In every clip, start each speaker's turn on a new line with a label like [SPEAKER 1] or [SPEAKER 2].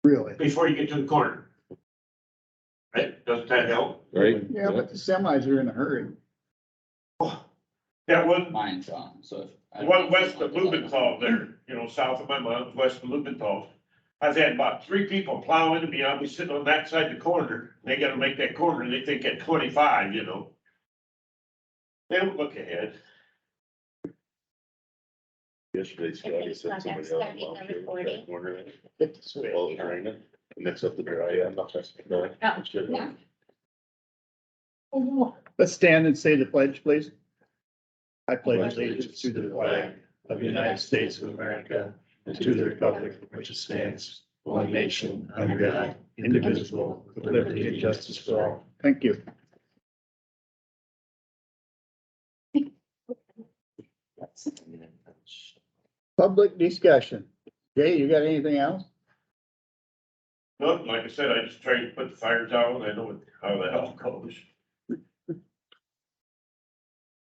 [SPEAKER 1] Really?
[SPEAKER 2] before you get to the corner. Right, doesn't that help?
[SPEAKER 3] Right?
[SPEAKER 1] Yeah, but the semis are in a hurry.
[SPEAKER 2] That was,
[SPEAKER 4] Mine's on, so.
[SPEAKER 2] west of Lubenthal there, you know, south of my mom's, west of Lubenthal. I've had about 3 people plowing to me, I'll be sitting on that side of the corner, they gotta make that corner, and they think at 25, you know. They don't look ahead.
[SPEAKER 3] Yesterday, Scotty said somebody else.
[SPEAKER 5] Starting number 40.
[SPEAKER 1] Hit the switch.
[SPEAKER 3] Oh, it's raining. Mix up the dry, yeah, I'm not testing. No.
[SPEAKER 5] Oh,
[SPEAKER 3] It's good.
[SPEAKER 5] yeah.
[SPEAKER 1] Let's stand and say the pledge, please. I pledge allegiance to the flag of the United States of America and to the republic for which it stands, one nation, under God, indivisible, with liberty and justice for all. Thank you. Public discussion. Jay, you got anything else?
[SPEAKER 2] No, like I said, I just tried to put the fires out, and I know how the hell it goes.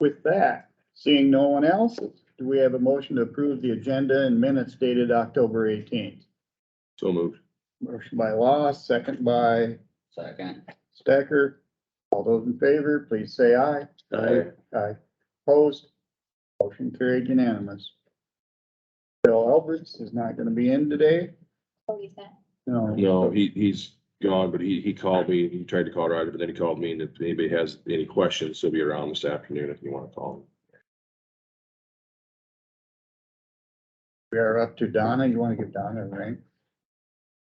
[SPEAKER 1] With that, seeing no one else, do we have a motion to approve the agenda and minutes dated October 18th?
[SPEAKER 3] So moved.
[SPEAKER 1] Motion by Law, second by
[SPEAKER 4] Second.
[SPEAKER 1] Stecker. All those in favor, please say aye.
[SPEAKER 3] Aye.
[SPEAKER 1] Aye. Opposed? Motion carried unanimous. Bill Alberts is not gonna be in today?
[SPEAKER 5] Oh, you said.
[SPEAKER 1] No.
[SPEAKER 3] No, he's gone, but he called me, he tried to call Ryder, but then he called me, and if anybody has any questions, he'll be around this afternoon if you wanna call him.
[SPEAKER 1] We are up to Donna. You wanna give Donna a ring?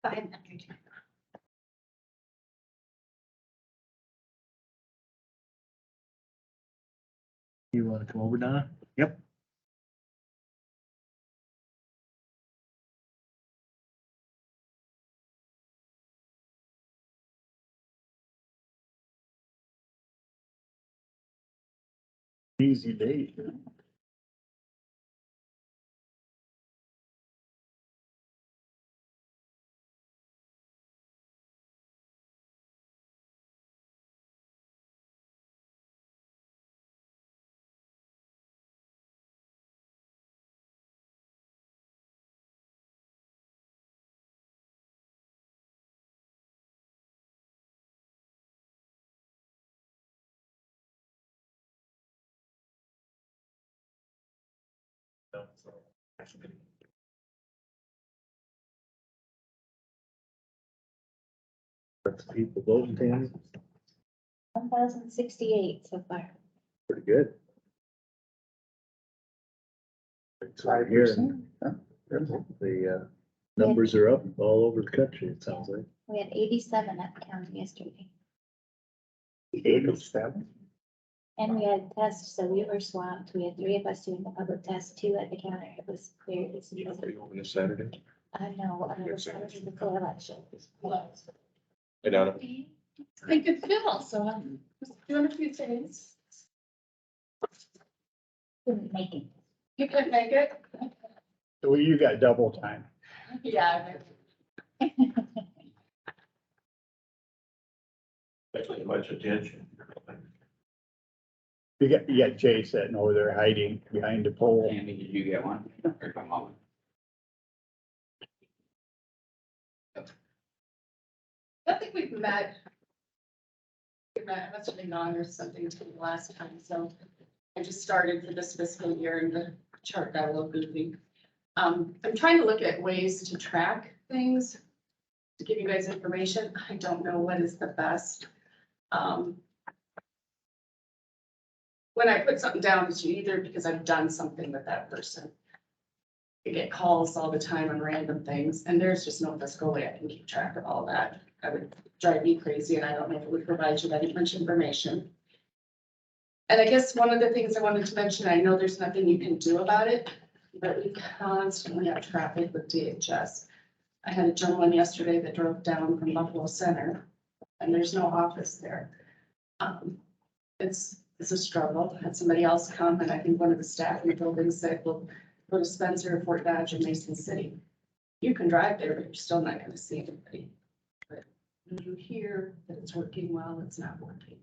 [SPEAKER 5] 500.
[SPEAKER 1] You wanna come over, Donna? Yep. Easy date. That's people voting, Tammy.
[SPEAKER 5] 1,068 so far.
[SPEAKER 1] Pretty good. Right here.
[SPEAKER 6] The numbers are up all over the country, it sounds like.
[SPEAKER 5] We had 87 at the county yesterday.
[SPEAKER 1] 87.
[SPEAKER 5] And we had tests, so we were swamped. We had 3 of us doing the public test, 2 at the counter. It was clear.
[SPEAKER 3] Are you open this Saturday?
[SPEAKER 5] I know, I was before election.
[SPEAKER 3] Hey, Donna.
[SPEAKER 7] I could feel, so I'm just doing a few things.
[SPEAKER 5] Couldn't make it.
[SPEAKER 7] You couldn't make it?
[SPEAKER 1] So you got double time.
[SPEAKER 7] Yeah.
[SPEAKER 2] That's not much attention.
[SPEAKER 1] You got Jay sitting over there hiding behind the pole.
[SPEAKER 4] Tammy, did you get one? Or come on?
[SPEAKER 7] I think we've met. I must have been on or something to the last time, so I just started for this fiscal year and the chart got a little goofy. I'm trying to look at ways to track things, to give you guys information. I don't know what is the best. When I put something down, it's either because I've done something with that person. I get calls all the time on random things, and there's just no physical way I can keep track of all that. That would drive me crazy, and I don't know if it would provide you that much information. And I guess one of the things I wanted to mention, I know there's nothing you can do about it, but we constantly have traffic with DHS. I had a gentleman yesterday that drove down from Buffalo Center, and there's no office there. It's a struggle. I had somebody else come, and I think one of the staff in the building said, well, go to Spencer, Fort Dodge, and Mason City. You can drive there, but you're still not gonna see anybody. But when you hear that it's working well, it's not working.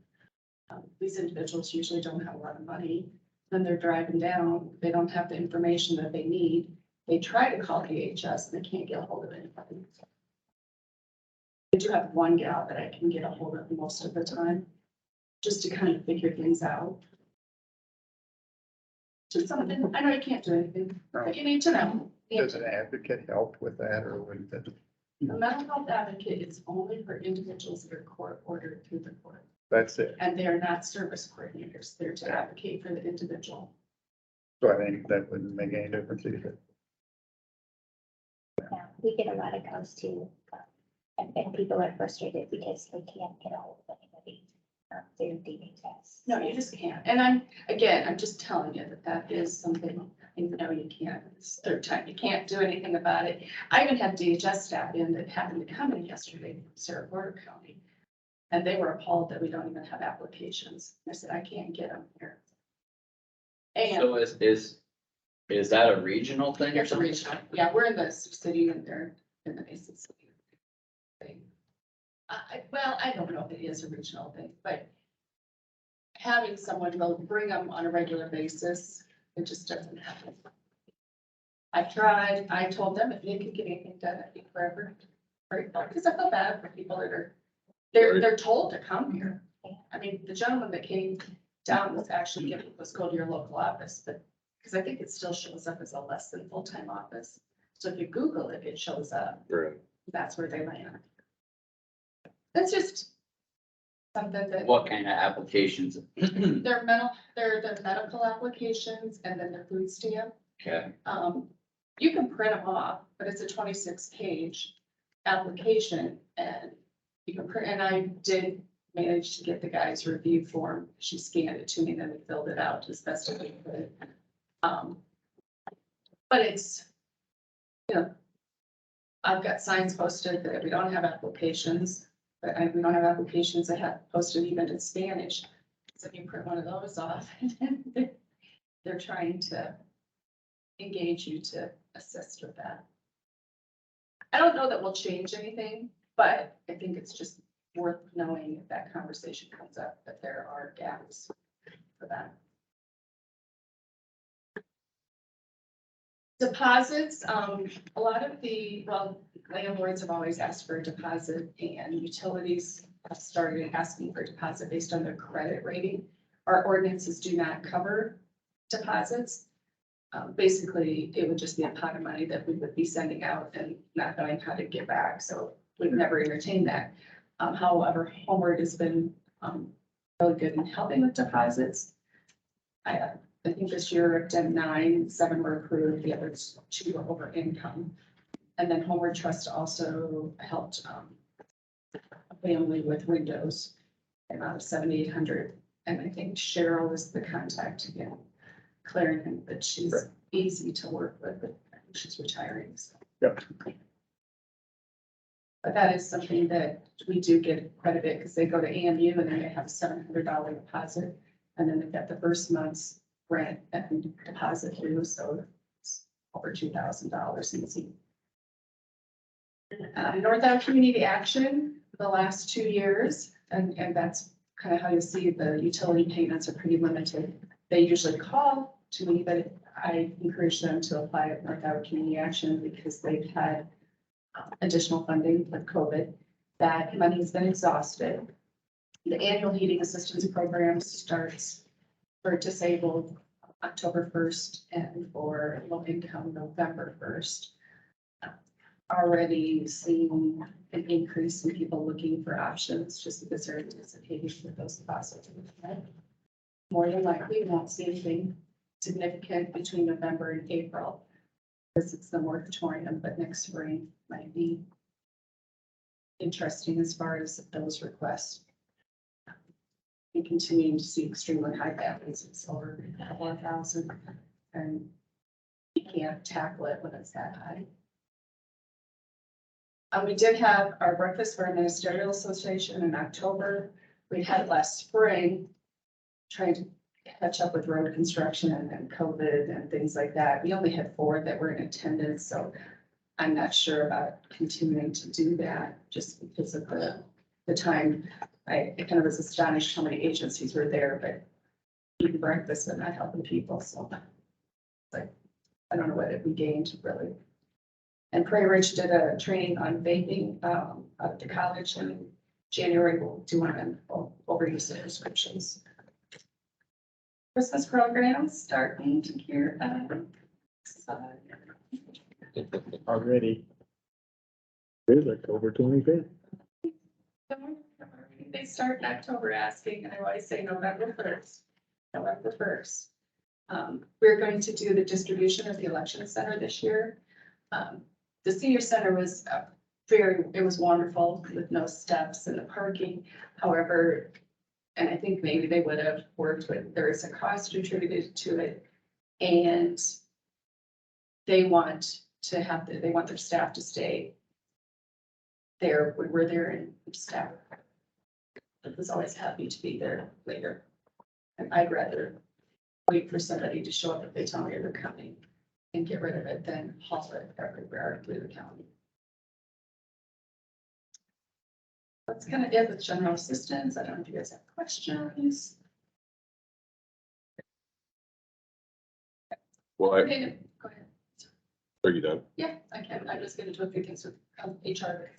[SPEAKER 7] These individuals usually don't have a lot of money. Then they're driving down, they don't have the information that they need. They try to call DHS and they can't get a hold of anybody. I do have one gal that I can get a hold of most of the time, just to kind of figure things out. Just something, I know you can't do anything, but you need to know.
[SPEAKER 1] Does an advocate help with that or would that?
[SPEAKER 7] The mental health advocate is only for individuals that are court ordered through the court,
[SPEAKER 1] That's it.
[SPEAKER 7] and they are not service coordinators. They're to advocate for the individual.
[SPEAKER 1] So I think that wouldn't make any difference either.
[SPEAKER 5] Yeah, we get a lot of calls too. And people are frustrated because they can't get a hold of anybody. They're doing tests.
[SPEAKER 7] No, you just can't. And I'm just telling you that that is something, I know you can't, it's the third time, you can't do anything about it. I even had DHS staff in that happened to come in yesterday from Sarah Border County. And they were appalled that we don't even have applications. I said, I can't get them here. And
[SPEAKER 4] So is that a regional thing or
[SPEAKER 7] it's a
[SPEAKER 4] something?
[SPEAKER 7] regional, yeah, we're in the city and they're in the Mason City. thing. Well, I don't know if it is a regional thing, but having someone, they'll bring them on a regular basis, it just doesn't happen. I've tried, I told them if they could get anything done, I'd be forever grateful, because I feel bad for people that are, they're told to come here. I mean, the gentleman that came down was actually given, was go to your local office, but, because I think it still shows up as a less than full-time office. So if you Google it, it shows up,
[SPEAKER 3] Right.
[SPEAKER 7] that's where they land. That's just something that.
[SPEAKER 4] What kind of applications?
[SPEAKER 7] They're medical applications and then the food stamp.
[SPEAKER 4] Okay,
[SPEAKER 7] You can print them off, but it's a 26-page application and you can print, and I did manage to get the guy's review form. She scanned it to me, then we filled it out as best as we could. But it's, you know, I've got signs posted that we don't have applications, but we don't have applications that have posted even in Spanish. So if you print one of those off, they're trying to engage you to assist with that. I don't know that we'll change anything, but I think it's just worth knowing if that conversation comes up, that there are gaps for that. Deposits, a lot of landlords have always asked for a deposit and utilities have started asking for a deposit based on their credit rating. Our ordinances do not cover deposits. Basically, it would just be a pot of money that we would be sending out and not knowing how to get back, so we've never entertained that. However, Homeward has been really good in helping with deposits. I think this year I've done 9, 7 were approved, the other 2 were over income. And then Homeward Trust also helped a family with windows, about 7,800. And I think Cheryl is the contact again, Clarendon, but she's easy to work with, but I think she's retiring, so.
[SPEAKER 1] Yep.
[SPEAKER 7] But that is something that we do get quite a bit, because they go to AMU and then they have a $700 deposit. And then they've got the first month's rent and deposit due, so it's over $2,000 easy. North Iowa Community Action, the last 2 years, and that's kind of how you see the utility payments are pretty limited. They usually call to me, but I encourage them to apply at North Iowa Community Action because they've had additional funding with COVID. That money has been exhausted. The annual heating assistance program starts for disabled October 1st and for low income November 1st. Already seeing an increase in people looking for options just because they're anticipating that those deposits. More than likely, we won't see anything significant between November and April because it's the moratorium, but next spring might be interesting as far as those requests. We continue to see extremely high balances over 4,000, and you can't tackle it when it's that high. We did have our breakfast for our ministerial association in October. We had it last spring, trying to catch up with road construction and COVID and things like that. We only had 4 that were in attendance, so I'm not sure about continuing to do that just because of the time. I kind of was astonished how many agencies were there, but eating breakfast but not helping people. So like, I don't know what we gained really. And Prairie Ridge did a training on vaping, at the college in January. We'll do one on overuse of prescriptions. Christmas programs starting to gear up.
[SPEAKER 6] Already. It's like over 25th.
[SPEAKER 7] They start in October asking, and I always say November first, November first. We're going to do the distribution of the election center this year. The senior center was it was wonderful with no steps and the parking. However, and I think maybe they would have worked with, there is a cost attributed to it. And they want their staff to stay there when we're there, and staff was always happy to be there later. And I'd rather wait for somebody to show up if they tell me they're coming and get rid of it than haul it everywhere through the county. That's kind of it with general assistance. I don't know if you guys have questions.
[SPEAKER 3] Well,
[SPEAKER 7] Okay, go ahead.
[SPEAKER 3] are you done?
[SPEAKER 7] Yeah, I can. I'm just gonna do a few things with HR.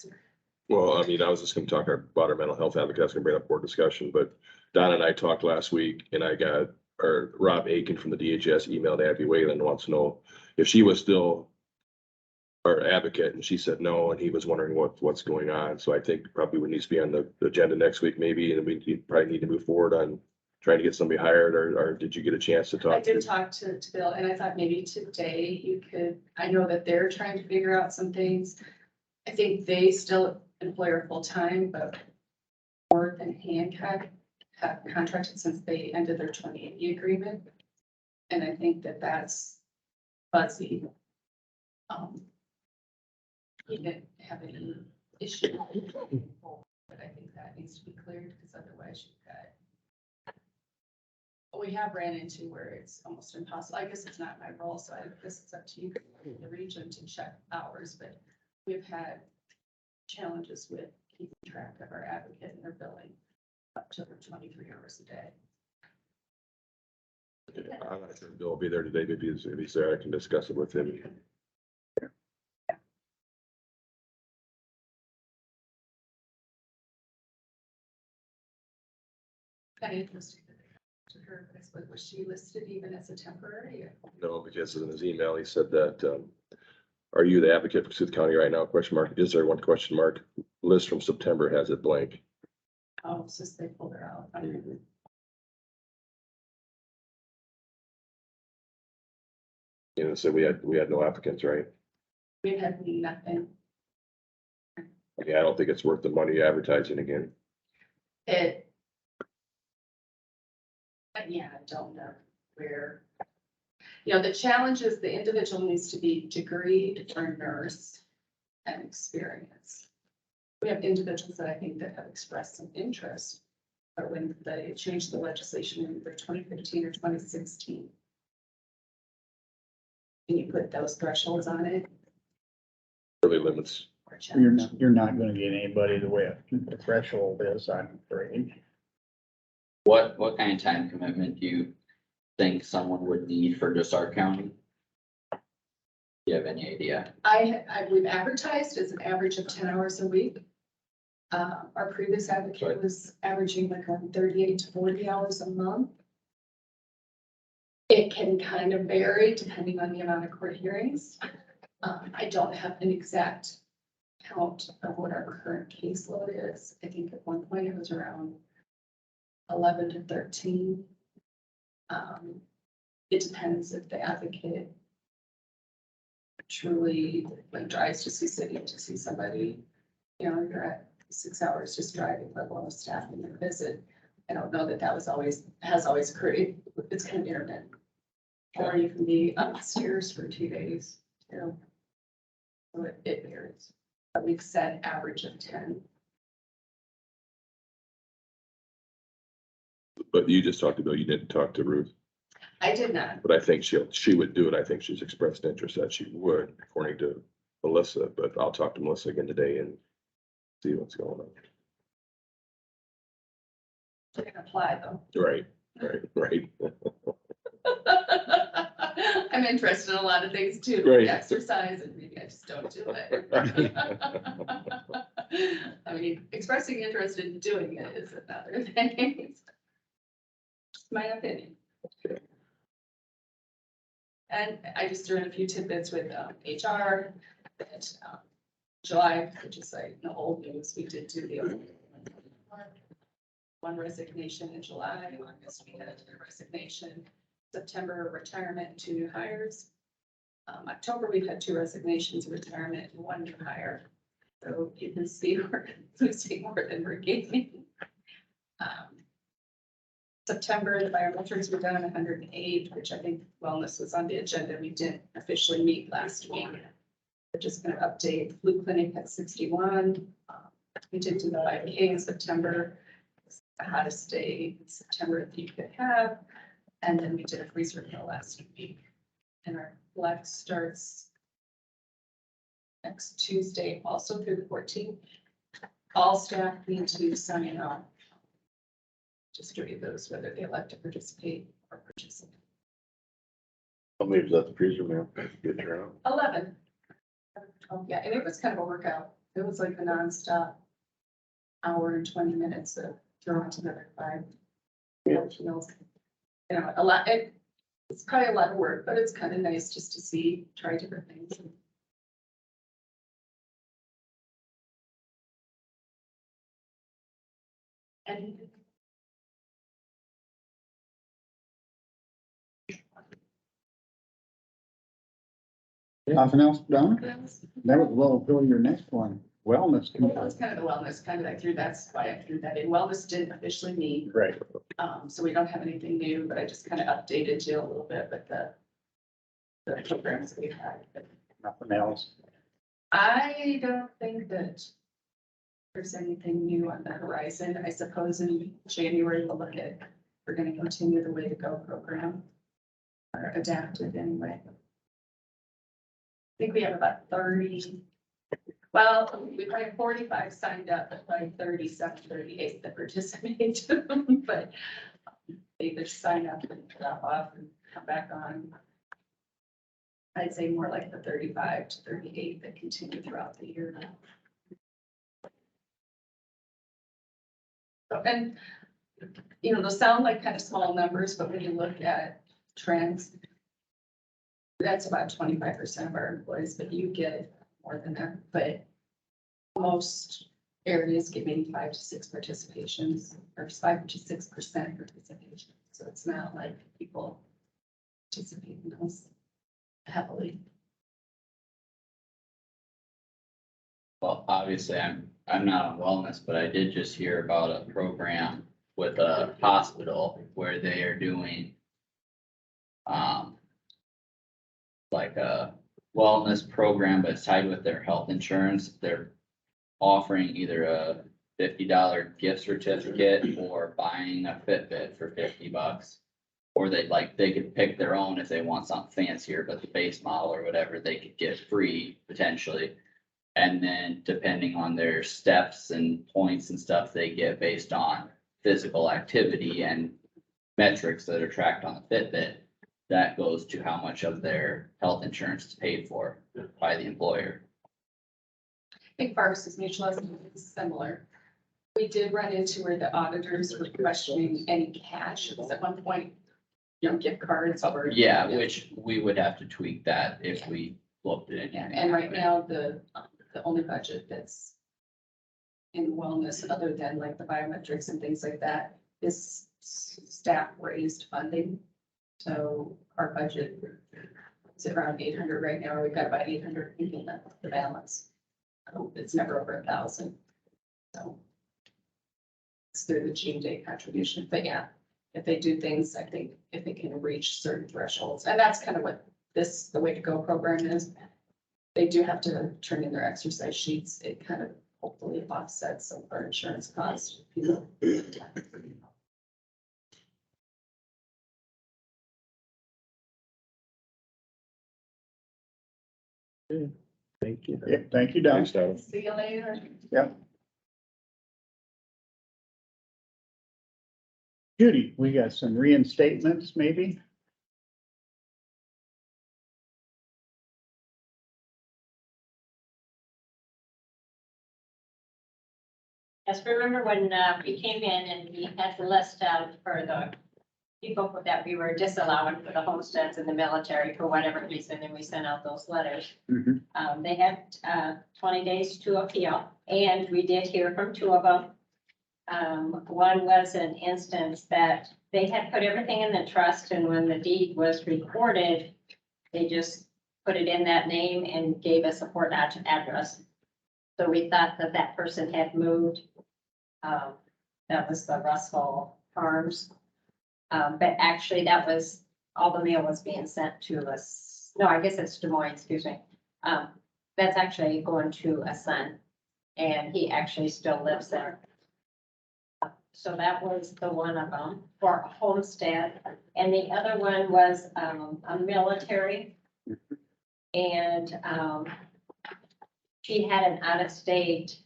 [SPEAKER 3] Well, I mean, I was just gonna talk about our mental health advocate. I was gonna bring up board discussion, but Don and I talked last week and I got, or Rob Aiken from the DHS emailed Abby Whalen, wants to know if she was still our advocate, and she said no, and he was wondering what's going on. So I think probably what needs to be on the agenda next week maybe, and we probably need to move forward on trying to get somebody hired, or did you get a chance to talk?
[SPEAKER 7] I did talk to Bill, and I thought maybe today you could, I know that they're trying to figure out some things. I think they still employ her full-time, but Worth and Hancock have contracted since they ended their 2080 agreement. And I think that that's fuzzy. He didn't have any issue, but I think that needs to be cleared, because otherwise you've got, we have ran into where it's almost impossible. I guess it's not my role, so I guess it's up to you, the region, to check hours, but we've had challenges with keeping track of our advocate and their billing up to 23 hours a day.
[SPEAKER 3] I'm not sure Bill will be there today, maybe if he's there, I can discuss it with him.
[SPEAKER 7] Kind of interesting to her, but I suppose, was she listed even as a temporary?
[SPEAKER 3] No, because in his email, he said that, are you the advocate for Kossuth County right now? Question mark. Is there one question mark? List from September has it blank.
[SPEAKER 7] Oh, it's just they pulled her out.
[SPEAKER 3] You know, so we had no applicants, right?
[SPEAKER 7] We've had nothing.
[SPEAKER 3] Okay, I don't think it's worth the money advertising again.
[SPEAKER 7] Yeah, I don't know where. You know, the challenge is the individual needs to be degreed or nurse and experience. We have individuals that I think that have expressed some interest, but when they changed the legislation in either 2015 or 2016. And you put those thresholds on it.
[SPEAKER 3] Really limits.
[SPEAKER 7] Or challenge.
[SPEAKER 6] You're not gonna get anybody the way the threshold is, I'm afraid.
[SPEAKER 4] What kind of time commitment do you think someone would need for just our county? Do you have any idea?
[SPEAKER 7] We've advertised as an average of 10 hours a week. Our previous advocate was averaging like around 38 to 40 hours a month. It can kind of vary depending on the amount of court hearings. I don't have an exact count of what our current caseload is. I think at one point it was around 11 to 13. It depends if the advocate truly like drives to see city to see somebody. You know, you're at 6 hours just driving, let alone staffing their visit. I don't know that has always occurred. It's kind of intermittent. Or you can be upstairs for 2 days, you know. So it varies. But we've said average of 10.
[SPEAKER 3] But you just talked to Bill, you didn't talk to Ruth,
[SPEAKER 7] I did not.
[SPEAKER 3] but I think she would do it. I think she's expressed interest that she would, according to Melissa, but I'll talk to Melissa again today and see what's going on.
[SPEAKER 7] They can apply though.
[SPEAKER 3] Right.
[SPEAKER 7] I'm interested in a lot of things too,
[SPEAKER 3] Right.
[SPEAKER 7] exercise, and maybe I just don't do it. I mean, expressing interest in doing it is another thing. Just my opinion. And I just threw in a few tidbits with HR that July, which is like the old news, we did do the one resignation in July, August we had a resignation, September retirement, 2 new hires. October, we've had 2 resignations, retirement, and 1 new hire. So you can see we're losing more than we're gaining. September, the biometrics were done 108, which I think wellness was on the agenda. We didn't officially meet last week. We're just gonna update. Flu clinic at 61. We did do the 5K in September. The hottest day in September that you could have. And then we did a freezer meal last week. And our flex starts next Tuesday, also through the 14th. All staff need to sign off. Distribute those, whether they elect to participate or participate.
[SPEAKER 6] How many was that the freezer meal? Good turnout.
[SPEAKER 7] 11. Oh, yeah, and it was kind of a workout. It was like a nonstop hour and 20 minutes of throwing together 5 meals. You know, a lot, it's probably a lot of work, but it's kind of nice just to see, try different things. And
[SPEAKER 8] Nothing else done?
[SPEAKER 7] that was
[SPEAKER 8] That was well, fill your next one, wellness.
[SPEAKER 7] kind of the wellness, kind of I threw, that's why I threw that in. Wellness didn't officially meet.
[SPEAKER 8] Right.
[SPEAKER 7] So we don't have anything new, but I just kind of updated you a little bit with the programs we had.
[SPEAKER 8] Nothing else.
[SPEAKER 7] I don't think that there's anything new on the horizon. I suppose in January we'll look at, we're gonna continue the Way to Go program. Or adapt it anyway. I think we have about 30. Well, we probably have 45 signed up, but like 37, 38 that participate. But they either sign up and drop off and come back on. I'd say more like the 35 to 38 that continue throughout the year. So, and, you know, they'll sound like kind of small numbers, but when you look at trends, that's about 25% of our employees, but you get more than that. But most areas get maybe 5 to 6 participations, or 5 to 6% participation. So it's not like people participate in those heavily.
[SPEAKER 4] Well, obviously, I'm not on wellness, but I did just hear about a program with a hospital where they are doing like a wellness program, but it's tied with their health insurance. They're offering either a $50 gift certificate or buying a Fitbit for $50. Or they could pick their own if they want something fancier, but the base model or whatever, they could get free potentially. And then depending on their steps and points and stuff they get based on physical activity and metrics that are tracked on the Fitbit, that goes to how much of their health insurance is paid for by the employer.
[SPEAKER 7] I think Fargus Mutual is similar. We did run into where the auditors were questioning any cash, because at one point, you know, gift cards or.
[SPEAKER 4] Yeah, which we would have to tweak that if we looked at it.
[SPEAKER 7] Yeah, and right now, the only budget that's in wellness, other than like the biometrics and things like that, is staff raised funding. So our budget is around 800 right now, or we've got about 800 in the balance. It's never over 1,000. So it's through the June day contribution, but yeah, if they do things, I think if they can reach certain thresholds, and that's kind of what the Way to Go program is. They do have to turn in their exercise sheets. It kind of hopefully offsets some of our insurance costs.
[SPEAKER 6] Thank you.
[SPEAKER 8] Yeah, thank you, Don.
[SPEAKER 3] Thanks, Donna.
[SPEAKER 7] See you later.
[SPEAKER 8] Judy, we got some reinstatements, maybe?
[SPEAKER 9] Yes, remember when we came in and we had the list out for the people that we were disallowing for the homesteads in the military for whatever reason, and we sent out those letters.
[SPEAKER 8] Mhm.
[SPEAKER 9] They had 20 days to appeal, and we did hear from two of them. One was an instance that they had put everything in the trust, and when the deed was recorded, they just put it in that name and gave us a Fort Dodge address. So we thought that that person had moved. That was the Russell Farms. But actually that was, all the mail was being sent to us. No, I guess it's Des Moines, excuse me. That's actually going to a son, and he actually still lives there. So that was the one of them for homestead, and the other one was, a military. And, she had an out-of-state,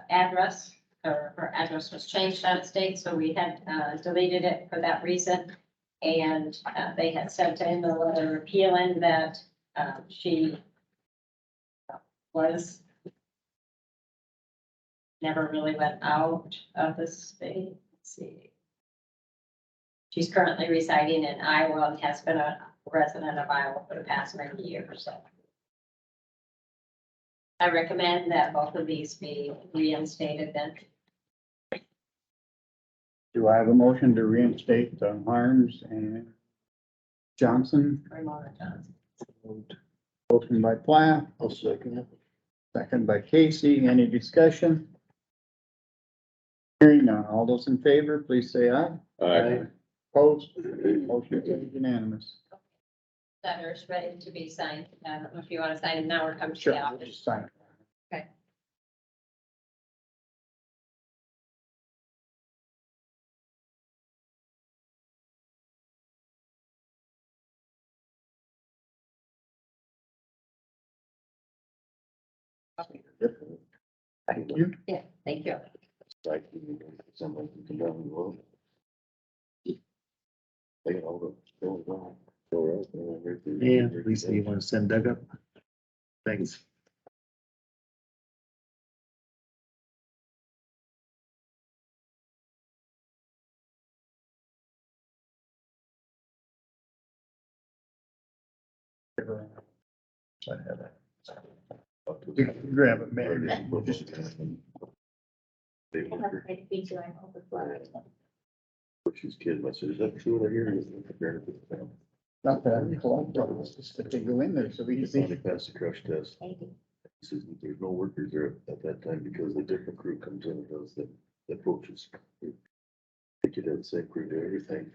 [SPEAKER 9] address, or her address was changed out of state, so we had, deleted it for that reason. And, they had sent in the letter appealing that, she was never really went out of the state. Let's see. She's currently residing in Iowa and has been a resident of Iowa for the past many years, so. I recommend that both of these be reinstated then.
[SPEAKER 8] Do I have a motion to reinstate Harms and Johnson?
[SPEAKER 9] Ramona Johnson.
[SPEAKER 8] Motion by Plath,
[SPEAKER 6] I'll second it.
[SPEAKER 8] second by Casey. Any discussion? Hearing none. All those in favor, please say aye.
[SPEAKER 3] Aye.
[SPEAKER 8] Opposed? Motion carried unanimous.
[SPEAKER 9] Letters ready to be signed. I don't know if you want to sign them now or come to
[SPEAKER 8] Sure,
[SPEAKER 9] the
[SPEAKER 8] we'll
[SPEAKER 9] office.
[SPEAKER 8] just sign it.
[SPEAKER 9] Okay.
[SPEAKER 8] Thank you.
[SPEAKER 9] Yeah, thank you.
[SPEAKER 6] Like, somebody can come down and look. They got all the, go right.
[SPEAKER 1] Yeah, Lisa, you wanna send Doug up? Thanks.
[SPEAKER 8] Grab it, Mary.
[SPEAKER 6] They
[SPEAKER 5] I have a feature on overflow.
[SPEAKER 6] She's kidding. I said, is that true? I hear
[SPEAKER 8] Not that I collect those, just that they go in there so we can
[SPEAKER 6] He's
[SPEAKER 8] see.
[SPEAKER 6] only passed the crush test.
[SPEAKER 5] Maybe.
[SPEAKER 6] He says that there's no workers there at that time because a different crew comes in and does the approaches. They could have the same crew do everything.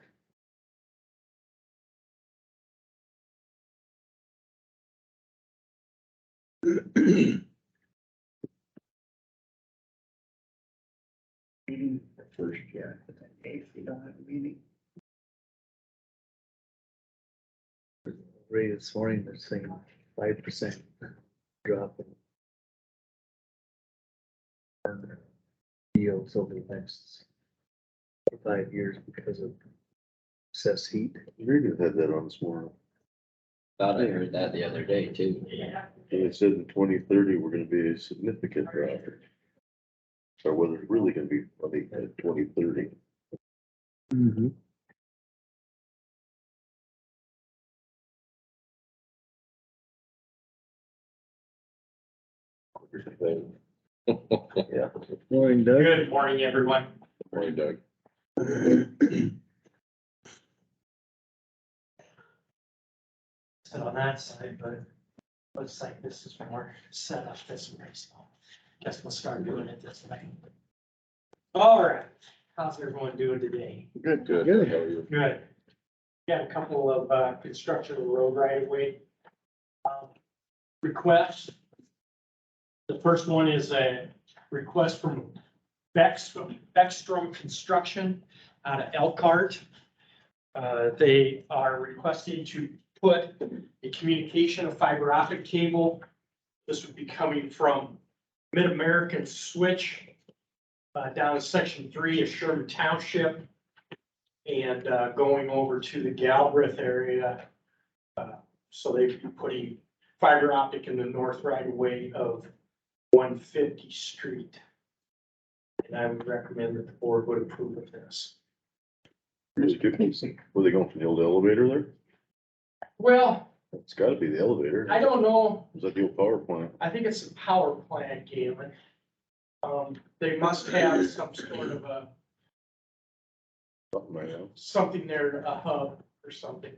[SPEAKER 8] Meeting the first, yeah, but then eighth, we don't have a meeting.
[SPEAKER 6] Ray this morning, they're saying 5% drop in yields over the next 5 years because of excess heat. Ray had that on this morning.
[SPEAKER 4] Thought I heard that the other day too.
[SPEAKER 6] They said in 2030, we're gonna be a significant drop. Or whether it's really gonna be, I think, at 2030.
[SPEAKER 1] Mm-hmm.
[SPEAKER 6] Yeah.
[SPEAKER 1] Morning, Doug.
[SPEAKER 10] Good morning, everyone.
[SPEAKER 3] Morning, Doug.
[SPEAKER 10] Sit on that side, but looks like this is more set up this way, so guess we'll start doing it this way. All right, how's everyone doing today?
[SPEAKER 8] Good.
[SPEAKER 3] Good.
[SPEAKER 1] Good.
[SPEAKER 3] How are you?
[SPEAKER 10] Good. Got a couple of construction of the road right away requests. The first one is a request from Beckstrom Construction out of Elkhart. They are requesting to put a communication of fiber optic cable. This would be coming from Mid-American Switch down in section 3 of Sherman Township and going over to the Galbraith area. So they'd be putting fiber optic in the north right of way of 150th Street. And I would recommend that the board would approve of this.
[SPEAKER 8] Mr. Casey.
[SPEAKER 6] Were they going for the old elevator there?
[SPEAKER 10] Well,
[SPEAKER 6] It's gotta be the elevator.
[SPEAKER 10] I don't know.
[SPEAKER 6] Is that the old power plant?
[SPEAKER 10] I think it's a power plant, Galen. They must have some sort of
[SPEAKER 6] Something right now.
[SPEAKER 10] something there, a hub or something.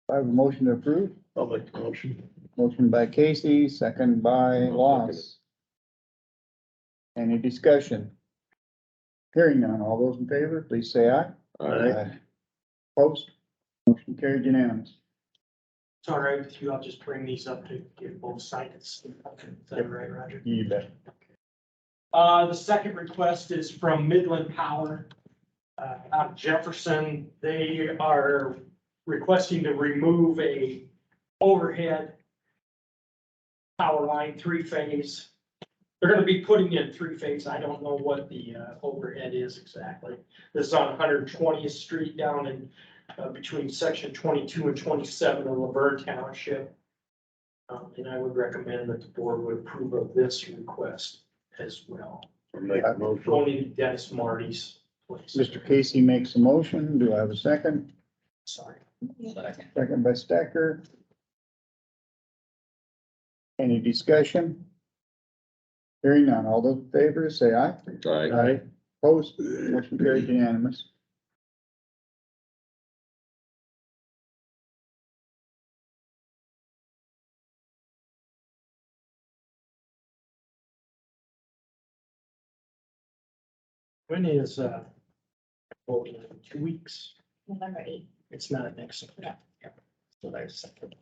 [SPEAKER 8] I have a motion to approve.
[SPEAKER 6] I'll make the motion.
[SPEAKER 8] Motion by Casey, second by Loss. Any discussion? Hearing none. All those in favor, please say aye.
[SPEAKER 6] Aye.
[SPEAKER 8] Opposed? Motion carried unanimous.
[SPEAKER 10] It's all right with you. I'll just bring these up to get both sides. Is that right, Roger?
[SPEAKER 8] You bet.
[SPEAKER 10] The second request is from Midland Power, out of Jefferson. They are requesting to remove a overhead power line, 3-phase. They're gonna be putting in 3-phase. I don't know what the, overhead is exactly. This is on 120th Street down in, between section 22 and 27 of Laverne Township. And I would recommend that the board would approve of this request as well.
[SPEAKER 6] I'll make the motion.
[SPEAKER 10] Going to Dennis Marty's place.
[SPEAKER 8] Mr. Casey makes a motion. Do I have a second?
[SPEAKER 10] Sorry.
[SPEAKER 4] Second.
[SPEAKER 8] Second by Stecker. Any discussion? Hearing none. All those in favor, say aye.
[SPEAKER 3] Aye.
[SPEAKER 8] Opposed? Motion carried unanimous.
[SPEAKER 10] When is, voting in 2 weeks?
[SPEAKER 5] November 8th.
[SPEAKER 10] It's not next. Yeah. So that's second.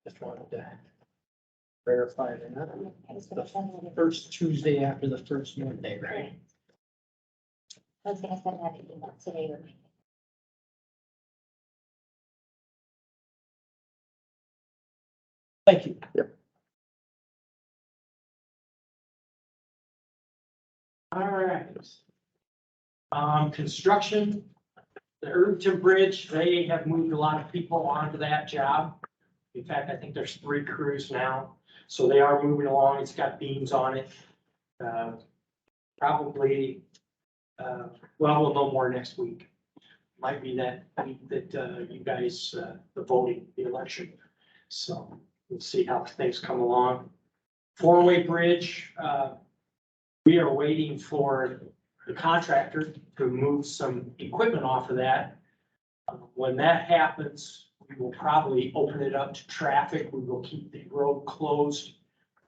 [SPEAKER 10] Just wanted to verify that.
[SPEAKER 5] I was gonna send that.
[SPEAKER 10] First Tuesday after the first Monday, right?
[SPEAKER 5] I was gonna send that email today.
[SPEAKER 10] Thank you.
[SPEAKER 8] Yep.
[SPEAKER 10] All right. Construction, the Irvington Bridge, they have moved a lot of people onto that job. In fact, I think there's 3 crews now, so they are moving along. It's got beams on it. Probably, well, we'll know more next week. Might be that week that, you guys, the voting, the election. So we'll see how things come along. 4-way bridge, we are waiting for the contractor to move some equipment off of that. When that happens, we will probably open it up to traffic. We will keep the road closed,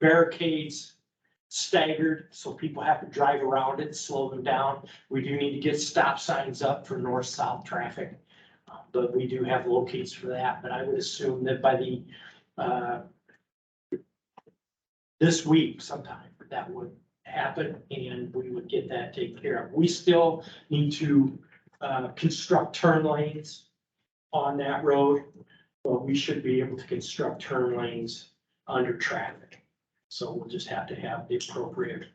[SPEAKER 10] barricades staggered, so people have to drive around it, slow them down. We do need to get stop signs up for north-south traffic. But we do have locates for that, but I would assume that by the, this week sometime, that would happen and we would get that taken care of. We still need to construct turn lanes on that road, but we should be able to construct turn lanes under traffic. So we'll just have to have the appropriate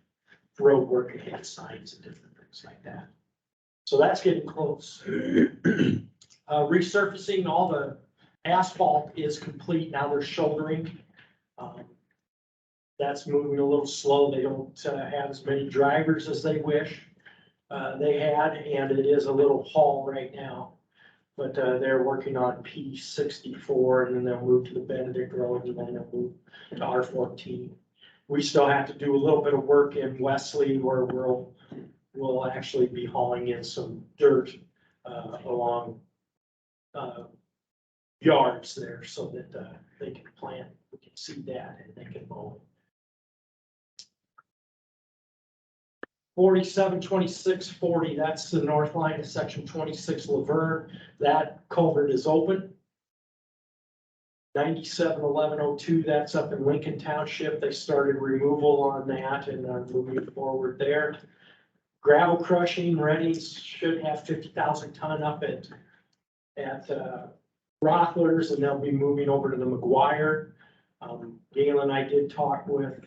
[SPEAKER 10] road work ahead signs and different things like that. So that's getting close. Resurfacing, all the asphalt is complete. Now they're shouldering. That's moving a little slow. They don't have as many drivers as they wish they had, and it is a little haul right now. But they're working on P64, and then they'll move to the Benedict Road, and then they'll move to R14. We still have to do a little bit of work in Wesley, where we'll actually be hauling in some dirt along yards there, so that they can plant, we can see that, and they can mow it. 472640, that's the north line of section 26 Laverne. That culvert is open. 971102, that's up in Lincoln Township. They started removal on that and are moving forward there. Gravel crushing, Reddings should have 50,000 ton up at Rockler's, and they'll be moving over to the McGuire. Gail and I did talk with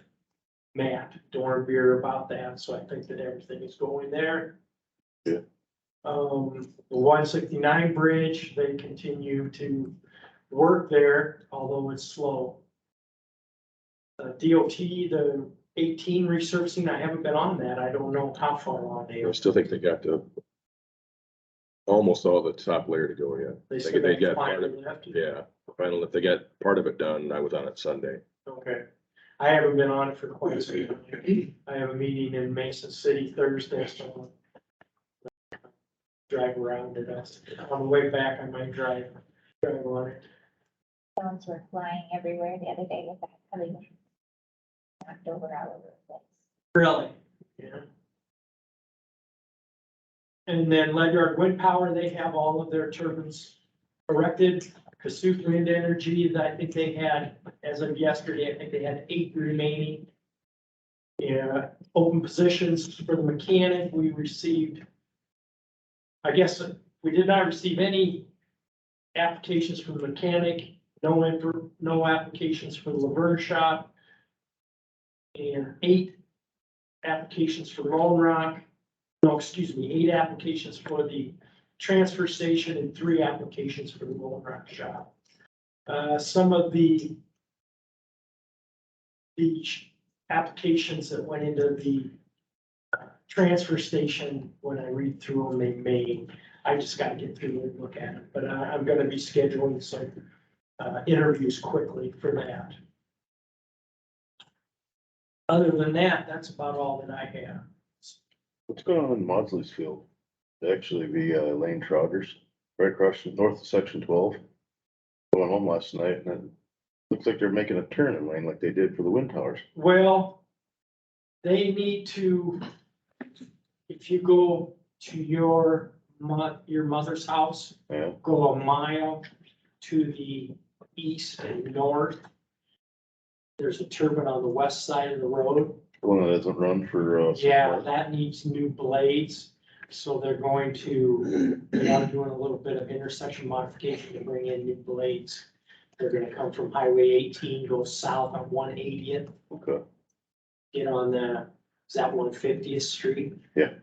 [SPEAKER 10] Matt Dornbeer about that, so I think that everything is going there.
[SPEAKER 6] Yeah.
[SPEAKER 10] The 169 bridge, they continue to work there, although it's slow. DOT, the 18 resurfacing, I haven't been on that, I don't know how far along they
[SPEAKER 3] I
[SPEAKER 10] are.
[SPEAKER 3] still think they got to almost all the top layer to go yet.
[SPEAKER 10] They
[SPEAKER 3] They
[SPEAKER 10] said they
[SPEAKER 3] got part of,
[SPEAKER 10] finally left.
[SPEAKER 3] yeah, final, if they got part of it done, I was on it Sunday.
[SPEAKER 10] Okay, I haven't been on it for quite some time. I have a meeting in Mason City Thursday, so I'll drive around it. On the way back, I might drive on it.
[SPEAKER 5] Phones were flying everywhere the other day with that coming. Knocked over all over the place.
[SPEAKER 10] Really? Yeah. And then Ledyard Wind Power, they have all of their turbines erected. Kossuth Wind Energy, I think they had, as of yesterday, I think they had 8 remaining. Yeah, open positions for the mechanic, we received. I guess we did not receive any applications for the mechanic, no applications for the Laverne shop. And 8 applications for Lone Rock. No, excuse me, 8 applications for the transfer station and 3 applications for the Lone Rock shop. Some of the applications that went into the transfer station, when I read through them, they may, I just gotta get through and look at it, but I'm gonna be scheduling some interviews quickly for that. Other than that, that's about all that I have.
[SPEAKER 1] What's going on in Maudsley's field? Actually, the Lane Trotters, right across from north of section 12. Going home last night and it looks like they're making a turn in lane like they did for the wind towers.
[SPEAKER 10] Well, they need to, if you go to your mother's house,
[SPEAKER 1] Yeah,
[SPEAKER 10] go a mile to the east and north. There's a turbine on the west side of the road.
[SPEAKER 1] the one that doesn't run for,
[SPEAKER 10] Yeah, that needs new blades. So they're going to, they are doing a little bit of intersection modification to bring in new blades. They're gonna come from Highway 18, go south on 180th,
[SPEAKER 1] okay,
[SPEAKER 10] get on the, is that 150th Street?
[SPEAKER 1] Yeah.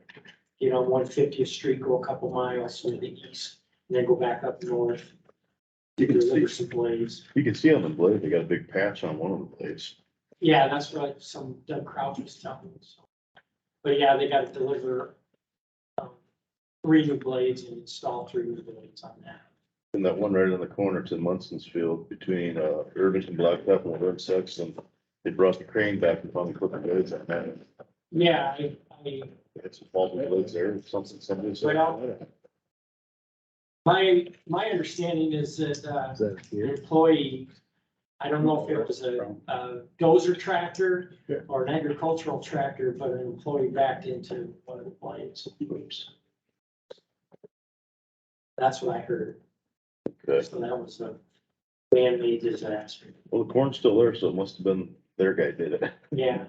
[SPEAKER 10] Get on 150th Street, go a couple miles to the east, and then go back up north.
[SPEAKER 1] You can
[SPEAKER 10] Deliver
[SPEAKER 1] see-
[SPEAKER 10] some blades.
[SPEAKER 1] you can see on the blade, they got a big patch on one of the blades.
[SPEAKER 10] Yeah, that's what some Doug Crouch was telling me, so. But yeah, they gotta deliver 3 new blades and install 3 new blades on that.
[SPEAKER 1] And that one right in the corner, it's in Munson's field between, Irving and Blacktop and Red Sox, and they brought the crane back and found the clipping blades on that.
[SPEAKER 10] Yeah, I
[SPEAKER 1] It's faulty blades there, something, somebody said.
[SPEAKER 10] Well, my understanding is that,
[SPEAKER 6] Is that
[SPEAKER 10] an
[SPEAKER 6] here?
[SPEAKER 10] employee, I don't know if it was a dozer tractor or an agricultural tractor, but an employee backed into one of the blades. Oops. That's what I heard.
[SPEAKER 1] Okay,
[SPEAKER 10] So that was a man-made disaster.
[SPEAKER 1] well, the corn's still there, so it must have been their guy did it.
[SPEAKER 10] Yeah.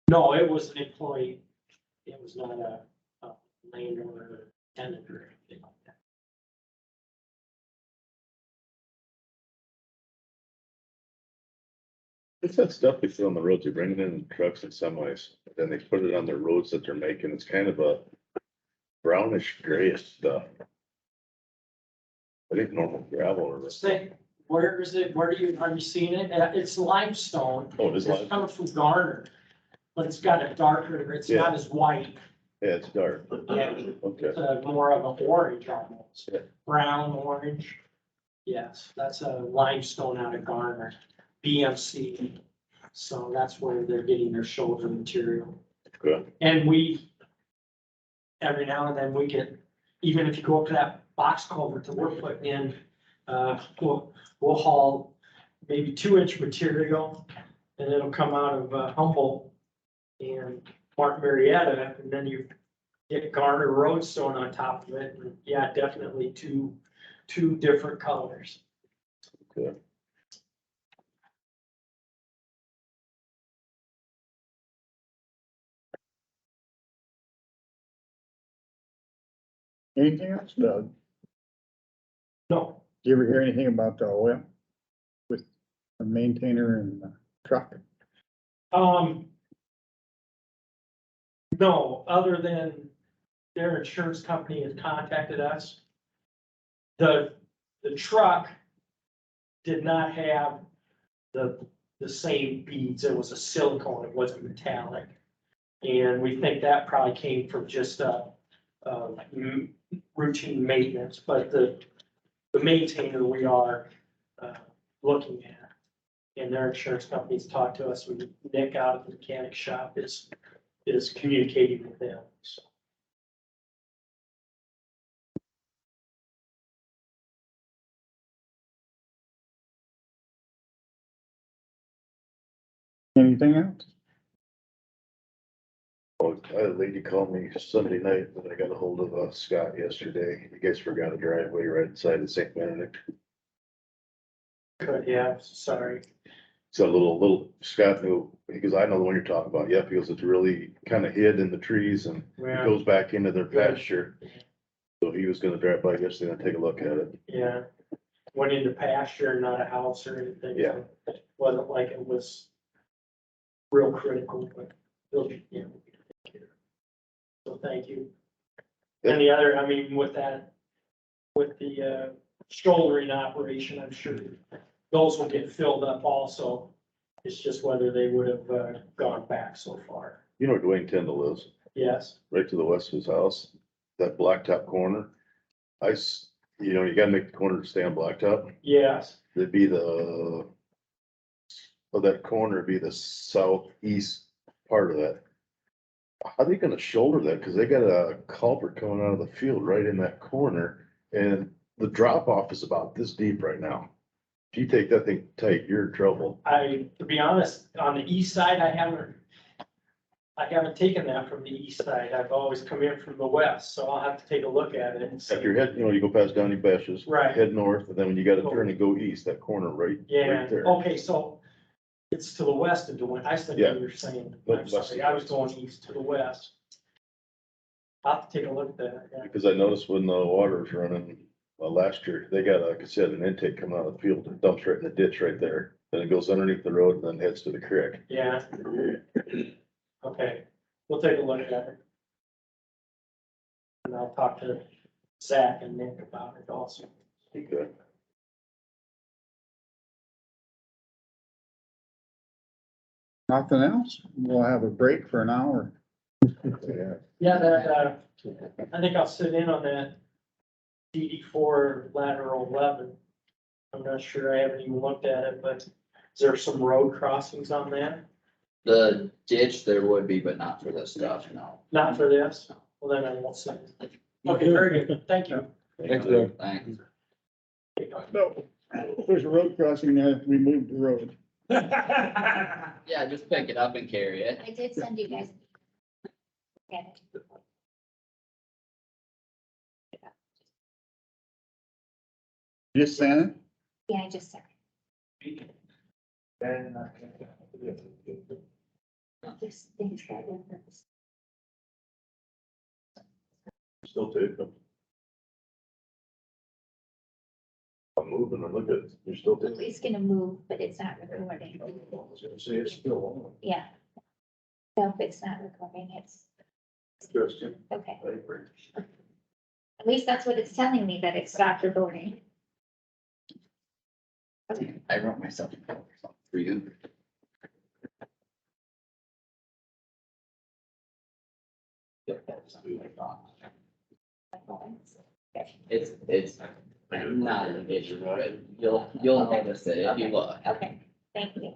[SPEAKER 10] No, it was an employee. It was not a landowner or tenant or anything like that.
[SPEAKER 1] It's that stuff they put on the roads, they bring it in trucks and semis, then they put it on the roads that they're making, it's kind of a brownish grayish stuff. I think normal gravel or.
[SPEAKER 10] Say, where is it? Where have you seen it? It's limestone.
[SPEAKER 1] Oh, it is
[SPEAKER 10] It's
[SPEAKER 1] like,
[SPEAKER 10] coming from Garner, but it's got a darker, it's not as white.
[SPEAKER 1] yeah, it's dark,
[SPEAKER 10] Yeah,
[SPEAKER 1] okay.
[SPEAKER 10] it's more of an orange almost,
[SPEAKER 1] Yeah.
[SPEAKER 10] brown orange. Yes, that's a limestone out of Garner, BMC. So that's where they're getting their shoulder material.
[SPEAKER 1] Good.
[SPEAKER 10] And every now and then we get, even if you go up to that box culvert that we're putting in, we'll haul maybe 2-inch material and it'll come out of Humboldt and Martin Marietta, and then you get Garner roadstone on top of it. And yeah, definitely two different colors.
[SPEAKER 1] Okay.
[SPEAKER 8] Anything else, Doug?
[SPEAKER 10] No,
[SPEAKER 8] Did you ever hear anything about the oil with the maintainer and the truck?
[SPEAKER 10] no, other than their insurance company has contacted us. The truck did not have the the same beads. It was a silicone, it wasn't metallic. And we think that probably came from just, routine maintenance, but the maintainer we are, looking at. And their insurance companies talk to us, when Nick out of the mechanic shop is communicating with them, so.
[SPEAKER 8] Anything else?
[SPEAKER 1] Oh, I had a lady called me Sunday night, but I got a hold of Scott yesterday. You guys forgot a driveway right inside of St. Benedict.
[SPEAKER 10] Good, yeah, sorry.
[SPEAKER 1] So little Scott knew, because I know the one you're talking about. Yep, he goes, it's really kind of hid in the trees and it
[SPEAKER 10] Yeah,
[SPEAKER 1] goes back into their
[SPEAKER 10] Good.
[SPEAKER 1] pasture. So he was gonna drive by yesterday and take a look at it.
[SPEAKER 10] yeah. Went into pasture, not a house or anything.
[SPEAKER 1] Yeah.
[SPEAKER 10] So it wasn't like it was real critical, but it'll be, you know. So thank you. And the other, I mean, with that, with the shouldering operation, I'm sure those will get filled up also. It's just whether they would have gone back so far.
[SPEAKER 1] You know where Dwayne Tyndall lives?
[SPEAKER 10] Yes,
[SPEAKER 1] Right to the west of his house, that blacktop corner. You know, you gotta make the corner to stay on blacktop.
[SPEAKER 10] yes.
[SPEAKER 1] It'd be of that corner, it'd be the southeast part of that. How are they gonna shoulder that? Cause they got a culvert coming out of the field right in that corner and the drop off is about this deep right now. If you take that thing tight, you're in trouble.
[SPEAKER 10] To be honest, on the east side, I haven't taken that from the east side. I've always come in from the west, so I'll have to take a look at it and see.
[SPEAKER 1] If you're heading, you know, you go past Downey Besh's.
[SPEAKER 10] Right.
[SPEAKER 1] Head north and then when you gotta turn and go east, that corner right
[SPEAKER 10] Yeah,
[SPEAKER 1] there.
[SPEAKER 10] okay, so it's to the west of Dwayne. I said
[SPEAKER 1] Yeah.
[SPEAKER 10] you were saying,
[SPEAKER 1] But
[SPEAKER 10] I'm
[SPEAKER 1] west.
[SPEAKER 10] sorry, I was going east to the west. I'll have to take a look at that, yeah.
[SPEAKER 1] Because I noticed when the water was running, last year, they got, like I said, an intake coming out of the field, it dumps right in the ditch right there. Then it goes underneath the road and then heads to the creek.
[SPEAKER 10] Yeah. Okay, we'll take a look at it. And I'll talk to Zach and Nick about it also.
[SPEAKER 1] Okay.
[SPEAKER 8] Nothing else? We'll have a break for an hour.
[SPEAKER 1] Yeah.
[SPEAKER 10] Yeah, that, I think I'll sit in on that DD4 lateral 11. I'm not sure, I haven't even looked at it, but is there some road crossings on that?
[SPEAKER 4] The ditch there would be, but not for this stuff, no.
[SPEAKER 10] Not for this? Well, then I won't sit. Okay, very good, thank you.
[SPEAKER 3] Thanks, Doug.
[SPEAKER 4] Thanks.
[SPEAKER 8] No, there's a road crossing there. We moved the road.
[SPEAKER 4] Yeah, just pick it up and carry it.
[SPEAKER 5] I did send you guys. Okay.
[SPEAKER 8] Just sent it?
[SPEAKER 5] Yeah, I just sent it. Just things that in this.
[SPEAKER 1] Still take them. I'm moving, I'm looking, you're still taking.
[SPEAKER 5] It's gonna move, but it's not recording.
[SPEAKER 1] I was gonna say it's still
[SPEAKER 5] Yeah. No, it's not recording, it's,
[SPEAKER 1] on. Interesting.
[SPEAKER 5] okay. At least that's what it's telling me, that it's stopped recording.
[SPEAKER 4] I wrote myself a note for you. It's not an issue, but you'll notice it if you look.
[SPEAKER 5] Okay, thank you.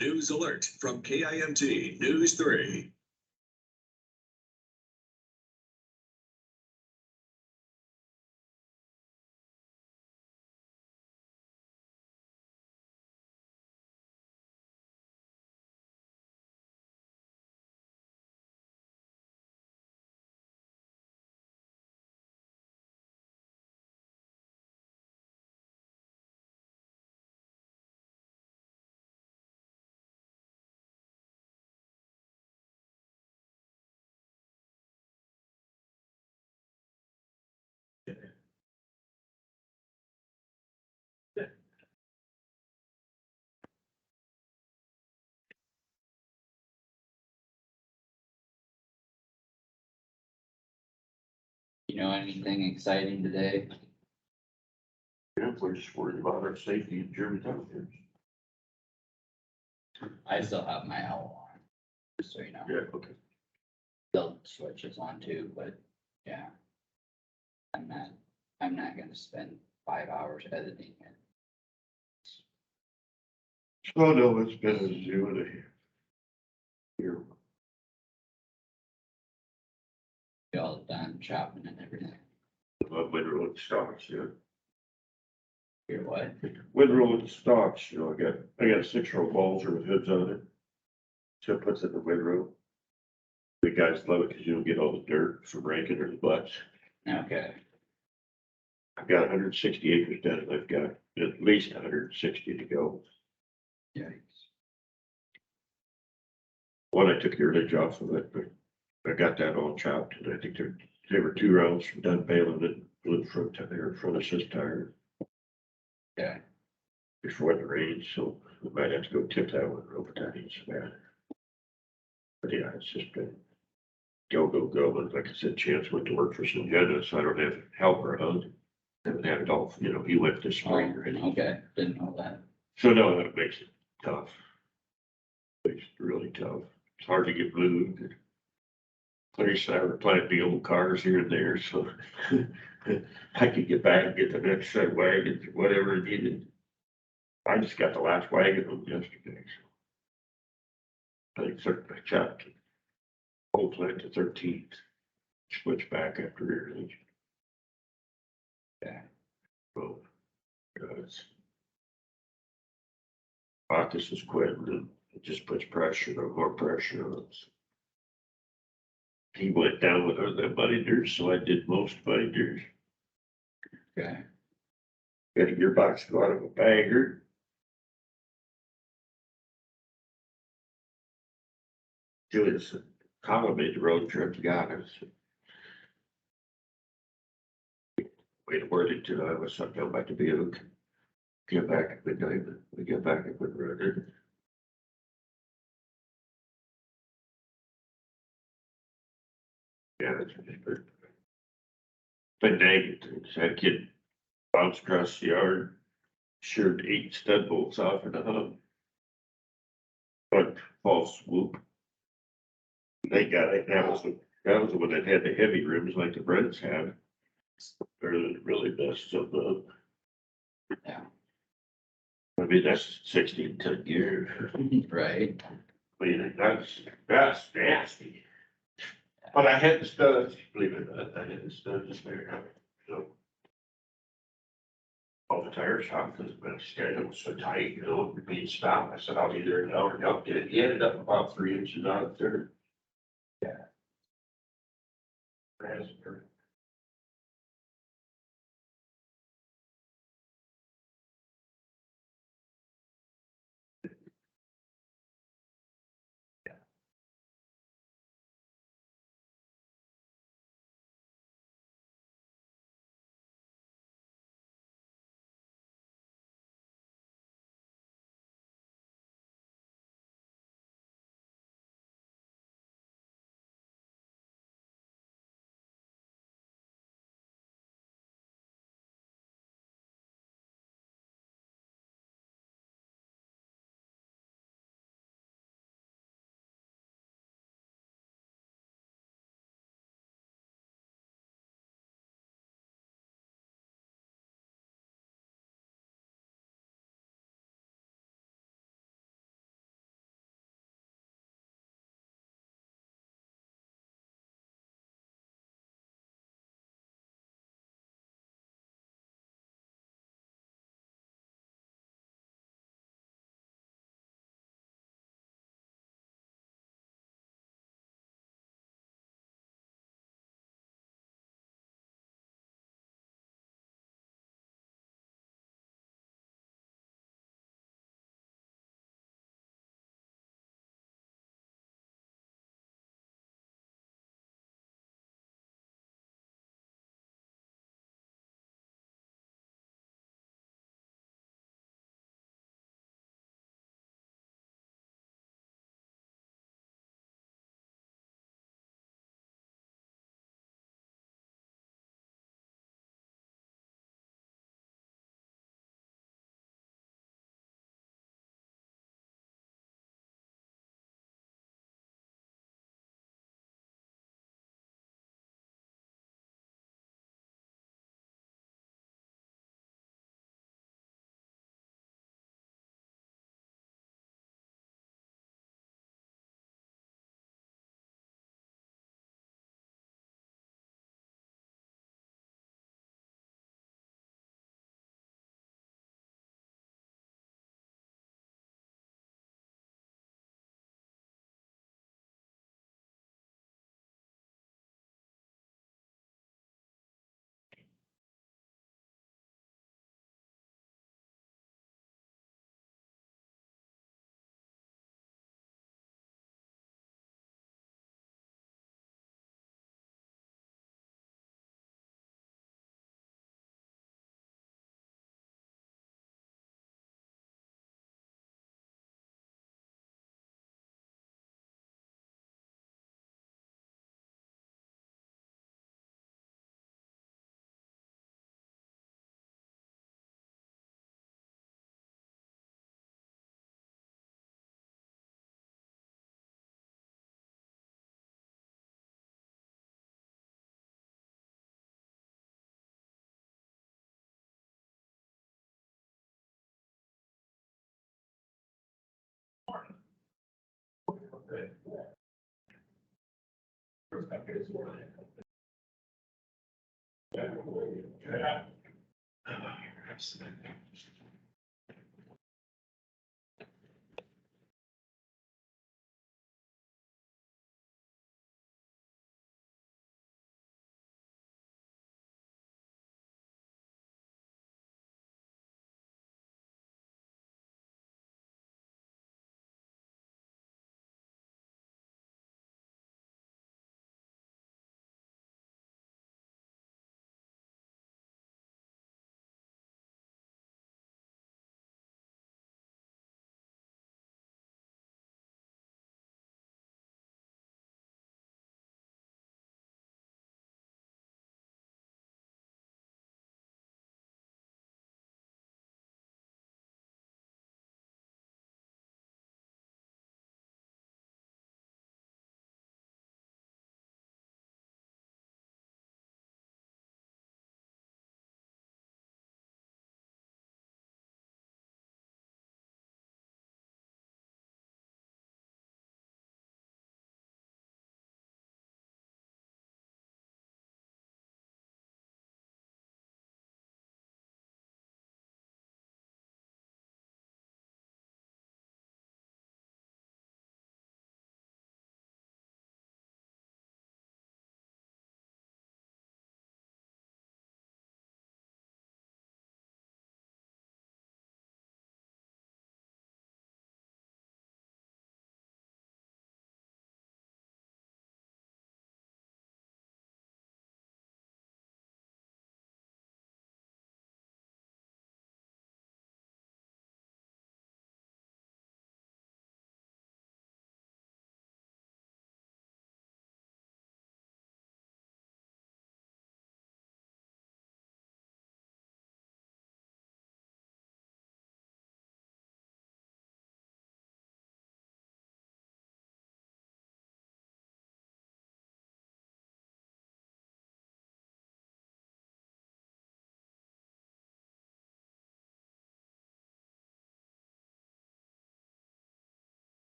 [SPEAKER 11] News alert from KIMT News 3.
[SPEAKER 4] You know anything exciting today?
[SPEAKER 2] Yeah, we're just worried about our safety in Germantown.
[SPEAKER 4] I still have my owl on, just so you know.
[SPEAKER 2] Yeah, okay.
[SPEAKER 4] They'll switch us on too, but yeah. I'm not gonna spend 5 hours editing it.
[SPEAKER 2] Oh, no, it's been a zoo and a here.
[SPEAKER 4] Be all done chopping and everything.
[SPEAKER 2] Windrow and stocks, yeah.
[SPEAKER 4] You're what?
[SPEAKER 2] Windrow and stocks, I got a 6-row Balzer with hoods on it. So it puts it in the windrow. The guys love it because you don't get all the dirt from raking or the butts.
[SPEAKER 4] Okay,
[SPEAKER 2] I've got 160 acres done, and I've got at least 160 to go.
[SPEAKER 4] yikes.
[SPEAKER 2] One, I took the ridge off of it, but I got that all chopped, and I think they were 2 rounds from done baling it, blew front tire, front assist tire.
[SPEAKER 4] Okay.
[SPEAKER 2] Before the rain, so we might have to go tip that one over, that ain't so bad. But yeah, it's just been go, but like I said, Chance went to work for Syngenta, so I don't have help around. Haven't had it all, he went this
[SPEAKER 4] Oh,
[SPEAKER 2] spring already.
[SPEAKER 4] okay, didn't know that.
[SPEAKER 2] So no, that makes it tough. Makes it really tough. It's hard to get moved. Clarice and I were planting old cars here and there, so I could get back and get the next set of wagons, or whatever it needed. I just got the last wagon home yesterday, so. I think I chopped whole plant to 13th. Switch back after rear.
[SPEAKER 4] Yeah.
[SPEAKER 2] Well, it's. Bacchus is quitting, and it just puts pressure on, more pressure on us. He went down with the binders, so I did most binders.
[SPEAKER 4] Okay,
[SPEAKER 2] Got a gearbox go out of a bagger. Julius Colin made the road trip, got us. Wait, Worthington, I was up down by Dubuque. Get back at midnight, we get back at midnight. Yeah, it's been negative. Had a kid bounce across the yard, sheared 8 stud bolts off in the hub. But false swoop. They got it. That was the one that had the heavy rims like the Brents had. Really messed up.
[SPEAKER 4] yeah,
[SPEAKER 2] I mean, that's 16-ton gear.
[SPEAKER 4] right,
[SPEAKER 2] I mean, that's nasty. But I had the studs, believe it or not, I had the studs there, so. All the tire shop, because it was so tight, it being stopped. I said, I'll either no or don't get it. He ended up about 3 inches out of there. Yeah. Raspberry.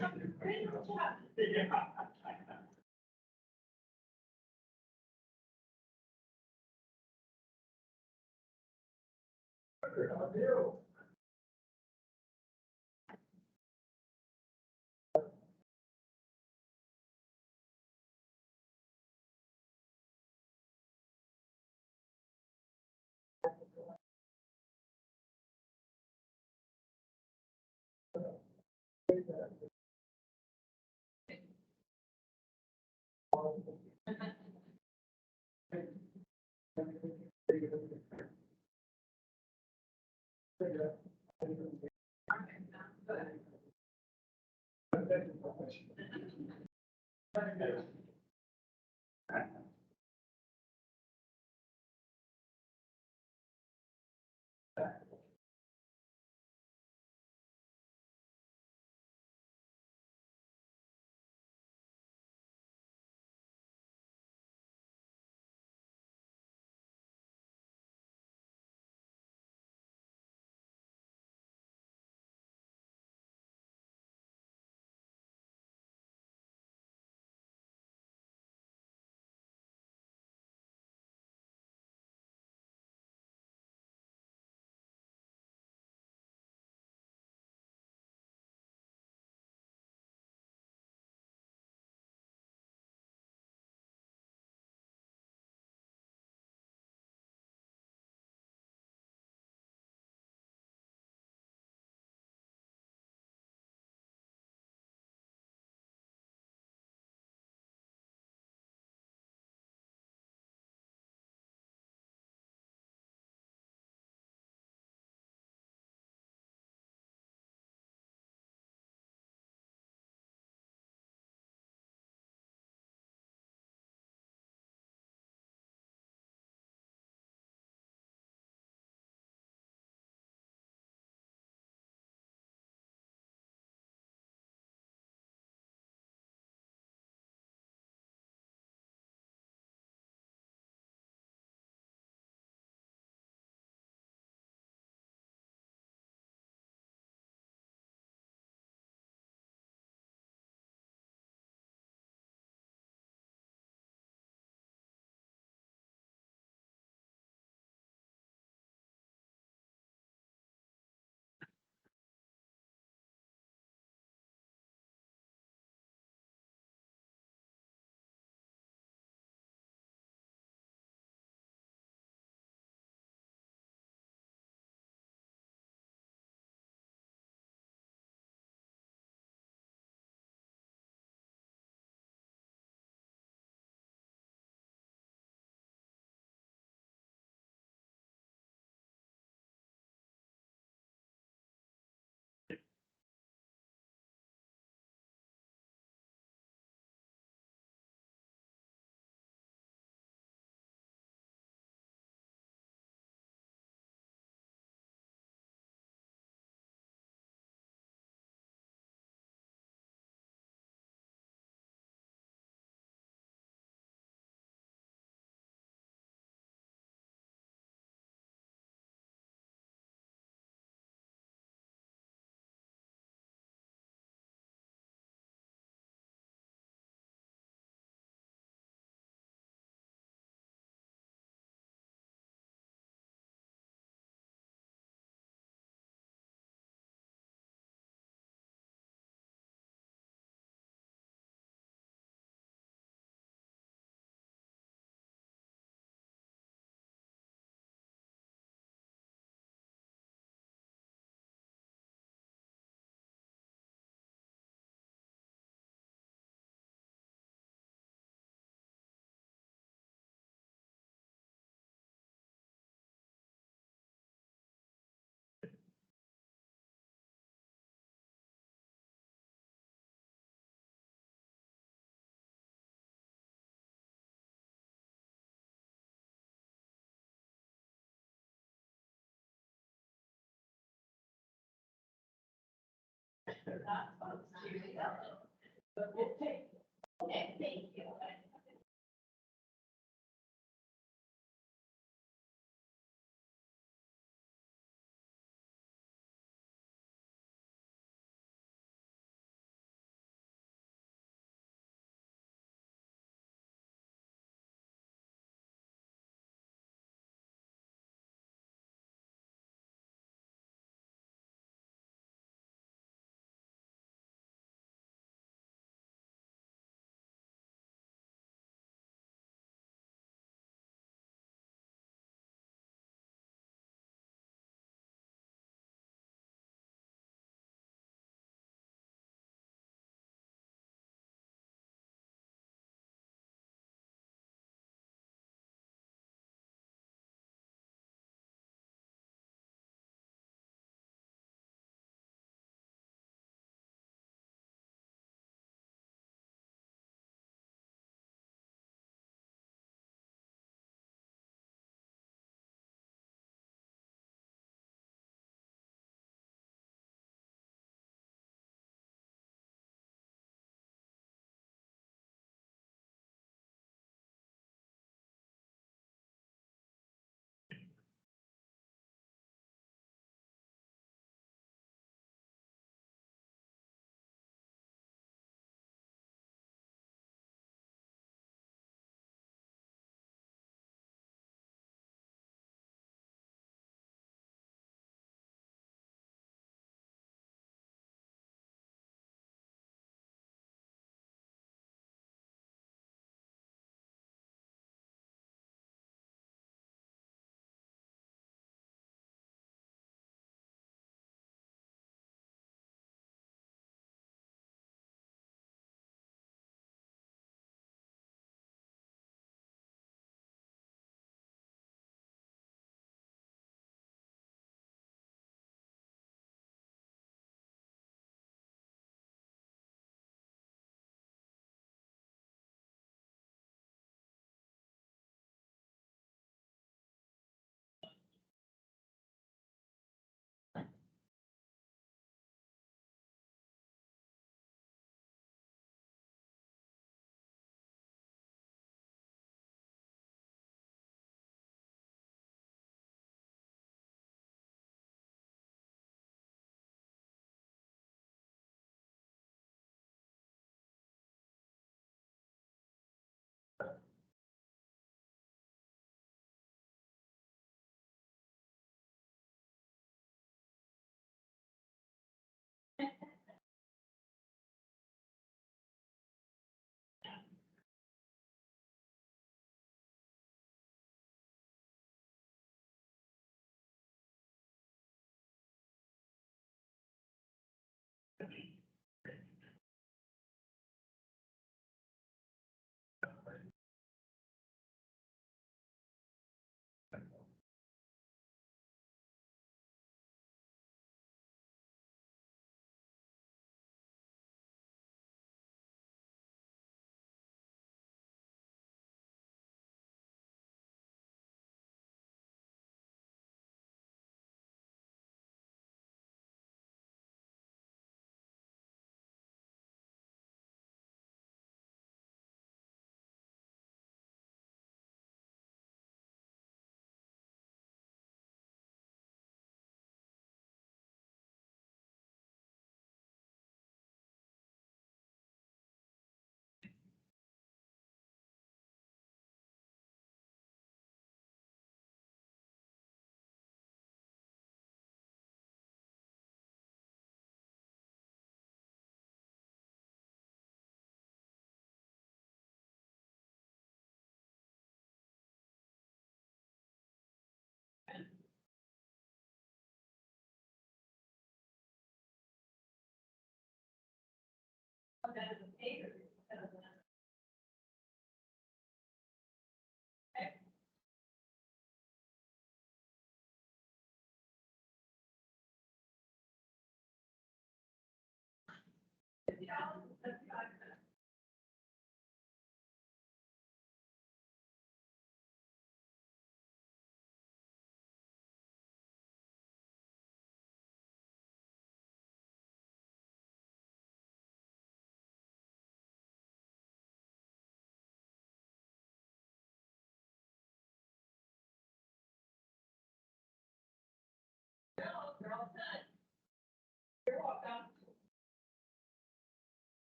[SPEAKER 9] Thank you.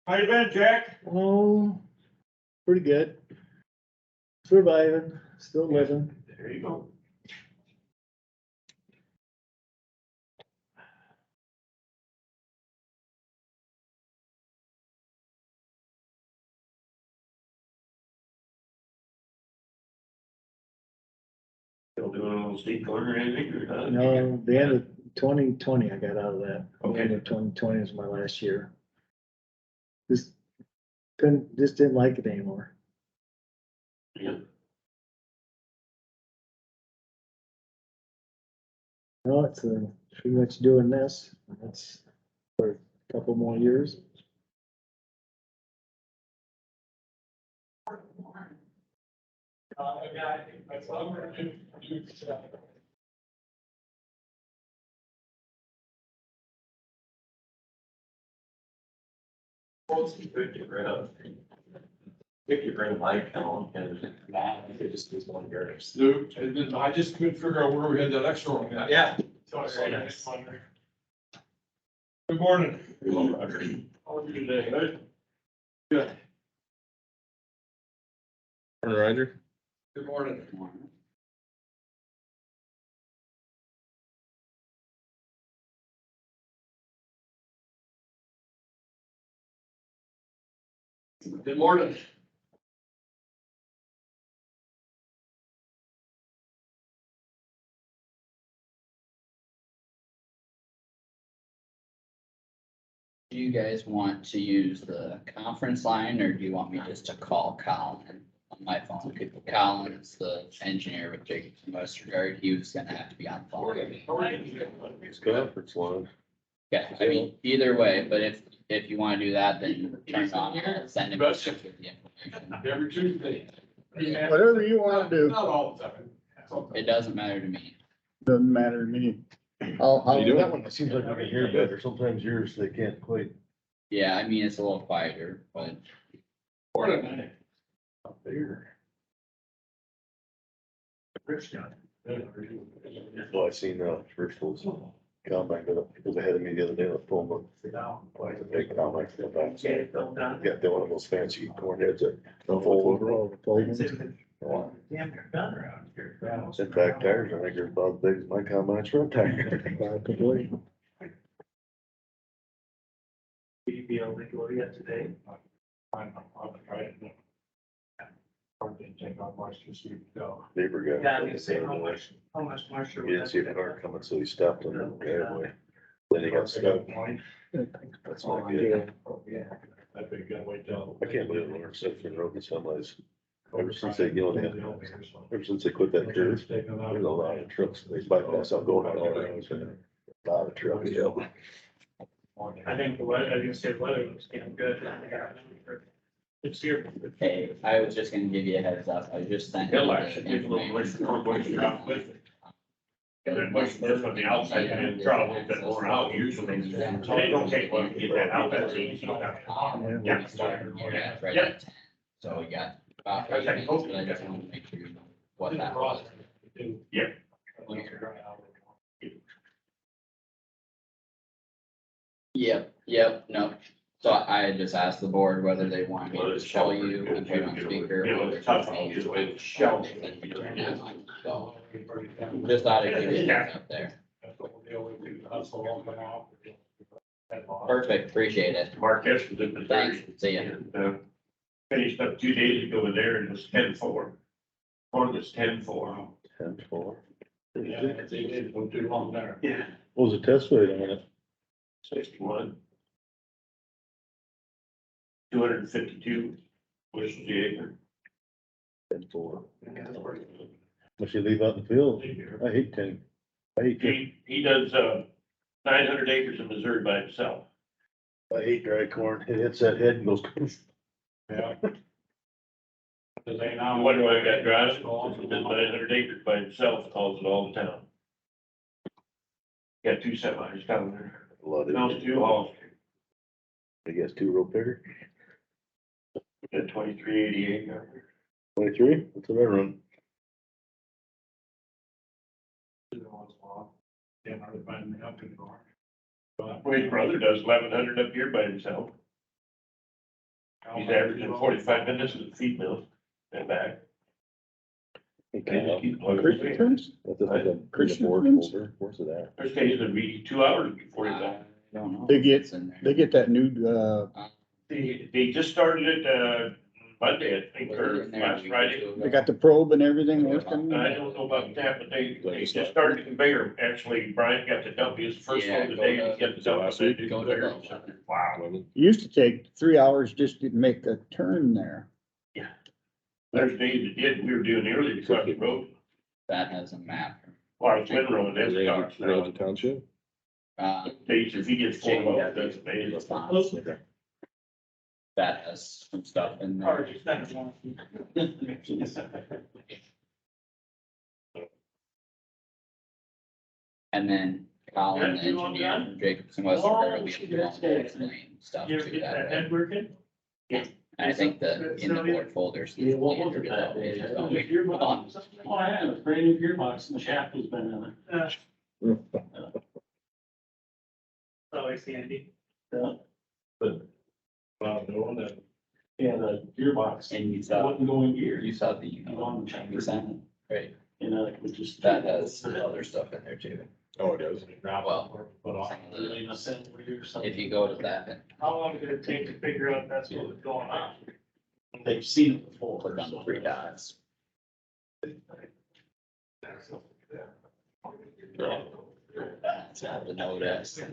[SPEAKER 2] How you been, Jack?
[SPEAKER 6] Oh, pretty good. Surviving, still living.
[SPEAKER 2] There you go. Still doing a little steep corner or anything? Or not?
[SPEAKER 6] No, the end of 2020, I got out of that. The
[SPEAKER 2] Okay.
[SPEAKER 6] end of 2020 was my last year. Just didn't like it anymore.
[SPEAKER 2] Yeah.
[SPEAKER 6] No, it's pretty much doing this. That's for a couple more years.
[SPEAKER 1] If you bring Mike on and it just is one year.
[SPEAKER 12] I just couldn't figure out where we had that extra one at.
[SPEAKER 1] Yeah.
[SPEAKER 12] Good morning.
[SPEAKER 2] How are you today? Good.
[SPEAKER 12] Good.
[SPEAKER 3] Morning, Roger.
[SPEAKER 12] Good morning.
[SPEAKER 1] Good morning.
[SPEAKER 4] Do you guys want to use the conference line or do you want me just to call Colin on my phone? Colin is the engineer with Jacobs and Westergaard. He was gonna have to be on the phone.
[SPEAKER 3] It's conference line.
[SPEAKER 4] Yeah, I mean, either way, but if you wanna do that, then turn it on and send him with the information.
[SPEAKER 12] Every Tuesday.
[SPEAKER 8] Whatever you wanna do,
[SPEAKER 12] Not all the time.
[SPEAKER 4] It doesn't matter to me.
[SPEAKER 8] doesn't matter to me.
[SPEAKER 3] How you doing?
[SPEAKER 6] That one, it seems like we can hear better. Sometimes yours, they can't quite.
[SPEAKER 4] Yeah, I mean, it's a little quieter, but
[SPEAKER 12] Morning.
[SPEAKER 6] Up there.
[SPEAKER 1] Well, I seen, Churchill's combine, it was ahead of me the other day, I pulled them. Like a big combine. Yeah, they're one of those fancy corn heads that fold over.
[SPEAKER 6] Oh, the fold ones.
[SPEAKER 1] In fact, tires, I think they're about as big as my combine front tire.
[SPEAKER 6] Probably.
[SPEAKER 1] Be able to go yet today? Neighbor guy.
[SPEAKER 13] Yeah, I was gonna say, how much moisture?
[SPEAKER 1] He didn't see the car coming, so he stopped on the driveway. Then he got stuck. That's my good.
[SPEAKER 2] That'd be a good way to.
[SPEAKER 1] I can't believe Lawrence Simpson rode the semis. Ever since they, ever since they quit that curve, there's a lot of trucks, they bypass out going on all around. A lot of trucks.
[SPEAKER 13] I think the weather, I was gonna say the weather was getting good. It's here.
[SPEAKER 4] hey, I was just gonna give you a heads up. I just sent. you
[SPEAKER 2] It'll
[SPEAKER 4] the
[SPEAKER 2] actually give a little
[SPEAKER 4] information.
[SPEAKER 2] more moisture out with it. And then moisture just on the outside and then draw a little bit more out usually. So they don't take long to get that out, that's easy.
[SPEAKER 4] Yeah, we started here at right
[SPEAKER 2] Yeah.
[SPEAKER 4] at 10. So we got about 8 minutes, but I just wanted to make sure you know what that was.
[SPEAKER 2] Yep.
[SPEAKER 4] Yep, no, So I had just asked the board whether they want me to show you and put it on speaker.
[SPEAKER 2] You know,
[SPEAKER 4] or
[SPEAKER 2] it's tough to use with shell.
[SPEAKER 4] then you turn it on. So, just thought I'd give you that up there. Perfect, appreciate it.
[SPEAKER 2] Mark S was in the
[SPEAKER 4] Thanks,
[SPEAKER 2] third.
[SPEAKER 4] see ya.
[SPEAKER 2] And, finished up 2 days ago with there and it was 10-4. Corn was 10-4.
[SPEAKER 6] 10-4.
[SPEAKER 13] Yeah, they didn't go too long there.
[SPEAKER 2] Yeah.
[SPEAKER 6] What was the test weight on it?
[SPEAKER 2] 61. 252 bushels the acre.
[SPEAKER 6] 10-4. Must you leave out in the field? I hate 10.
[SPEAKER 2] He does, 900 acres in Missouri by himself.
[SPEAKER 6] I hate dry corn. It hits that head and goes.
[SPEAKER 13] Yeah. Cause they now.
[SPEAKER 2] What do I got driving? He does 900 acres by himself, calls it all the town. Got 2 semis down there.
[SPEAKER 6] A lot
[SPEAKER 2] Now
[SPEAKER 6] of,
[SPEAKER 2] 2 hauls.
[SPEAKER 6] I guess 2 row picker.
[SPEAKER 2] Got 2388.
[SPEAKER 6] 23? What's the run?
[SPEAKER 13] Yeah, I would find me up anymore.
[SPEAKER 2] Well, his brother does 1100 up here by himself. He's averaging 45 minutes at the feed mill and back.
[SPEAKER 6] Okay.
[SPEAKER 8] Christian Friends?
[SPEAKER 6] What's this, like a
[SPEAKER 8] Christian
[SPEAKER 6] board
[SPEAKER 8] friends?
[SPEAKER 6] folder? Where's it at?
[SPEAKER 2] There's days that'd be 2 hours before he's
[SPEAKER 4] I
[SPEAKER 2] back.
[SPEAKER 4] don't know.
[SPEAKER 8] They
[SPEAKER 4] if
[SPEAKER 8] get-
[SPEAKER 4] it's in there.
[SPEAKER 8] They get that new,
[SPEAKER 2] They just started it, Monday, I think,
[SPEAKER 4] Was
[SPEAKER 2] or
[SPEAKER 4] it in there a
[SPEAKER 2] last
[SPEAKER 4] week or
[SPEAKER 2] Friday.
[SPEAKER 4] two ago?
[SPEAKER 8] they got the probe and everything working.
[SPEAKER 2] I don't know about that, but they just started the conveyor. Actually, Brian got to dump his first
[SPEAKER 4] Yeah,
[SPEAKER 2] one
[SPEAKER 4] go
[SPEAKER 2] today.
[SPEAKER 4] to-
[SPEAKER 2] He got to
[SPEAKER 3] Is that
[SPEAKER 2] dump
[SPEAKER 3] last
[SPEAKER 2] it.
[SPEAKER 3] week?
[SPEAKER 4] Go to the-
[SPEAKER 2] Wow.
[SPEAKER 8] It used to take 3 hours just to make a turn there.
[SPEAKER 2] There's days it did. We were doing early because the road,
[SPEAKER 4] That has a map.
[SPEAKER 2] well, it's Wind Road, that's starts now.
[SPEAKER 3] Ramsey Township?
[SPEAKER 2] Days, if he gets 4 loads, that's amazing.
[SPEAKER 4] Response. That has some stuff in there. And then Colin, the engineer from Jacobson West, will be able to explain stuff
[SPEAKER 13] You
[SPEAKER 4] to
[SPEAKER 13] ever get that
[SPEAKER 4] that.
[SPEAKER 13] head working?
[SPEAKER 4] And I think that in the board folders.
[SPEAKER 13] Yeah, what was it that day? Gearbox. Oh, I had a brand new gearbox and the shaft was been in it. Always handy. Yeah. But. Yeah, the gearbox.
[SPEAKER 4] And you saw,
[SPEAKER 13] Wasn't going gear.
[SPEAKER 4] you saw the, we sent it, right?
[SPEAKER 13] You know, it was just.
[SPEAKER 4] That has other stuff in there too.
[SPEAKER 3] Oh, it does.
[SPEAKER 4] Well,
[SPEAKER 13] But off.
[SPEAKER 4] some of the-
[SPEAKER 13] In assembly or something.
[SPEAKER 4] If you go to that,
[SPEAKER 13] How long did it take to figure out that's what was going on? They've seen it before.
[SPEAKER 4] click on the 3 dots. That's not the notice.
[SPEAKER 13] As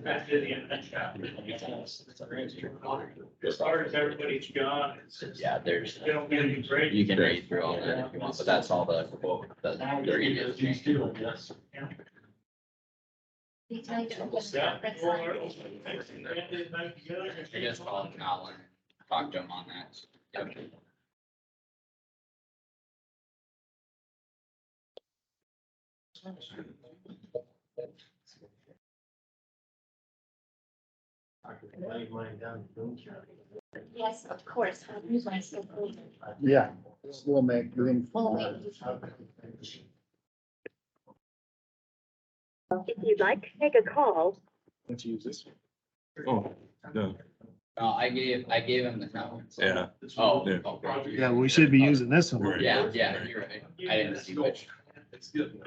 [SPEAKER 13] far as everybody's gone, it's just.
[SPEAKER 4] Yeah, there's,
[SPEAKER 13] They don't get any break.
[SPEAKER 4] you can read through all that if you want, but that's all the quote, the previous change.
[SPEAKER 13] Yes.
[SPEAKER 5] They tell you to open the
[SPEAKER 13] Yeah.
[SPEAKER 5] conference line.
[SPEAKER 4] I just called Colin, talked to him on that. Yep.
[SPEAKER 5] Yes, of course. I'll use my skill.
[SPEAKER 8] Yeah, we'll make green.
[SPEAKER 5] Well, wait.
[SPEAKER 14] If you'd like to make a call,
[SPEAKER 3] Let's use this. Oh, no.
[SPEAKER 4] I gave him the comments.
[SPEAKER 3] Yeah.
[SPEAKER 4] Oh,
[SPEAKER 3] Yeah.
[SPEAKER 4] okay.
[SPEAKER 1] Yeah, we should be using this one.
[SPEAKER 4] Yeah, you're right. I didn't see which.
[SPEAKER 13] It's good.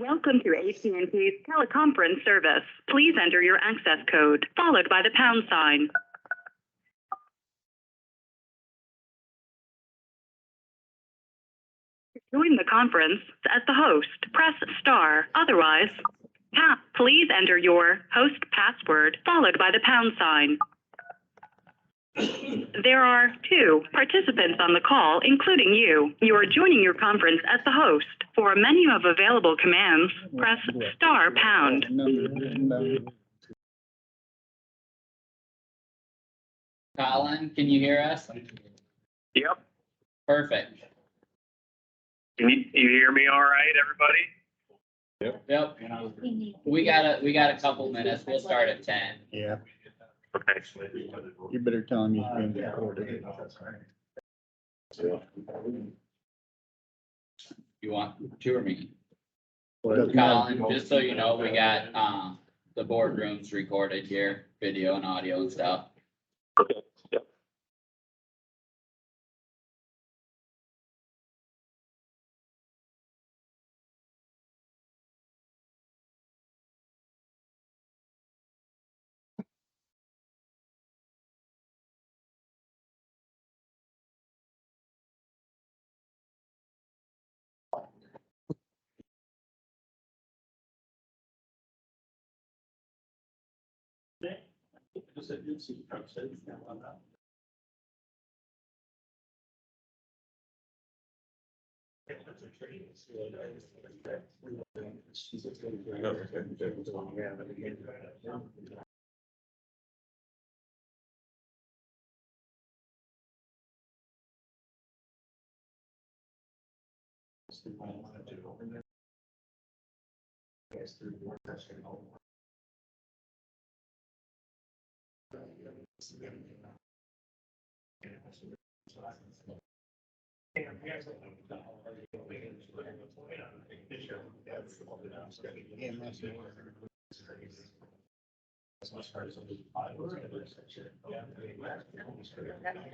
[SPEAKER 14] welcome to AT&T's teleconference service. Please enter your access code, followed by the pound sign. To join the conference, as the host, press star. Otherwise, please enter your host password, followed by the pound sign. There are 2 participants on the call, including you. You are joining your conference as the host. For a menu of available commands, press star pound.
[SPEAKER 4] Colin, can you hear us?
[SPEAKER 13] Yep.
[SPEAKER 4] Perfect.
[SPEAKER 13] Can you hear me all right, everybody?
[SPEAKER 4] Yep. We got a couple minutes. We'll start at 10.
[SPEAKER 8] Yeah.
[SPEAKER 15] Okay.
[SPEAKER 8] You better tell him he's being recorded.
[SPEAKER 4] You want two or me?
[SPEAKER 8] Doesn't matter.
[SPEAKER 4] Colin, just so you know, we got, the boardrooms recorded here, video and audio and stuff.
[SPEAKER 15] Okay, yeah.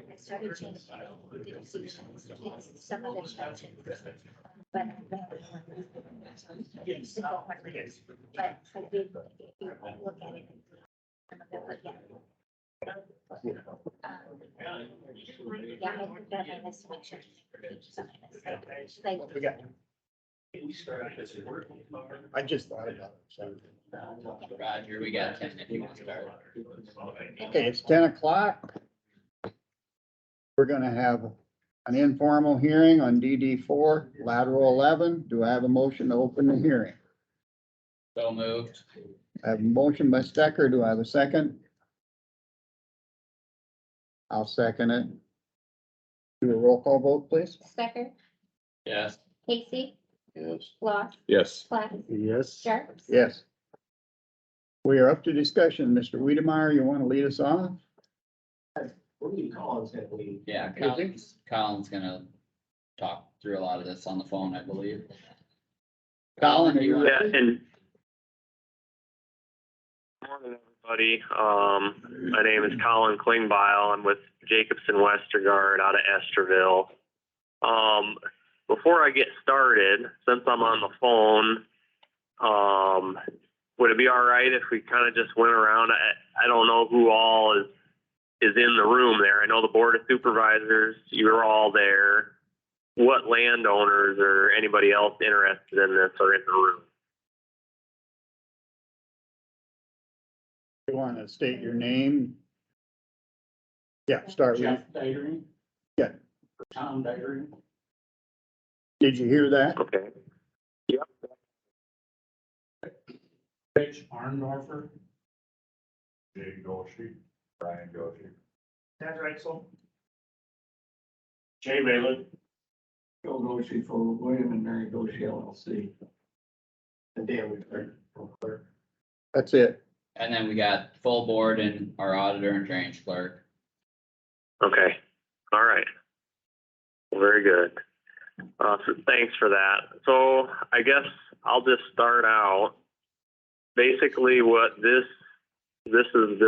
[SPEAKER 5] I started changing, didn't see some of the changes, but. But I did, if you look at it. Some of them, but yeah. Yeah, I think that I missed one change. Like,
[SPEAKER 8] I just thought about it. So.
[SPEAKER 4] Roger, we got 10 if you want to start.
[SPEAKER 8] Okay, it's 10 o'clock. We're gonna have an informal hearing on DD4, lateral 11. Do I have a motion to open the hearing?
[SPEAKER 4] So moved.
[SPEAKER 8] I have a motion by Stecker. Do I have a second? I'll second it. Do a roll call vote, please.
[SPEAKER 5] Stecker,
[SPEAKER 4] Yes.
[SPEAKER 5] Casey,
[SPEAKER 8] Yes.
[SPEAKER 5] Lost,
[SPEAKER 3] Yes.
[SPEAKER 5] Platt,
[SPEAKER 6] Yes.
[SPEAKER 5] Sharps.
[SPEAKER 8] Yes. We are up to discussion. Mr. Wiedemeyer, you want to lead us off?
[SPEAKER 6] What do you call it?
[SPEAKER 4] Yeah, Colin's gonna talk through a lot of this on the phone, I believe.
[SPEAKER 8] Colin,
[SPEAKER 4] do you want-
[SPEAKER 15] Yeah, and morning, everybody. My name is Colin Klingbeil. I'm with Jacobson Westergaard out of Esterville. Before I get started, since I'm on the phone, would it be all right if we kind of just went around? I don't know who all is in the room there. I know the Board of Supervisors, you're all there. What landowners or anybody else interested in this are in the room?
[SPEAKER 8] You want to state your name? Yeah, start with,
[SPEAKER 10] Jeff Diary.
[SPEAKER 8] Yeah.
[SPEAKER 10] Tom Diary.
[SPEAKER 8] did you hear that?
[SPEAKER 15] Okay.
[SPEAKER 10] Rich Arndorfer.
[SPEAKER 1] Jay Goshi, Brian Goshi.
[SPEAKER 13] Ted Reitzel.
[SPEAKER 2] Jay Malin,
[SPEAKER 6] Bill Goshi for William and Mary Goshi LLC. And Dan Whitler for clerk.
[SPEAKER 8] That's it.
[SPEAKER 4] And then we got full board and our auditor and drainage clerk.
[SPEAKER 15] Okay, all right. Very good. So thanks for that. So I guess I'll just start out. Basically what this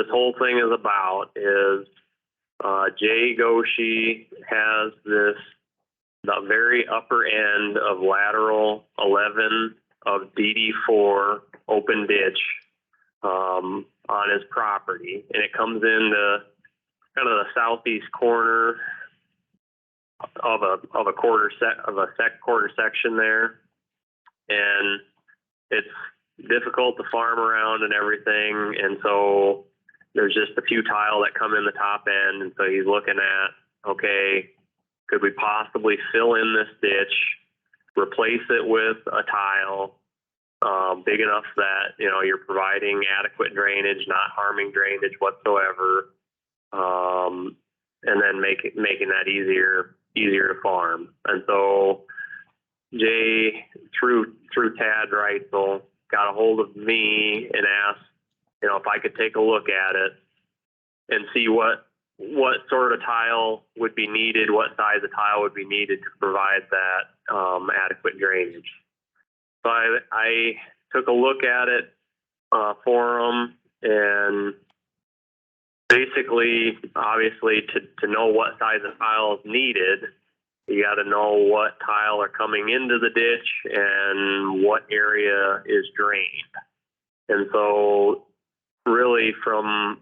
[SPEAKER 15] whole thing is about is, Jay Goshi has the very upper end of lateral 11 of DD4 open ditch, on his property, and it comes into kind of the southeast corner of a quarter section there, and it's difficult to farm around and everything, and so there's just a few tile that come in the top end, and so he's looking at, okay, could we possibly fill in this ditch, replace it with a tile, big enough that, you know, you're providing adequate drainage, not harming drainage whatsoever, and then making that easier to farm. And so Jay, through Tad Reitzel, got a hold of me and asked, you know, if I could take a look at it and see what sort of tile would be needed, what size of tile would be needed to provide that adequate drainage. So I took a look at it for them, and basically, obviously, to know what size of tile is needed, you got to know what tile are coming into the ditch and what area is drained. And so really from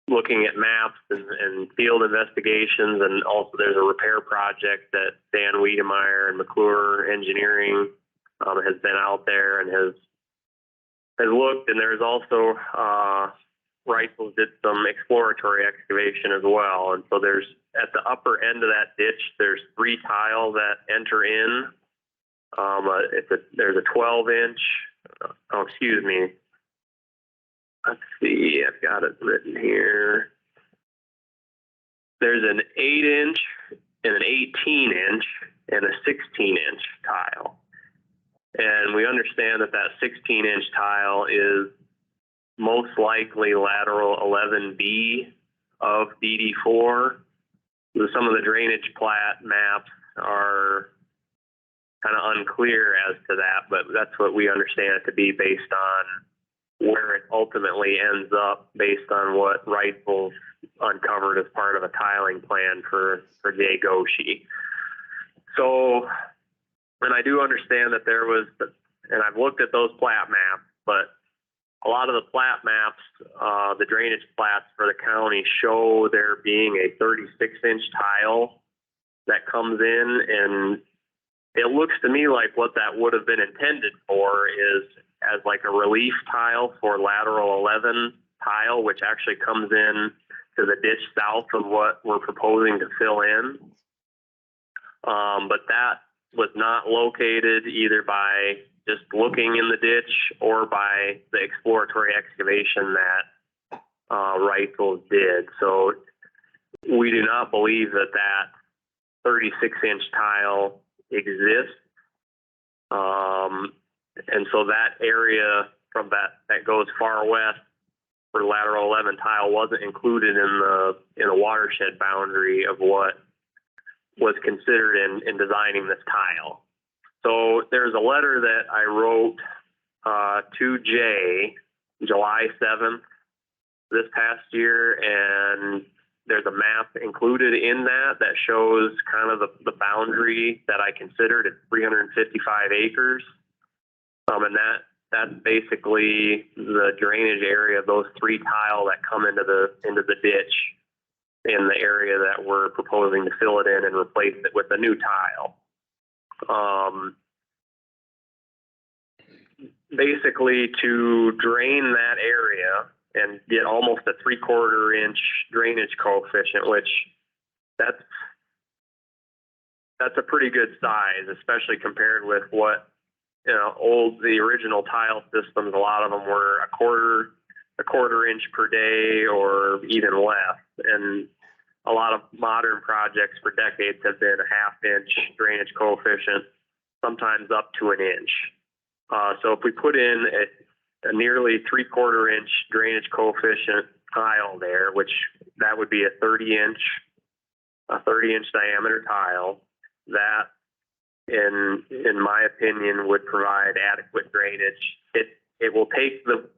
[SPEAKER 15] looking at maps and field investigations, and also there's a repair project that Dan Wiedemeyer and McClure Engineering has been out there and has looked, and there's also Rifles did some exploratory excavation as well. And so there's, at the upper end of that ditch, there's 3 tile that enter in. There's a 12-inch, excuse me. Let's see, I've got it written here. There's an 8-inch and an 18-inch and a 16-inch tile. And we understand that 16-inch tile is most likely lateral 11B of DD4. Some of the drainage plat maps are kind of unclear as to that, but that's what we understand it to be based on where it ultimately ends up, based on what Rifles uncovered as part of a tiling plan for Jay Goshi. So, and I do understand that there was, and I've looked at those plat maps, but a lot of the plat maps, the drainage plats for the county show there being a 36-inch tile that comes in, and it looks to me like what that would have been intended for is as like a relief tile for lateral 11 tile, which actually comes in to the ditch south of what we're proposing to fill in. But that was not located either by just looking in the ditch or by the exploratory excavation that Rifles did. So we do not believe that 36-inch tile exists. And so that area from that goes far west for lateral 11 tile wasn't included in the watershed boundary of what was considered in designing this tile. So there's a letter that I wrote to Jay July 7th this past year, and there's a map included in that shows kind of the boundary that I considered at 355 acres. And that's basically the drainage area of those 3 tile that come into the ditch in the area that we're proposing to fill it in and replace it with a new tile. Basically, to drain that area and get almost a 3/4 inch drainage coefficient, which that's a pretty good size, especially compared with what, the original tile systems. A lot of them were a quarter inch per day or even less. And a lot of modern projects for decades have been a 1/2 inch drainage coefficient, sometimes up to 1 inch. So if we put in a nearly 3/4 inch drainage coefficient tile there, which that would be a 30 inch diameter tile, that in my opinion would provide adequate drainage. It will take the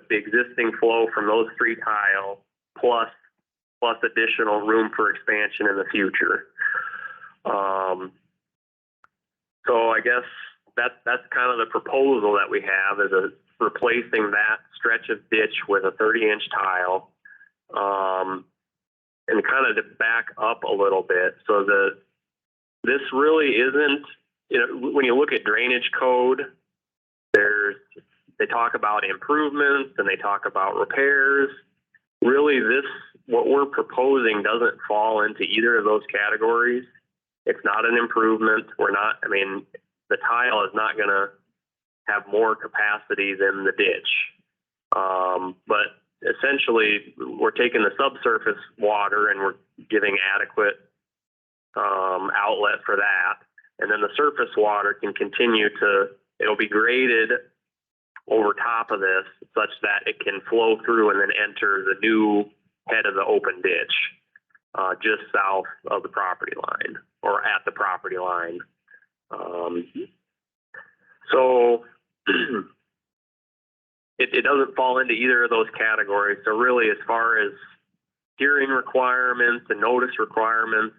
[SPEAKER 15] existing flow from those 3 tile plus additional room for expansion in the future. So I guess that's kind of the proposal that we have, is replacing that stretch of ditch with a 30-inch tile. And kind of to back up a little bit, so this really isn't, when you look at drainage code, they talk about improvements and they talk about repairs. Really, what we're proposing doesn't fall into either of those categories. It's not an improvement. The tile is not going to have more capacity than the ditch. But essentially, we're taking the subsurface water and we're giving adequate outlet for that. And then the surface water can continue it'll be graded over top of this such that it can flow through and then enter the new head of the open ditch, just south of the property line or at the property line. So it doesn't fall into either of those categories. So really, as far as hearing requirements and notice requirements,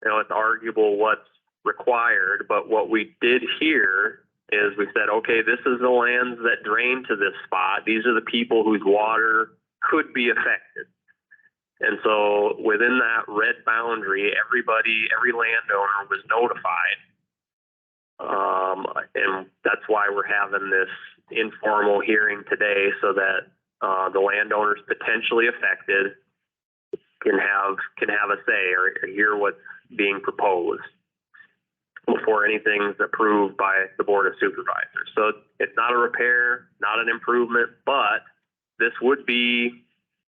[SPEAKER 15] it's arguable what's required, but what we did here is we said, okay, this is the lands that drain to this spot. These are the people whose water could be affected. And so within that red boundary, every landowner was notified. And that's why we're having this informal hearing today, so that the landowners potentially affected can have a say or hear what's being proposed before anything's approved by the Board of Supervisors. So it's not a repair, not an improvement, but this would be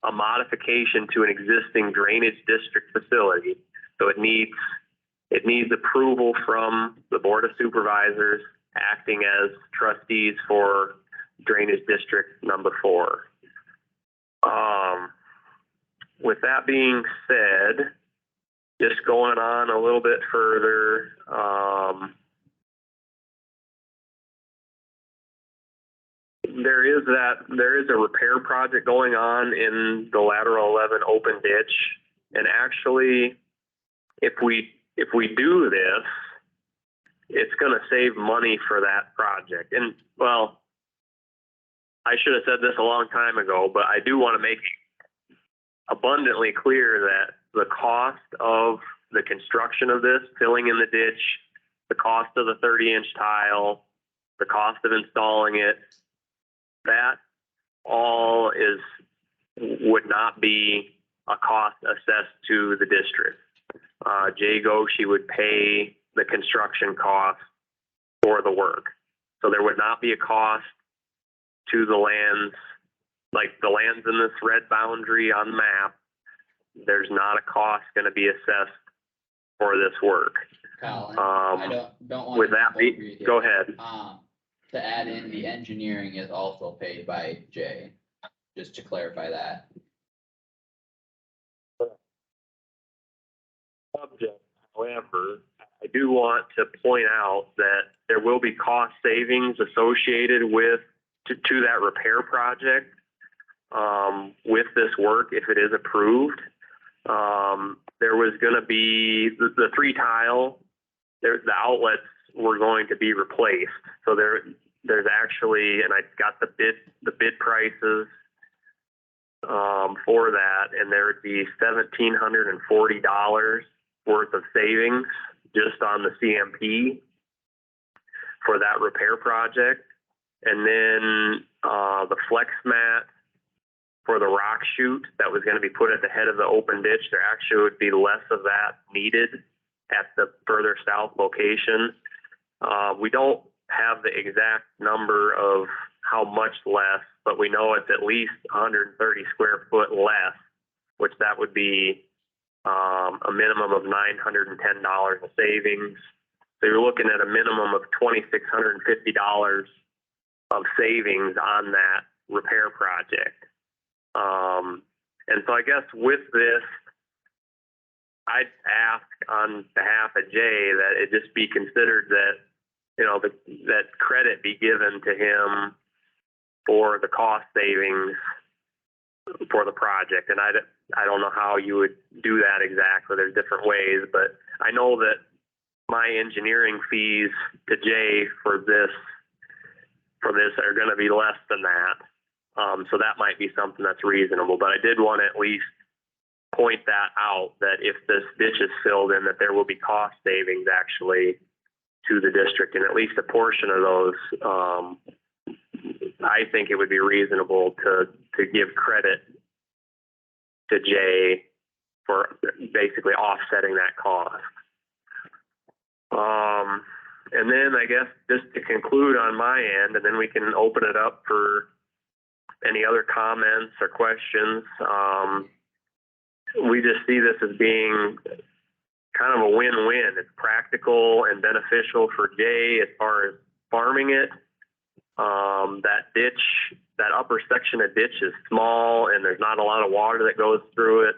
[SPEAKER 15] a modification to an existing drainage district facility. So it needs approval from the Board of Supervisors acting as trustees for drainage district number 4. With that being said, just going on a little bit further, there is a repair project going on in the lateral 11 open ditch, and actually, if we do this, it's going to save money for that project. And well, I should have said this a long time ago, but I do want to make it abundantly clear that the cost of the construction of this, filling in the ditch, the cost of the 30-inch tile, the cost of installing it, that all would not be a cost assessed to the district. She would pay the construction cost for the work. So there would not be a cost to the lands, like the lands in this red boundary on the map. There's not a cost going to be assessed for this work.
[SPEAKER 4] Colin, I don't want
[SPEAKER 15] with
[SPEAKER 4] to
[SPEAKER 15] that be, go ahead.
[SPEAKER 4] To add in, the engineering is also paid by Jay, just to clarify that.
[SPEAKER 15] Subject, however, I do want to point out that there will be cost savings associated with to that repair project with this work if it is approved. There was going to be the 3 tile. The outlets were going to be replaced. So there's actually, and I got the bid prices for that, and there would be $1,740 worth of savings just on the CMP for that repair project. And then the flex mat for the rock chute that was going to be put at the head of the open ditch, there actually would be less of that needed at the further south location. We don't have the exact number of how much less, but we know it's at least 130 square foot less, which that would be a minimum of $910 of savings. So you're looking at a minimum of $2,650 of savings on that repair project. And so I guess with this, I'd ask on behalf of Jay that it just be considered that, that credit be given to him for the cost savings for the project. And I don't know how you would do that exactly. There's different ways, but I know that my engineering fees to Jay for this are going to be less than that. So that might be something that's reasonable, but I did want to at least point that out, that if this ditch is filled in, that there will be cost savings actually to the district, and at least a portion of those, I think it would be reasonable to give credit to Jay for basically offsetting that cost. And then I guess just to conclude on my end, and then we can open it up for any other comments or questions. We just see this as being kind of a win-win. It's practical and beneficial for Jay as far as farming it. That ditch that upper section of ditch is small and there's not a lot of water that goes through it.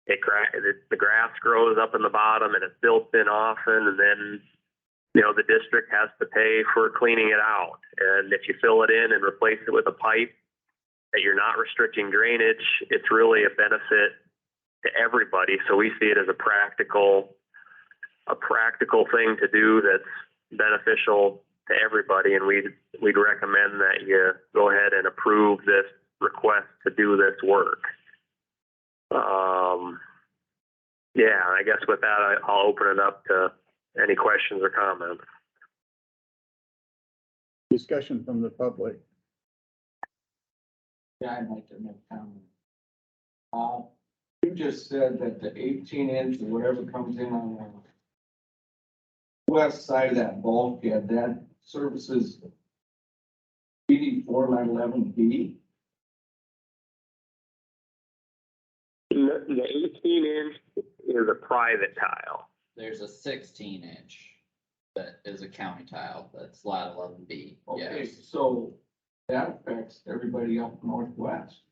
[SPEAKER 15] The grass grows up in the bottom and it silts in often, and then, you know, the district has to pay for cleaning it out. And if you fill it in and replace it with a pipe that you're not restricting drainage, it's really a benefit to everybody. So we see it as a practical thing to do that's beneficial to everybody, and we'd recommend that you go ahead and approve this request to do this work. Yeah, I guess with that, I'll open it up to any questions or comments.
[SPEAKER 8] Discussion from the public.
[SPEAKER 6] Yeah, I'd like to make a comment. You just said that the 18-inch or whatever comes in on the west side of that bulkhead, that services DD 411B.
[SPEAKER 15] The 18-inch is a private tile.
[SPEAKER 4] There's a 16-inch that is a county tile, that's lat 11B,
[SPEAKER 6] Okay,
[SPEAKER 4] yes.
[SPEAKER 6] so that affects everybody up northwest.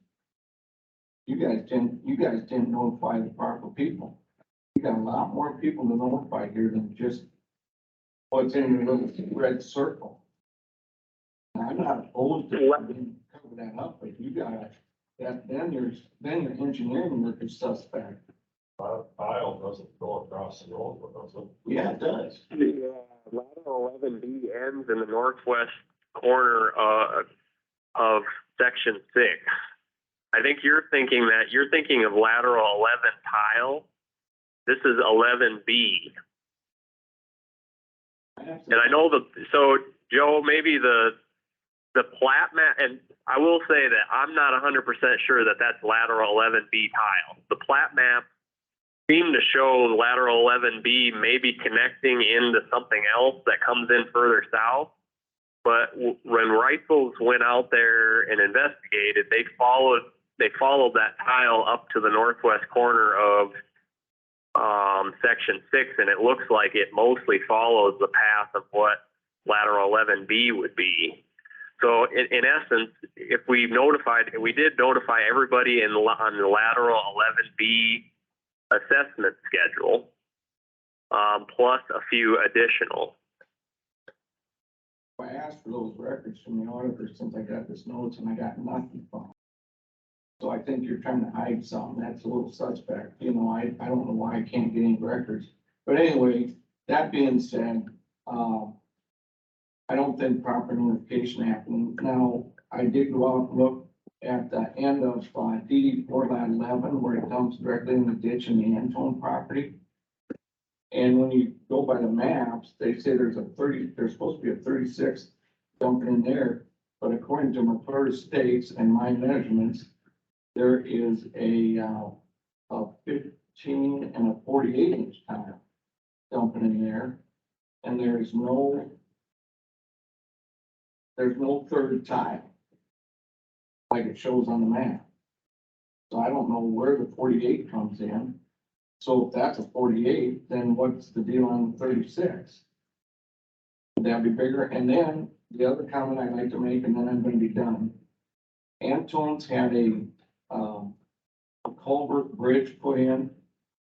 [SPEAKER 6] You guys didn't notify the proper people. You got a lot more people to notify here than just what's in your little red circle. And I'm not opposed to cover that up, but you gotta, then your engineering work is suspect.
[SPEAKER 12] Tile doesn't go across the road, but does it?
[SPEAKER 6] Yeah, it does.
[SPEAKER 15] The lateral 11B ends in the northwest corner of section 6. I think you're thinking of lateral 11 tile. This is 11B. And I know so Joe, maybe the plat map, and I will say that I'm not 100% sure that that's lateral 11B tile. The plat map seem to show lateral 11B maybe connecting into something else that comes in further south. But when Rifles went out there and investigated, they followed that tile up to the northwest corner of section 6, and it looks like it mostly follows the path of what lateral 11B would be. So in essence, if we did notify everybody on the lateral 11B assessment schedule, plus a few additional.
[SPEAKER 6] I asked for those records from the auditor since I got this notice and I got nothing from them. So I think you're trying to hide something. That's a little suspect. You know, I don't know why I can't get any records. But anyway, that being said, I don't think proper notification happened. Now, I did go out and look at the end of DD 411 where it dumps directly in the ditch in the Antone property. And when you go by the maps, they say there's supposed to be a 36 dumping in there. But according to McClure States and my measurements, there is a 15 and a 48-inch tile dumping in there. And there's no third tile like it shows on the map. So I don't know where the 48 comes in. So if that's a 48, then what's the deal on the 36? Would that be bigger? And then the other comment I'd like to make, and then I'm going to be done. Antone's had a culvert bridge put in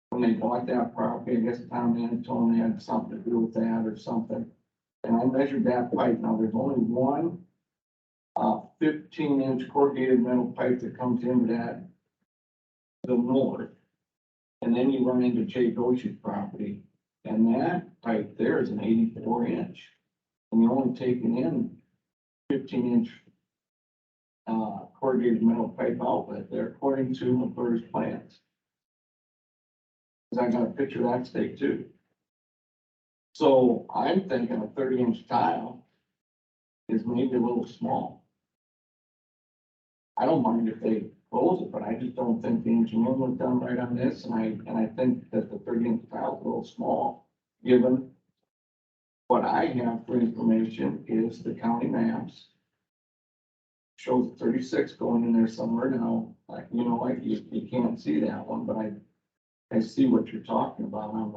[SPEAKER 6] when they bought that property. I guess Tom Antone had something to do with that or something. And I measured that pipe. Now there's only one 15-inch corrugated metal pipe that comes into that the north. And then you run into Jay Goshi's property, and that pipe there is an 84-inch. And you're only taking in 15-inch corrugated metal pipe outlet there, according to McClure's plans. Because I got a picture of that stake too. So I'm thinking a 30-inch tile is maybe a little small. I don't mind if they close it, but I just don't think the engineering was done right on this, and I think that the 30-inch tile is a little small, given what I have for information is the county maps. Shows 36 going in there somewhere now, like, you know, like you can't see that one, but I see what you're talking about on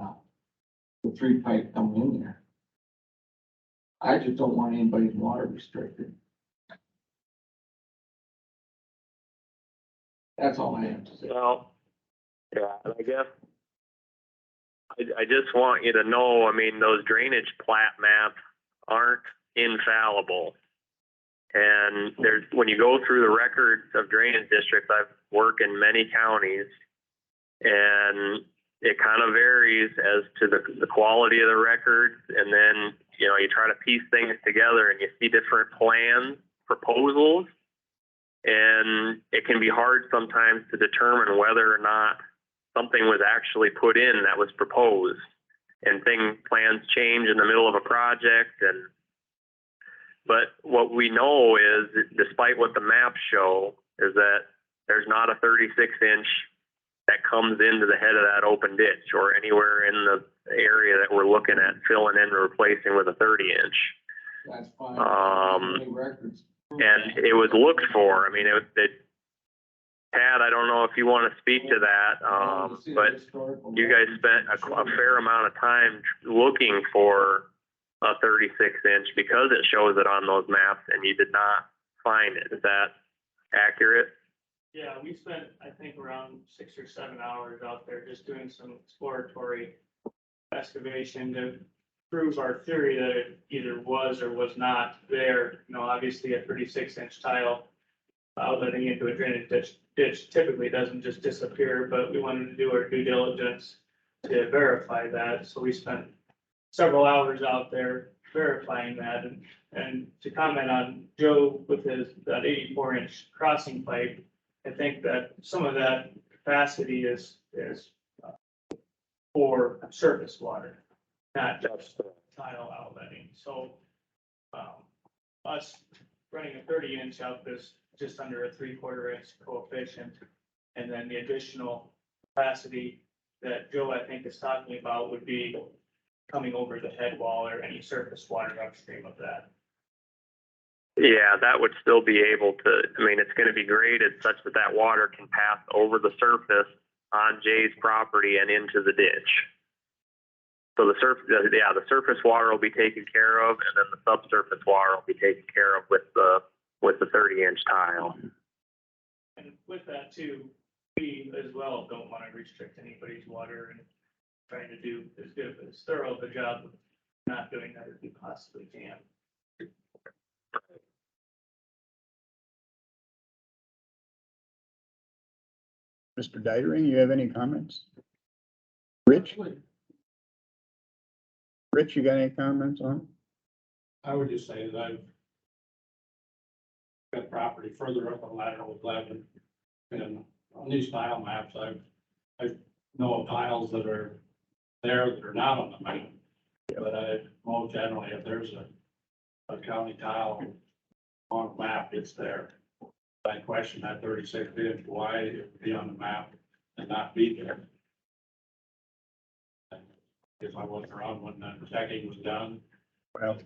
[SPEAKER 6] the 3 pipe coming in there. I just don't want anybody's water restricted. That's all I have to say.
[SPEAKER 15] Well, yeah, and I guess I just want you to know, I mean, those drainage plat maps aren't infallible. And there's, when you go through the records of drainage districts, I've worked in many counties, and it kind of varies as to the quality of the records. And then, you know, you try to piece things together and you see different plans, proposals, and it can be hard sometimes to determine whether or not something was actually put in that was proposed. And plans change in the middle of a project. But what we know is, despite what the maps show, is that there's not a 36-inch that comes into the head of that open ditch or anywhere in the area that we're looking at filling in or replacing with a 30-inch.
[SPEAKER 6] That's fine. Any records?
[SPEAKER 15] And it was looked for. I mean, Pat, I don't know if you want to speak to that, but you guys spent a fair amount of time looking for a 36-inch because it shows it on those maps, and you did not find it. Is that accurate?
[SPEAKER 13] Yeah, we spent, I think, around 6 or 7 hours out there just doing some exploratory excavation to prove our theory that it either was or was not there. You know, obviously a 36-inch tile outletting into a drainage ditch typically doesn't just disappear, but we wanted to do our due diligence to verify that. So we spent several hours out there verifying that. And to comment on Joe with that 84-inch crossing pipe, I think that some of that capacity is for surface water, not just tile outletting. So us running a 30-inch out this just under a 3/4 inch coefficient, and then the additional capacity that Joe, I think, is talking about would be coming over the head wall or any surface water upstream of that.
[SPEAKER 15] Yeah, that would still be able to, I mean, it's going to be graded such that that water can pass over the surface on Jay's property and into the ditch. So the surface water will be taken care of, and then the subsurface water will be taken care of with the 30-inch tile.
[SPEAKER 13] And with that too, we as well don't want to restrict anybody's water and trying to do as good, as thorough of a job of not doing that as we possibly can.
[SPEAKER 8] Mr. Dietering, you have any comments? Rich, you got any comments on?
[SPEAKER 12] I would just say that I've got property further up on lateral 11. And on these tile maps, I know of tiles that are there that are not on the map. But I know generally if there's a county tile on the map, it's there. I question that 36-inch, why it would be on the map and not be there. If I wasn't around when that checking was done.
[SPEAKER 8] Well,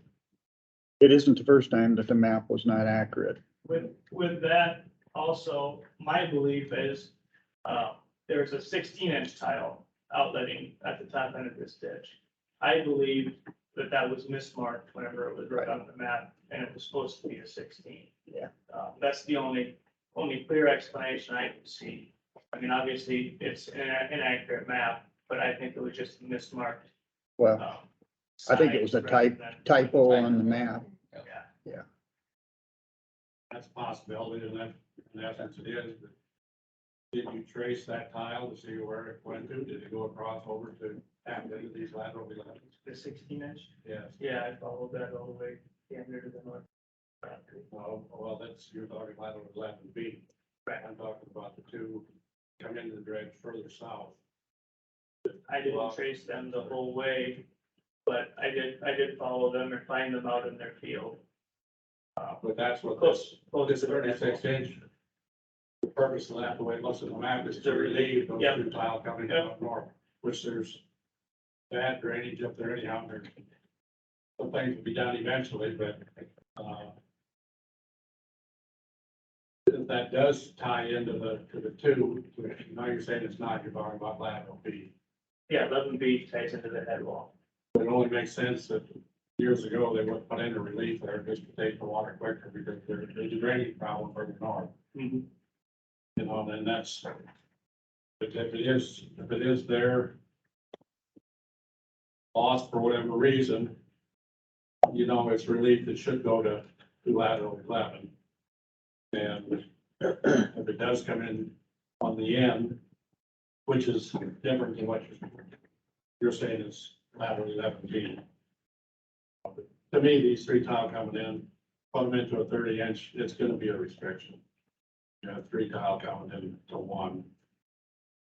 [SPEAKER 8] it isn't the first time that the map was not accurate.
[SPEAKER 13] With that, also, my belief is, there's a 16-inch tile outletting at the top end of this ditch. I believe that was mismarked whenever it was right on the map, and it was supposed to be a 16.
[SPEAKER 8] Yeah.
[SPEAKER 13] That's the only clear explanation I can see. I mean, obviously, it's an inaccurate map, but I think it was just mismarked.
[SPEAKER 8] Well, I think it was a typo on the map.
[SPEAKER 13] Yeah.
[SPEAKER 12] That's a possibility, and that, in essence, it is. But did you trace that tile to see where it went to? Did it go across over to tap into these lateral 11s?
[SPEAKER 13] The 16-inch?
[SPEAKER 12] Yes.
[SPEAKER 13] Yeah, I followed that all the way down there to the north.
[SPEAKER 12] Well, you're talking lateral 11 feet.
[SPEAKER 13] Right.
[SPEAKER 12] I'm talking about the two come into the dredge further south.
[SPEAKER 13] I didn't trace them the whole way, but I did follow them and find them out in their field.
[SPEAKER 12] But that's what
[SPEAKER 13] Close
[SPEAKER 12] this
[SPEAKER 13] to the
[SPEAKER 12] 36-inch. The purpose of that, the way it looks on the map, is to relieve those
[SPEAKER 13] Yep.
[SPEAKER 12] two tile coming up north, which there's bad drainage up there anyhow. There's some things will be done eventually, but if that does tie into the two, which now you're saying it's not, you're talking about lateral feet.
[SPEAKER 13] Yeah, 11B ties into the head wall.
[SPEAKER 12] It only makes sense that years ago, they would put in a relief there just to take the water quicker because there's a drainage problem further north.
[SPEAKER 13] Mm-hmm.
[SPEAKER 12] You know, and that's, if it is their lost for whatever reason, you know, it's relief that should go to lateral 11. And if it does come in on the end, which is different than what you're saying is lateral 11B. To me, these 3 tile coming in, put them into a 30-inch, it's gonna be a restriction. You know, 3 tile coming in to 1.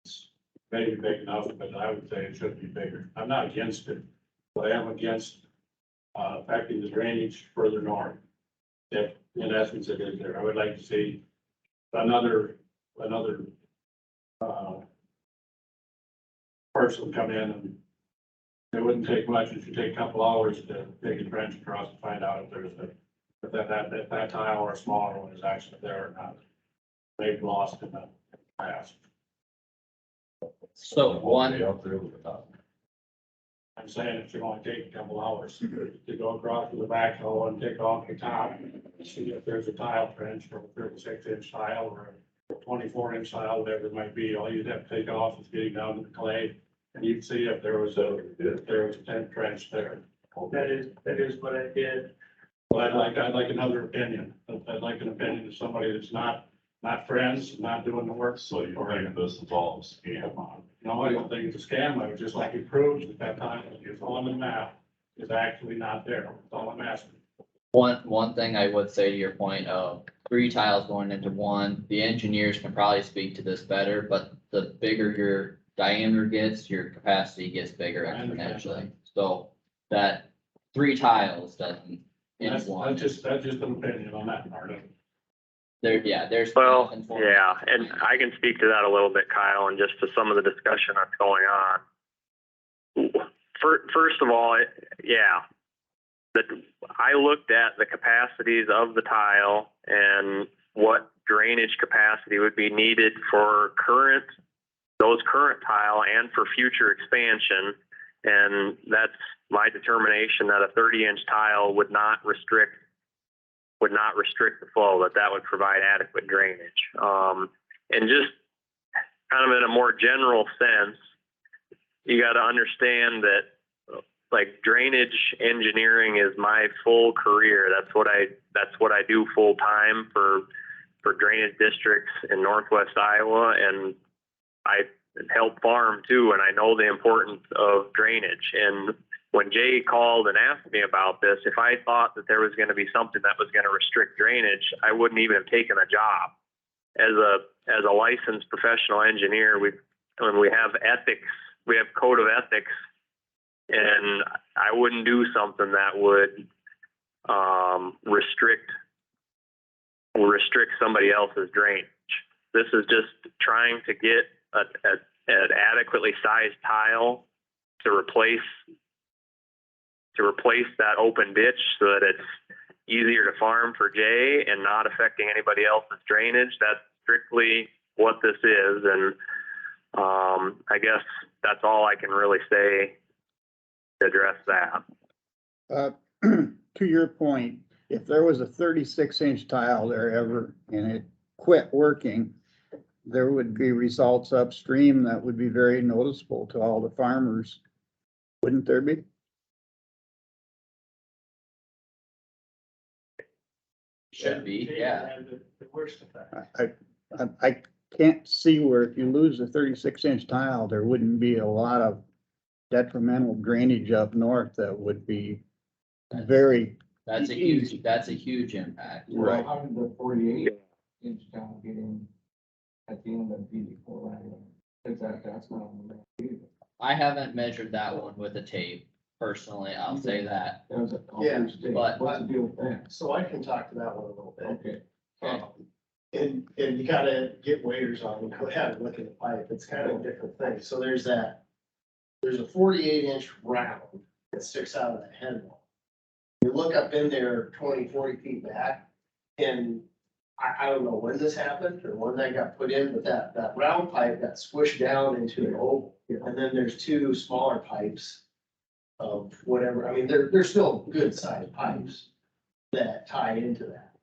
[SPEAKER 12] It's maybe big enough, but I would say it should be bigger. I'm not against it, but I am against affecting the drainage further north. If in essence it is there, I would like to see another person come in, and it wouldn't take much. It should take a couple hours to take a trench across to find out if there's if that tile or a smaller one is actually there or not. They've lost in the past.
[SPEAKER 4] So one,
[SPEAKER 12] I'm saying it should only take a couple hours to go across to the backhoe and take off the top. See if there's a tile trench from a 36-inch tile or a 24-inch tile, whatever it might be. All you'd have to take off is getting down to the clay, and you'd see if there was a tent trench there.
[SPEAKER 13] That is what I did.
[SPEAKER 12] Well, I'd like another opinion. I'd like an opinion of somebody that's not friends, not doing the work.
[SPEAKER 16] So you think this is all a scam on?
[SPEAKER 12] No, I don't think it's a scam. I would just like it proved that time is on the map is actually not there. That's all I'm asking.
[SPEAKER 4] one thing I would say to your point of 3 tiles going into 1, the engineers can probably speak to this better, but the bigger your diameter gets, your capacity gets bigger exponentially. So that 3 tiles doesn't.
[SPEAKER 12] That's just an opinion on that part of it.
[SPEAKER 4] There's.
[SPEAKER 15] Well,
[SPEAKER 4] nothing for
[SPEAKER 15] yeah,
[SPEAKER 4] it.
[SPEAKER 15] and I can speak to that a little bit, Kyle, and just to some of the discussion that's going on. First of all, I looked at the capacities of the tile and what drainage capacity would be needed for those current tile and for future expansion. And that's my determination that a 30-inch tile would not restrict the flow, that would provide adequate drainage. And just kind of in a more general sense, you got to understand that like drainage engineering is my full career. That's what I do full time for drainage districts in Northwest Iowa, and I help farm too, and I know the importance of drainage. And when Jay called and asked me about this, if I thought that there was going to be something that was going to restrict drainage, I wouldn't even have taken a job. As a licensed professional engineer, when we have ethics, we have code of ethics, and I wouldn't do something that would restrict somebody else's drainage. This is just trying to get an adequately sized tile to replace that open ditch so that it's easier to farm for Jay and not affecting anybody else's drainage. That's strictly what this is. And I guess that's all I can really say to address that.
[SPEAKER 8] To your point, if there was a 36-inch tile there ever and it quit working, there would be results upstream that would be very noticeable to all the farmers. Wouldn't there be?
[SPEAKER 4] Should be, yeah.
[SPEAKER 13] The worst effect.
[SPEAKER 8] I can't see where if you lose a 36-inch tile, there wouldn't be a lot of detrimental drainage up north that would be very.
[SPEAKER 4] That's a huge impact.
[SPEAKER 8] Right.
[SPEAKER 6] How did the 48-inch tile get in at the end of DD4? That's not on the map either.
[SPEAKER 4] I haven't measured that one with a tape personally, I'll say that.
[SPEAKER 6] That was a
[SPEAKER 13] Yeah,
[SPEAKER 4] but-
[SPEAKER 6] what's the deal with that?
[SPEAKER 13] So I can talk to that one a little bit.
[SPEAKER 6] Okay.
[SPEAKER 13] And you gotta get waders on, go ahead and look at the pipe, it's kind of a different thing, so there's a 48-inch round that sticks out of that head wall. You look up in there 20-40 feet back, and I don't know when this happened or when that got put in, but that round pipe got squished down into an oval. And then there's 2 smaller pipes of whatever, I mean, they're still good sized pipes that tie into that.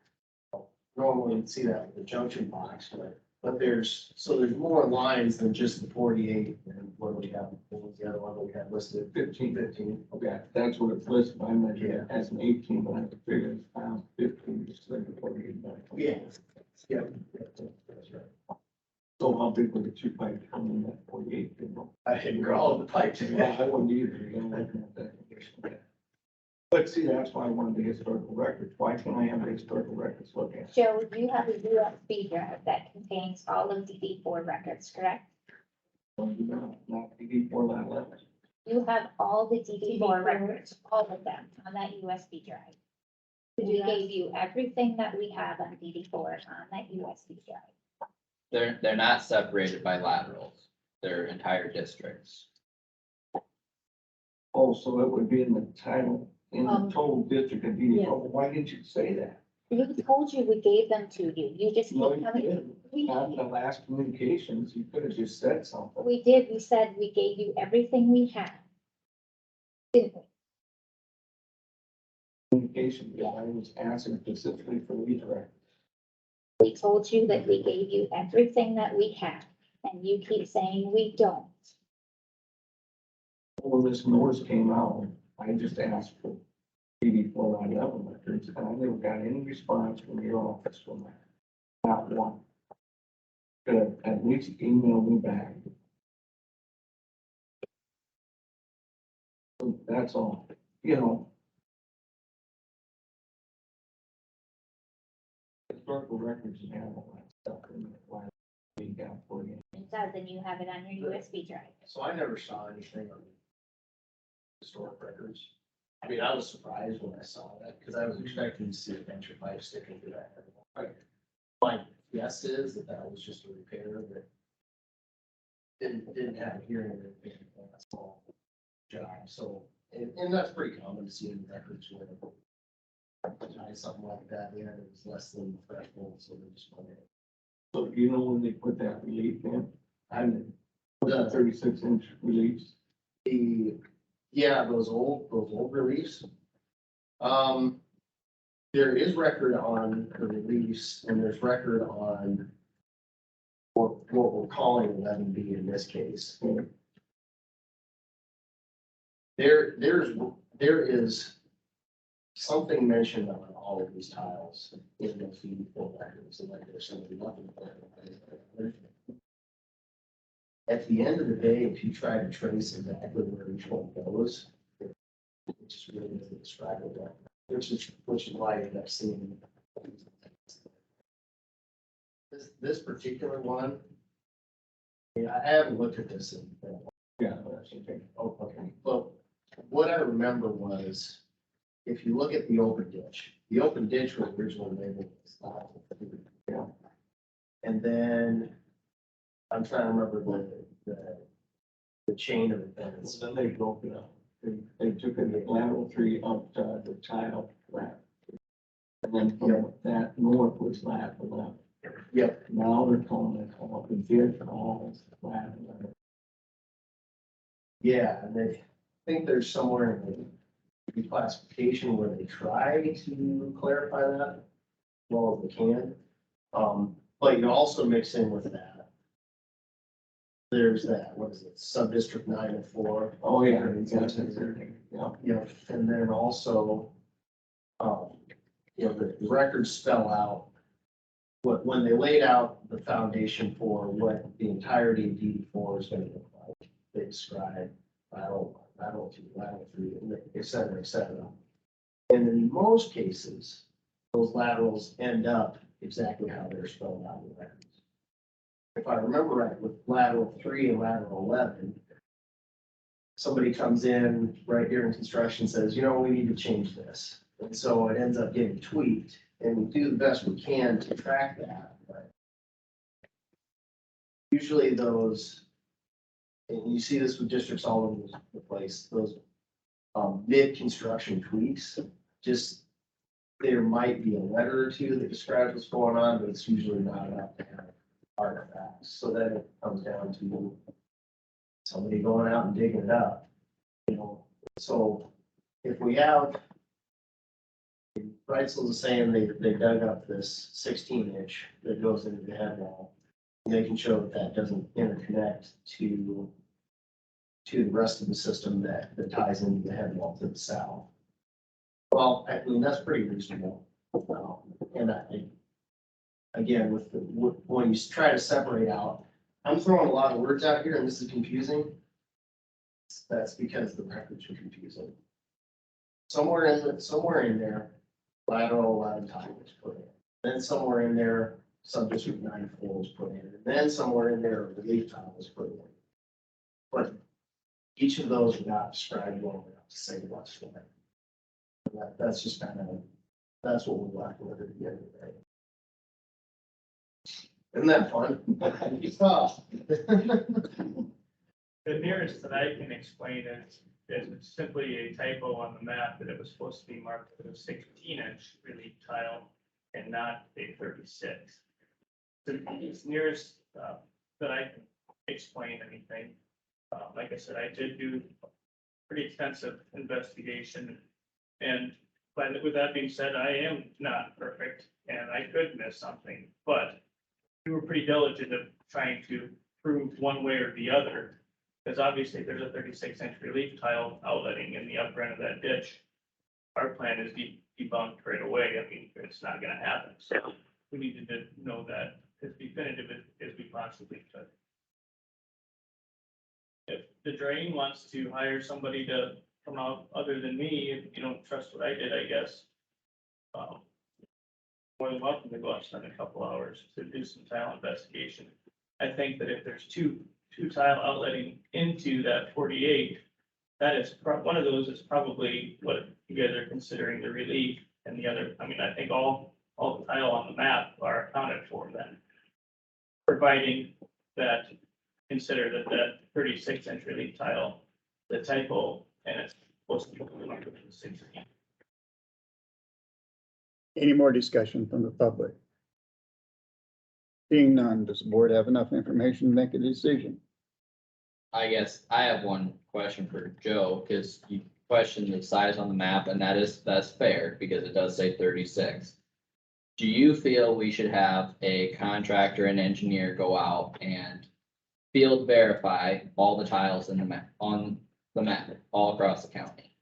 [SPEAKER 13] Normally you'd see that with the junction box, but
[SPEAKER 1] But there's more lines than just the 48, and what do we have, what was the other one that we had listed?
[SPEAKER 6] 15. Okay, that's what it's listed, I measured it as an 18, but I have to figure it's found 15, just like the 48.
[SPEAKER 1] Yeah. Yeah. That's right.
[SPEAKER 6] So how big were the two pipes coming in that 48? You know?
[SPEAKER 1] I didn't grow all the pipes.
[SPEAKER 6] Yeah, I wouldn't either, you know, looking at that. But see, that's why I wanted the historical records. Why can't I have the historical records look at?
[SPEAKER 5] Joe, you have a USB drive that contains all of DD4 records, correct?
[SPEAKER 6] Not DD4 line 11.
[SPEAKER 5] You have all the DD4 records, all of them on that USB drive. We gave you everything that we have on DD4 on that USB drive.
[SPEAKER 4] They're not separated by laterals. They're entire districts.
[SPEAKER 6] Oh, so it would be in the title, in the total district of DD4.
[SPEAKER 5] yeah.
[SPEAKER 6] Well, why didn't you say that?
[SPEAKER 5] We told you we gave them to you. You just keep
[SPEAKER 6] No, you
[SPEAKER 5] coming.
[SPEAKER 6] didn't.
[SPEAKER 5] We
[SPEAKER 6] Not in
[SPEAKER 5] did.
[SPEAKER 6] the last communications, you could have just said something.
[SPEAKER 5] We did. We said we gave you everything we had. Didn't we?
[SPEAKER 6] Communication, yeah, I was asking specifically for redirect.
[SPEAKER 5] We told you that we gave you everything that we had, and you keep saying we don't.
[SPEAKER 6] When this notice came out, I just asked for DD4 line 11 records, and I never got any response from your office from that. Not one. Could have at least emailed me back. So that's all, you know. Historical records and have all that stuff in it, why we got for you.
[SPEAKER 5] It does, and you have it on your USB drive.
[SPEAKER 1] So I never saw anything on historic records. I mean, I was surprised when I saw that, because I was expecting to see a bunch of pipe sticking through that. My guess is that that was just a repair that didn't have a hearing or anything. That's all job, so, and that's pretty common to see in records when tie something like that in, it was less than the threshold, so they just went in.
[SPEAKER 6] So you know when they put that relief in,
[SPEAKER 1] I'm,
[SPEAKER 6] the 36-inch reliefs?
[SPEAKER 1] yeah, those old reliefs. There is record on the release, and there's record on what we're calling 11B in this case. There is something mentioned on all of these tiles in the DD4 records, and like there's something nothing. At the end of the day, if you try to trace exactly where each one goes, it just really doesn't describe it well, which is why you end up seeing. This particular one, yeah, I haven't looked at this in.
[SPEAKER 6] Yeah, that's okay.
[SPEAKER 1] Oh, okay, well, what I remember was, if you look at the open ditch was originally labeled as lateral 3.
[SPEAKER 6] Yeah.
[SPEAKER 1] And then, I'm trying to remember the chain of events.
[SPEAKER 6] Then they broke it up. They took it lateral 3 up to the tile flat. And then from that north was lateral left.
[SPEAKER 1] Yep.
[SPEAKER 6] Now they're calling it all the ditch and all flat.
[SPEAKER 1] Yeah, and I think there's somewhere in the classification where they try to clarify that as well as they can. But you also mix in with that. There's that, what is it, sub-district 904.
[SPEAKER 6] Oh, yeah.
[SPEAKER 1] Yeah. Yeah, and then also, the records spell out when they laid out the foundation for what the entirety of DD4 is going to look like. They describe lateral 3, et cetera, et cetera. And in most cases, those laterals end up exactly how they're spelled out in the records. If I remember right, with lateral 3 and lateral 11, somebody comes in right here in construction, says, we need to change this. And so it ends up getting tweaked, and we do the best we can to track that. But usually those, and you see this with districts all over the place, those mid-construction tweaks, just there might be a letter or two that describes what's going on, but it's usually not enough to have artifacts. So then it comes down to somebody going out and digging it up. So if we have, Reitzel's saying they dug up this 16-inch that goes into the head wall.
[SPEAKER 17] they can show that that doesn't interconnect to the rest of the system that ties into the head wall to the south. Well, I mean, that's pretty reasonable. And again, when you try to separate out, I'm throwing a lot of words out here and this is confusing. That's because the records are confusing. Somewhere in there, lateral 11 tile was put in. Then somewhere in there, sub-district 94 was put in. And then somewhere in there, relief tile was put in. But each of those are not described well enough to say what's for them. That's just kind of, that's what we're left with at the end of the day. Isn't that fun?
[SPEAKER 13] The nearest that I can explain is it's simply a typo on the map that it was supposed to be marked with a 16-inch relief tile and not a 36. It's nearest that I can explain anything. Like I said, I did do pretty extensive investigation, and with that being said, I am not perfect and I could miss something, but we were pretty diligent of trying to prove one way or the other. Because obviously there's a 36-inch relief tile outletting in the upper end of that ditch. Our plan is debunked right away. I mean, it's not gonna happen. So we needed to know that as definitive as we possibly could. If the drain wants to hire somebody to come out other than me, if you don't trust what I did, I guess. More than welcome to go out and spend a couple hours to do some tile investigation. I think that if there's two tile outletting into that 48, that is, one of those is probably what you guys are considering the relief, and the other, I mean, I think all the tile on the map are accounted for then. Providing that, consider that 36-inch relief tile, the typo, and it's supposed to be marked with 16.
[SPEAKER 8] Any more discussion from the public? Seeing none, does the board have enough information to make a decision?
[SPEAKER 4] I guess I have one question for Joe, because you questioned the size on the map, and that's fair, because it does say 36. Do you feel we should have a contractor and engineer go out and field verify all the tiles in the map, on the map, all across the county?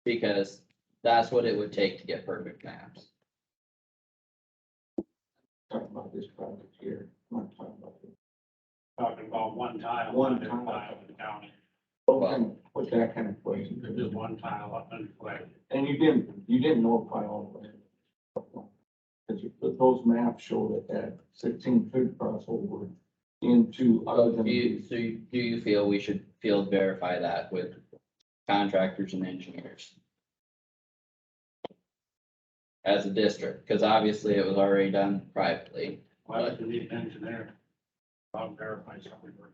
[SPEAKER 4] Because that's what it would take to get perfect maps.
[SPEAKER 6] Talking about this project here, I'm not talking about this.
[SPEAKER 12] Talking about one tile.
[SPEAKER 6] One
[SPEAKER 12] in
[SPEAKER 6] tile.
[SPEAKER 12] the county.
[SPEAKER 6] What's that kind of question?
[SPEAKER 12] There's just one tile up in the flag.
[SPEAKER 6] And you didn't notify all of them. Because those maps show that 16-foot crossover into other
[SPEAKER 4] So
[SPEAKER 6] than.
[SPEAKER 4] do you feel we should field verify that with contractors and engineers? As a district, because obviously it was already done privately.
[SPEAKER 12] Why would you need an engineer? I'll verify something for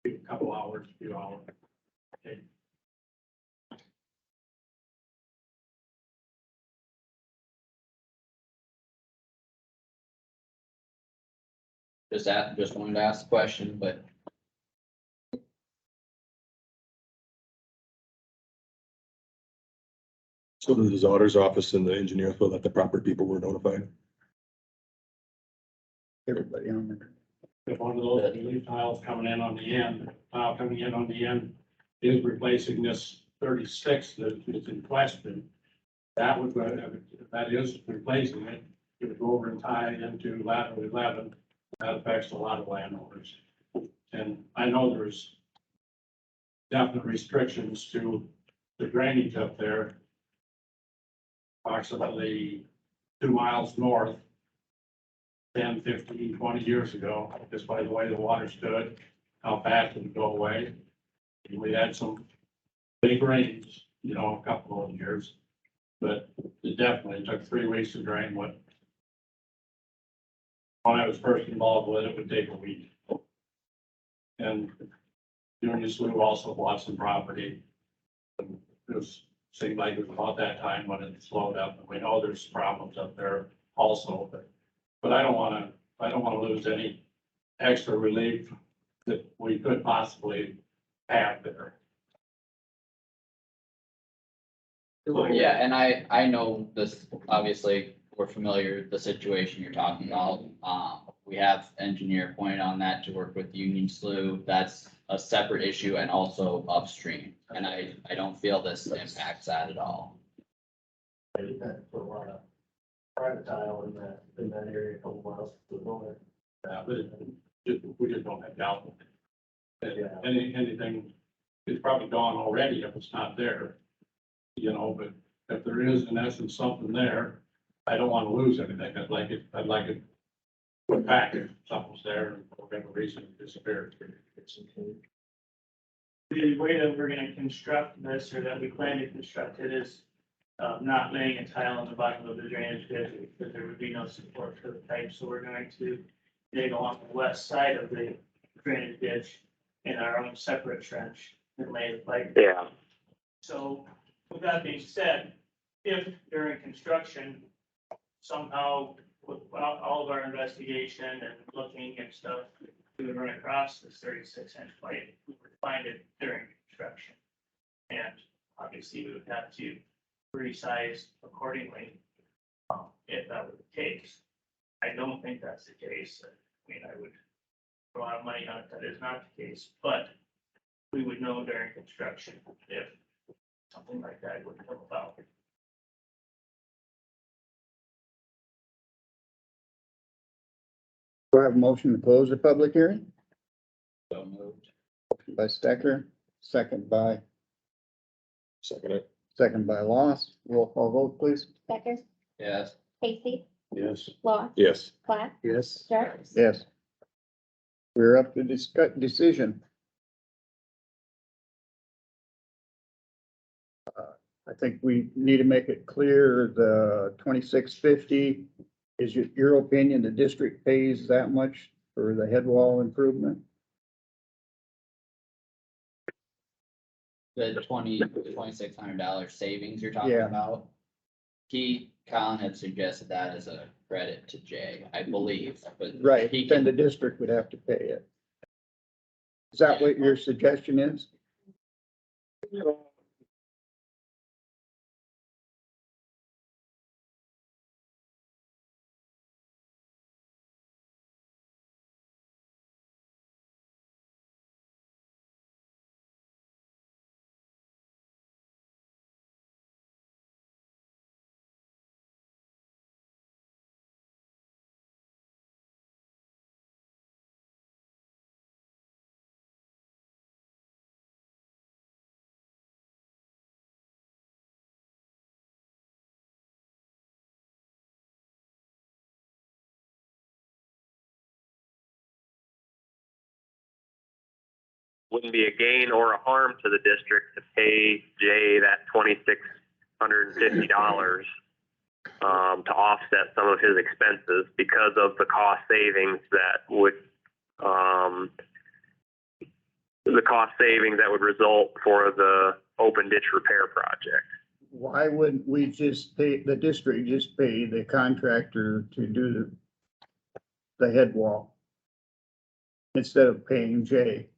[SPEAKER 12] a couple hours, a few hours. Okay.
[SPEAKER 4] Just wanted to ask the question, but
[SPEAKER 3] So does his auditor's office and the engineer feel that the proper people were notified?
[SPEAKER 8] Everybody on there.
[SPEAKER 12] If one of those relief tiles coming in on the end, tile coming in on the end is replacing this 36 that is in question, that would, if that is replacing it, it would go over and tie it into lateral 11. That affects a lot of landowners. And I know there's definite restrictions to the drainage up there. Approximately 2 miles north, 10, 15, 20 years ago, just by the way the water stood, how fast it would go away. And we had some big rains, a couple of years, but it definitely took 3 weeks to drain what. When I was first involved with it, it would take a week. And Union Slough also bought some property. And it seemed like it was about that time when it slowed up, and we know there's problems up there also, but I don't wanna lose any extra relief that we could possibly have there.
[SPEAKER 4] yeah, and I know this, obviously, we're familiar with the situation you're talking about. we have engineer appointed on that to work with Union Slough. That's a separate issue and also upstream. And I don't feel this impacts that at all.
[SPEAKER 17] I did that for a lot of private tile in that area, a couple miles to the north.
[SPEAKER 12] Yeah, but we just don't have doubt.
[SPEAKER 17] Yeah.
[SPEAKER 12] Anything is probably gone already if it's not there. You know, but if there is in essence something there, I don't want to lose anything. I'd like it put back if something's there and for whatever reason it disappeared.
[SPEAKER 13] The way that we're gonna construct this, or that we plan to construct it, is not laying a tile on the bottom of the drainage ditch, because there would be no support for the pipe, so we're going to dig along the west side of the drainage ditch in our own separate trench and lay the pipe.
[SPEAKER 15] Yeah.
[SPEAKER 13] So with that being said, if during construction, somehow with all of our investigation and looking and stuff, we would run across this 36-inch pipe, we would find it during construction. And obviously we would have to resize accordingly, if that were the case. I don't think that's the case. I mean, I would throw a lot of money on it that is not the case, but we would know during construction if something like that would come about.
[SPEAKER 8] Do I have a motion to close the public hearing?
[SPEAKER 4] So moved.
[SPEAKER 8] By Stecker, second by
[SPEAKER 3] Second.
[SPEAKER 8] Loss. Roll call vote, please.
[SPEAKER 5] Stecker,
[SPEAKER 4] Yes.
[SPEAKER 5] Casey,
[SPEAKER 1] Yes.
[SPEAKER 5] Loss,
[SPEAKER 3] Yes.
[SPEAKER 5] Platt,
[SPEAKER 8] Yes.
[SPEAKER 5] Jerks.
[SPEAKER 8] Yes. We're up to decision. I think we need to make it clear the 2650 is your opinion, the district pays that much for the head wall improvement?
[SPEAKER 4] The $2,600 savings you're talking
[SPEAKER 8] Yeah.
[SPEAKER 4] about. Colin had suggested that as a credit to Jay, I believe, but.
[SPEAKER 8] Right,
[SPEAKER 4] he
[SPEAKER 8] then
[SPEAKER 4] can-
[SPEAKER 8] the district would have to pay it. Is that what your suggestion is?
[SPEAKER 15] Wouldn't be a gain or a harm to the district to pay Jay that $2,650 to offset some of his expenses because of the cost savings that would result for the open ditch repair project.
[SPEAKER 8] Why wouldn't we just pay, the district just pay the contractor to do the head wall? Instead of paying Jay?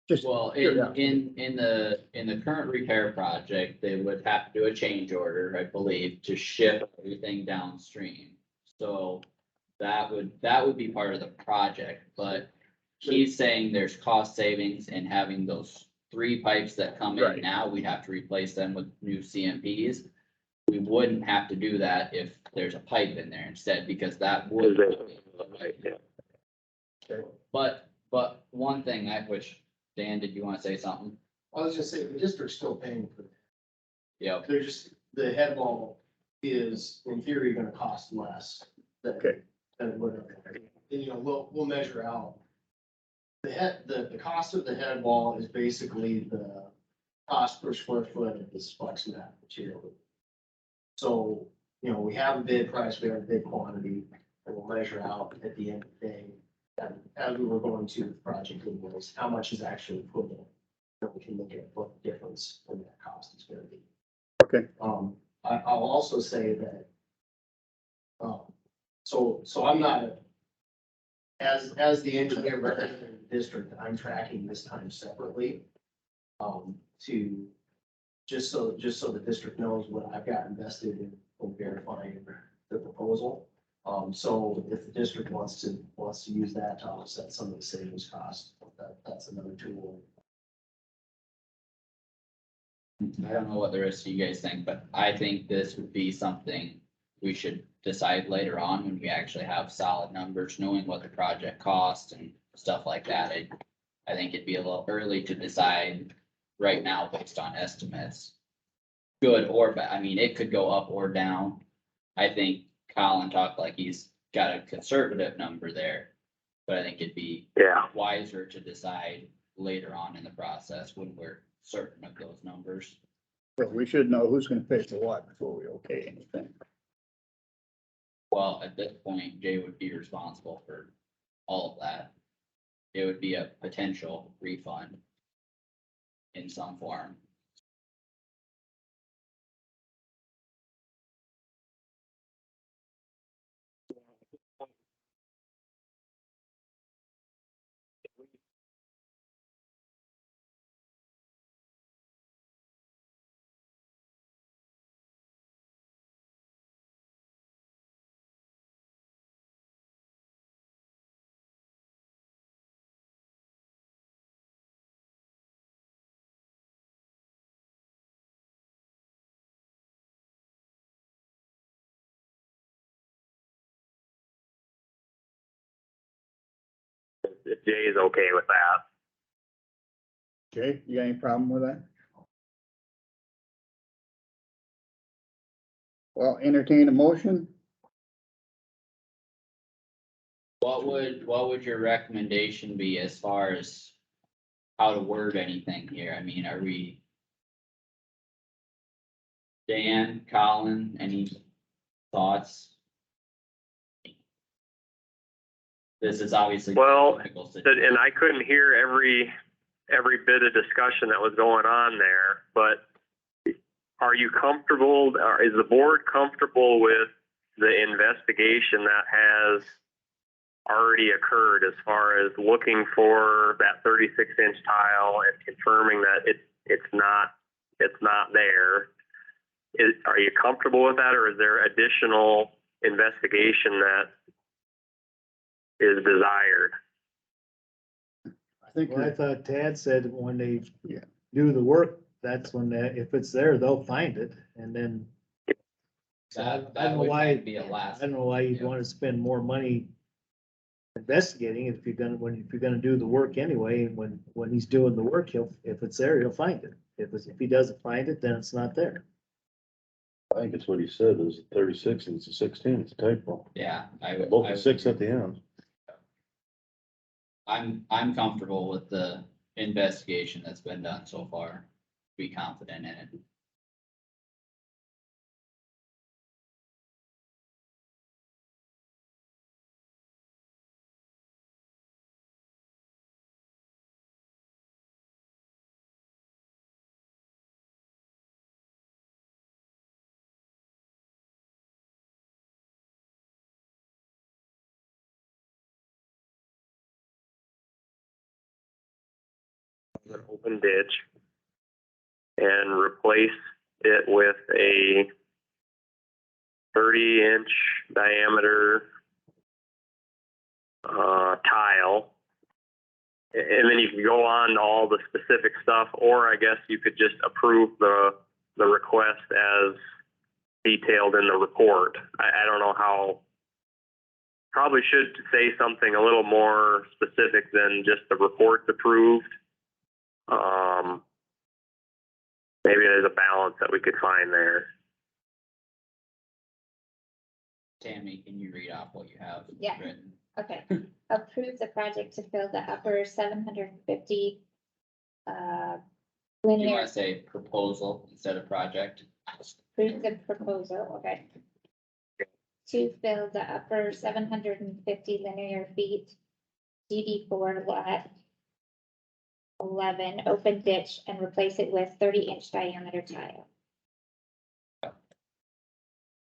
[SPEAKER 8] Just,
[SPEAKER 4] Well, in the current repair project, they would have to do a change order, I believe, to ship everything downstream. So that would be part of the project, but he's saying there's cost savings in having those 3 pipes that come in
[SPEAKER 8] Right.
[SPEAKER 4] now. We'd have to replace them with new CMPs. We wouldn't have to do that if there's a pipe in there instead, because that would. But one thing which, Dan, did you want to say something?
[SPEAKER 17] I was just saying, the district's still paying for that.
[SPEAKER 4] Yep.
[SPEAKER 17] They're just, the head wall is in theory gonna cost less than,
[SPEAKER 8] Okay.
[SPEAKER 17] than whatever. And, you know, we'll measure out. The cost of the head wall is basically the cost per square foot of this flex mat material. So, you know, we have a bid price, we have a bid quantity, and we'll measure out at the end of the day. And as we were going to the project invoice, how much is actually equivalent? Then we can look at what the difference in that cost is gonna be.
[SPEAKER 8] Okay.
[SPEAKER 17] I'll also say that. So I'm not, as the engineer representing the district, I'm tracking this time separately. To, just so the district knows what I've got invested in verifying the proposal. So if the district wants to use that to offset some of the savings costs, that's another tool.
[SPEAKER 4] I don't know what the rest of you guys think, but I think this would be something we should decide later on when we actually have solid numbers, knowing what the project costs and stuff like that. I think it'd be a little early to decide right now based on estimates. Good or bad, I mean, it could go up or down. I think Colin talked like he's got a conservative number there. But I think it'd be wiser to decide later on in the process when we're certain of those numbers.
[SPEAKER 8] But we should know who's gonna pay for what before we okay anything.
[SPEAKER 4] Well, at this point, Jay would be responsible for all of that. It would be a potential refund in some form.
[SPEAKER 15] If Jay is okay with that.
[SPEAKER 8] Jay, you got any problem with that? Well, entertain a motion.
[SPEAKER 4] What would your recommendation be as far as how to word anything here? I mean, are we? Dan, Colin, any thoughts? This is obviously.
[SPEAKER 15] Well,
[SPEAKER 4] difficult situation.
[SPEAKER 15] and I couldn't hear every bit of discussion that was going on there, but are you comfortable, or is the board comfortable with the investigation that has already occurred as far as looking for that 36-inch tile and confirming that it's not there? Are you comfortable with that, or is there additional investigation that is desired?
[SPEAKER 1] I think, I thought Tad said when they do the work, that's when if it's there, they'll find it, and then. I don't know why,
[SPEAKER 4] be a last.
[SPEAKER 1] I don't know why you'd want to spend more money investigating if you're gonna do the work anyway, and when he's doing the work, if it's there, he'll find it. If he doesn't find it, then it's not there.
[SPEAKER 16] I think it's what he said, it was 36 and it's a 16, it's a typo.
[SPEAKER 4] Yeah,
[SPEAKER 16] Both the 6 at the end.
[SPEAKER 4] I'm comfortable with the investigation that's been done so far. Be confident in it.
[SPEAKER 15] An open ditch and replace it with a 30-inch diameter tile. And then you can go on to all the specific stuff, or I guess you could just approve the request as detailed in the report. I don't know how, probably should say something a little more specific than just the report's approved. Maybe there's a balance that we could find there.
[SPEAKER 4] Tammy, can you read off what you have
[SPEAKER 5] Yeah.
[SPEAKER 4] written?
[SPEAKER 5] Okay, approve the project to fill the upper 750
[SPEAKER 4] You
[SPEAKER 5] linear,
[SPEAKER 4] wanna say proposal instead of project?
[SPEAKER 5] approve the proposal, okay. To fill the upper 750 linear feet, DD4 lot 11 open ditch and replace it with 30-inch diameter tile.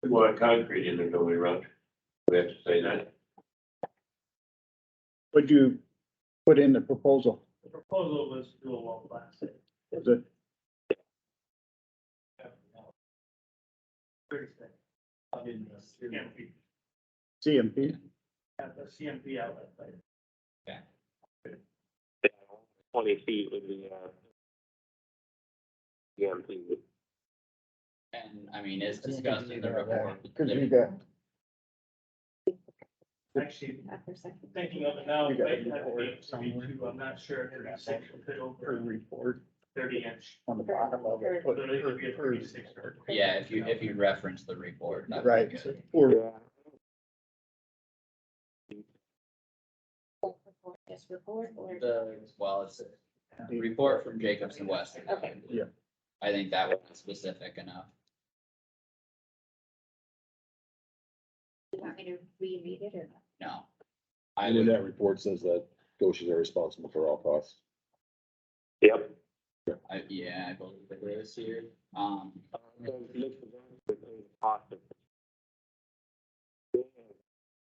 [SPEAKER 2] We want concrete in there, don't we, Roger? We have to say that.
[SPEAKER 8] What'd you put in the proposal?
[SPEAKER 13] The proposal was to do a wall plastic.
[SPEAKER 8] Is it?
[SPEAKER 13] Pretty thick. I didn't, can't be
[SPEAKER 8] CMP.
[SPEAKER 13] at the CMP outlet site.
[SPEAKER 15] 20 feet would be, EMP.
[SPEAKER 4] And I mean, it's discussed in the report.
[SPEAKER 8] Cause you got,
[SPEAKER 13] Actually, thinking of it now, it might have to be 32, I'm not sure, 36 will fit
[SPEAKER 8] her
[SPEAKER 13] over
[SPEAKER 8] report
[SPEAKER 13] 30-inch.
[SPEAKER 8] on the bottom of it.
[SPEAKER 13] So it could be a 36 or.
[SPEAKER 4] Yeah, if you reference the report. that would be
[SPEAKER 8] Right.
[SPEAKER 4] good.
[SPEAKER 8] Or
[SPEAKER 5] Just report or?
[SPEAKER 4] Well, it's a report from Jacobs and West.
[SPEAKER 5] Okay.
[SPEAKER 8] Yeah.
[SPEAKER 4] I think that was specific enough.
[SPEAKER 5] You want me to reread it or not?
[SPEAKER 4] No. I
[SPEAKER 16] And in
[SPEAKER 4] would,
[SPEAKER 16] that report says that Goshen's are responsible for all costs.
[SPEAKER 15] Yep.
[SPEAKER 4] yeah, I believe it is here.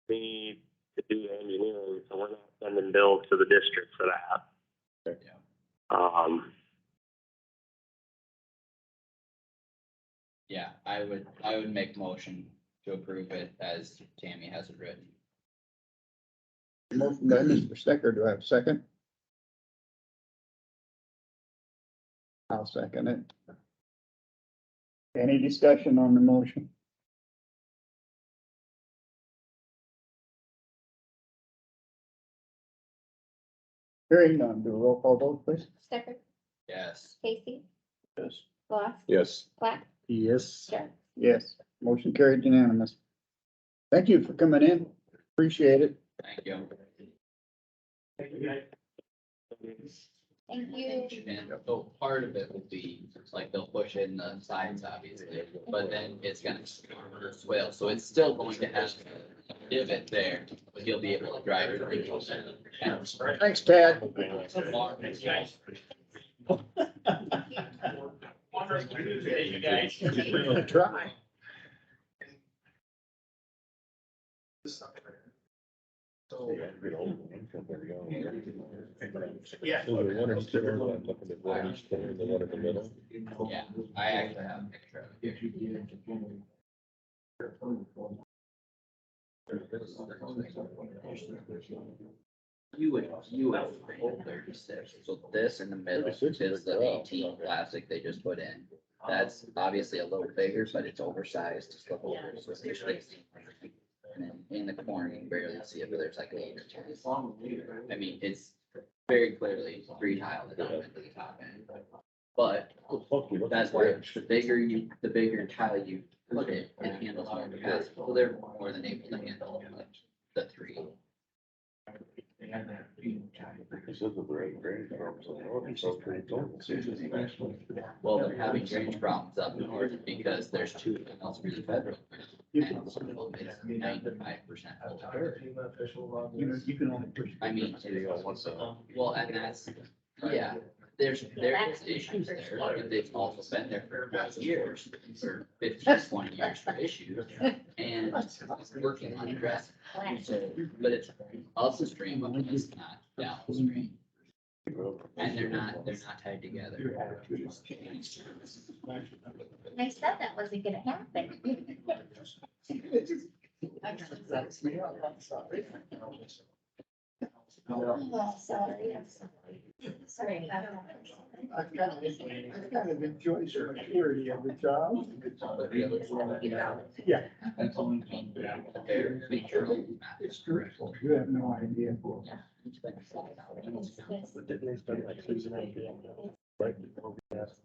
[SPEAKER 15] We need to do the engineering, so we're not sending bills to the district for that.
[SPEAKER 4] Yeah. Yeah, I would make motion to approve it as Tammy has it written.
[SPEAKER 8] motion by Mr. Stecker, do I have a second? I'll second it. Any discussion on the motion? Hearing none, do a roll call vote, please.
[SPEAKER 5] Stecker,
[SPEAKER 4] Yes.
[SPEAKER 5] Casey,
[SPEAKER 8] Yes.
[SPEAKER 5] Lost,
[SPEAKER 3] Yes.
[SPEAKER 5] Black,
[SPEAKER 8] Yes.
[SPEAKER 5] Jerk.
[SPEAKER 8] Yes, motion carried unanimous. Thank you for coming in, appreciate it.
[SPEAKER 4] Thank you.
[SPEAKER 13] Thank you, guys.
[SPEAKER 5] Thank you.
[SPEAKER 4] And so part of it will be, like, they'll push in the sides, obviously, but then it's gonna swell, so it's still going to have a divot there, but you'll be able to drive it.
[SPEAKER 8] Thanks, Tad.
[SPEAKER 13] Thanks, guys. Wonderful Tuesday, you guys.
[SPEAKER 8] Try.
[SPEAKER 13] Yeah.
[SPEAKER 16] So the one in the middle, I'm looking at one each corner, the one in the middle.
[SPEAKER 4] Yeah, I actually have a picture of it here. You would 36, so this in the middle
[SPEAKER 16] 36
[SPEAKER 4] is
[SPEAKER 16] is
[SPEAKER 4] the
[SPEAKER 16] big.
[SPEAKER 4] 18 plastic they just put in. That's obviously a little bigger, but it's oversized to slip over, so it's 16. And then in the corner, you can barely see it, but there's like 8 or 10. I mean, it's very clearly 3 tile that don't into the top end. But that's why the bigger tile you put it, it handles more capacity, so they're more than able to handle the 3.
[SPEAKER 16] He said that they're in drainage problems on the north, so pretty total.
[SPEAKER 4] Well, they're having drainage problems up north because there's 2 canals for the federal. And some of them is 95% full of dirt.
[SPEAKER 8] You can only push.
[SPEAKER 4] I mean, well, and that's, yeah, there's issues there, but they've also been there for 20 years, for 15, 20 years for issues. And working on addressing, so, but it's up the stream, but it's not downstream. And they're not tied together.
[SPEAKER 5] I said that wasn't gonna happen. Oh, sorry, I'm sorry. Sorry.
[SPEAKER 8] I've kind of enjoyed the maturity of the job. Yeah. It's true. You have no idea.
[SPEAKER 16] But didn't they spend like 3.5 million right before we asked?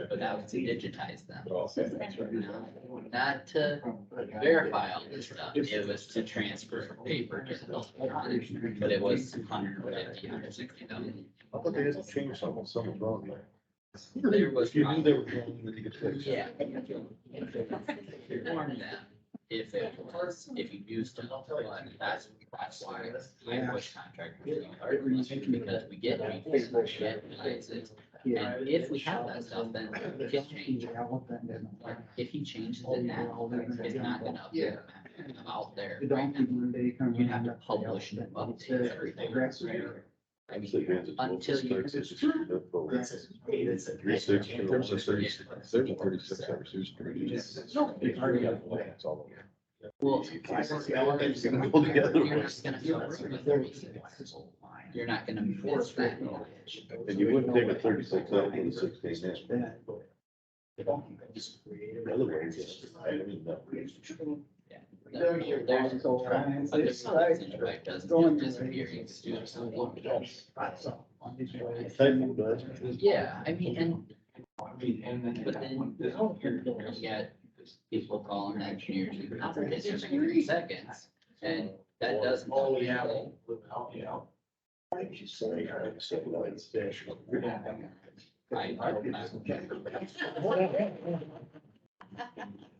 [SPEAKER 4] But now it's to digitize them.
[SPEAKER 16] Okay, that's right.
[SPEAKER 4] Not to verify all this stuff, it was to transfer paper to electronic, but it was 150, 160,000.
[SPEAKER 16] I thought they had to change something, something's wrong there.
[SPEAKER 4] There was.
[SPEAKER 16] If you knew they were wrong, then you could fix it.
[SPEAKER 4] Yeah. Warn them if it was, if you used to, but that's why I push contractors so hard, because we get licenses. And if we have that stuff, then we can change it. If he changes it now, it's not gonna appear out there right now. You'd have to publish new updates every day. I mean,
[SPEAKER 16] Say bands at 12,
[SPEAKER 4] until you.
[SPEAKER 16] it's just- that's all.
[SPEAKER 17] That's it. I mean, it's a-
[SPEAKER 3] 36, there's a 36, there's a 36 hour Susan. It's all over.
[SPEAKER 4] Well,
[SPEAKER 16] It's gonna go the other
[SPEAKER 4] you're
[SPEAKER 16] way.
[SPEAKER 4] not gonna go through a 36. You're not gonna miss that.
[SPEAKER 16] And you wouldn't take a 36 out with a 16 in. The other way, yes. I mean, no.
[SPEAKER 4] There's a difference in bike doesn't disappear, you just do something else.
[SPEAKER 16] Typing does.
[SPEAKER 4] Yeah, I mean, and,
[SPEAKER 6] I mean, and then.
[SPEAKER 4] but then you got people calling engineers, who it's just 30 seconds, and that doesn't.
[SPEAKER 6] Oh, yeah. Yeah.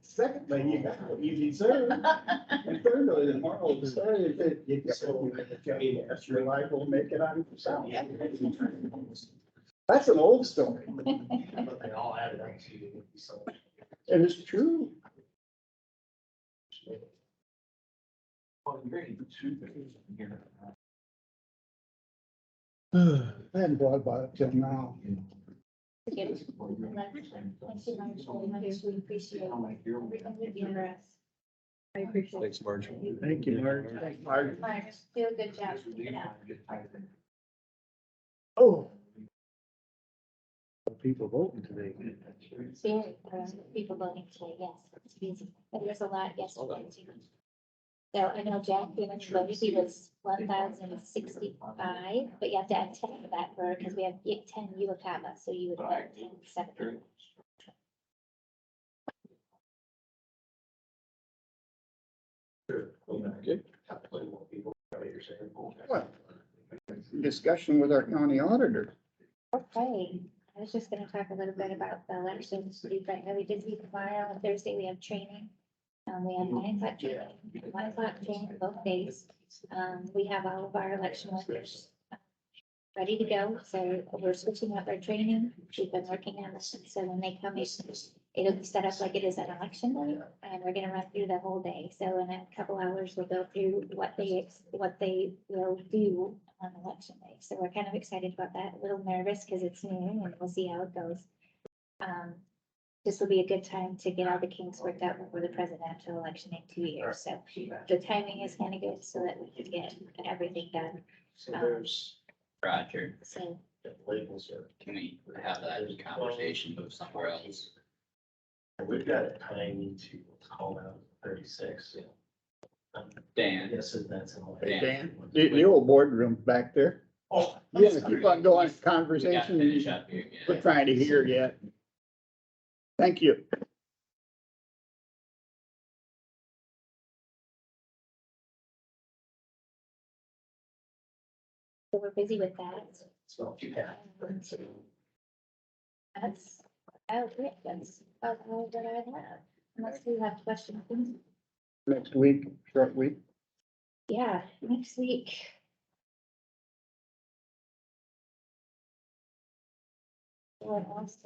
[SPEAKER 8] Secondly, you got what you deserve. And thirdly, the moral of the story is that you get your life will make it on yourself. That's an old story,
[SPEAKER 17] But they all added up to you, so.
[SPEAKER 8] and it's true. I hadn't thought about it till now.
[SPEAKER 5] Thank you, Marge, very much. We appreciate everything you do for us. I appreciate it.
[SPEAKER 3] Thanks, Marge.
[SPEAKER 8] Thank you, Mark. Mark.
[SPEAKER 5] Marge, do a good job. Yeah.
[SPEAKER 8] Oh.
[SPEAKER 1] People voting today.
[SPEAKER 5] Very, people voting today, yes, it's busy, but there's a lot yesterday too. So I know Jack finished, he was 1,065, but you have to add 10 to that for, because we have 10 Uwakava, so you would have 10, 7.
[SPEAKER 8] Well, discussion with our county auditor.
[SPEAKER 5] Okay, I was just gonna talk a little bit about the elections. We did see tomorrow and Thursday, we have training. We have 9 o'clock training, 1 o'clock training both days. We have all of our election workers ready to go, so we're switching up our training. We've been working on this, and so when they come, it'll be set up like it is an election day, and we're gonna run through the whole day. So in a couple hours, we'll go through what they will do on election day. So we're kind of excited about that, a little nervous because it's new and we'll see how it goes. This will be a good time to get all the kinks worked out before the presidential election in 2 years. So the timing is kind of good so that we can get everything done.
[SPEAKER 17] So there's.
[SPEAKER 4] Roger,
[SPEAKER 5] So
[SPEAKER 17] The labels are.
[SPEAKER 4] can we have that conversation move somewhere else?
[SPEAKER 17] We've got time to call out 36.
[SPEAKER 4] Dan,
[SPEAKER 17] Yes, that's.
[SPEAKER 8] Hey, Dan, the old boardroom back there.
[SPEAKER 6] Oh.
[SPEAKER 8] Yeah, keep on going,
[SPEAKER 4] we got to
[SPEAKER 8] conversation.
[SPEAKER 4] finish up here.
[SPEAKER 8] We're trying to hear yet. Thank you.
[SPEAKER 5] we're busy with that.
[SPEAKER 17] So if you have.
[SPEAKER 5] That's, oh, great, that's about all that I have. Unless you have questions.
[SPEAKER 8] Next week, short week.
[SPEAKER 5] Yeah, next week. What else?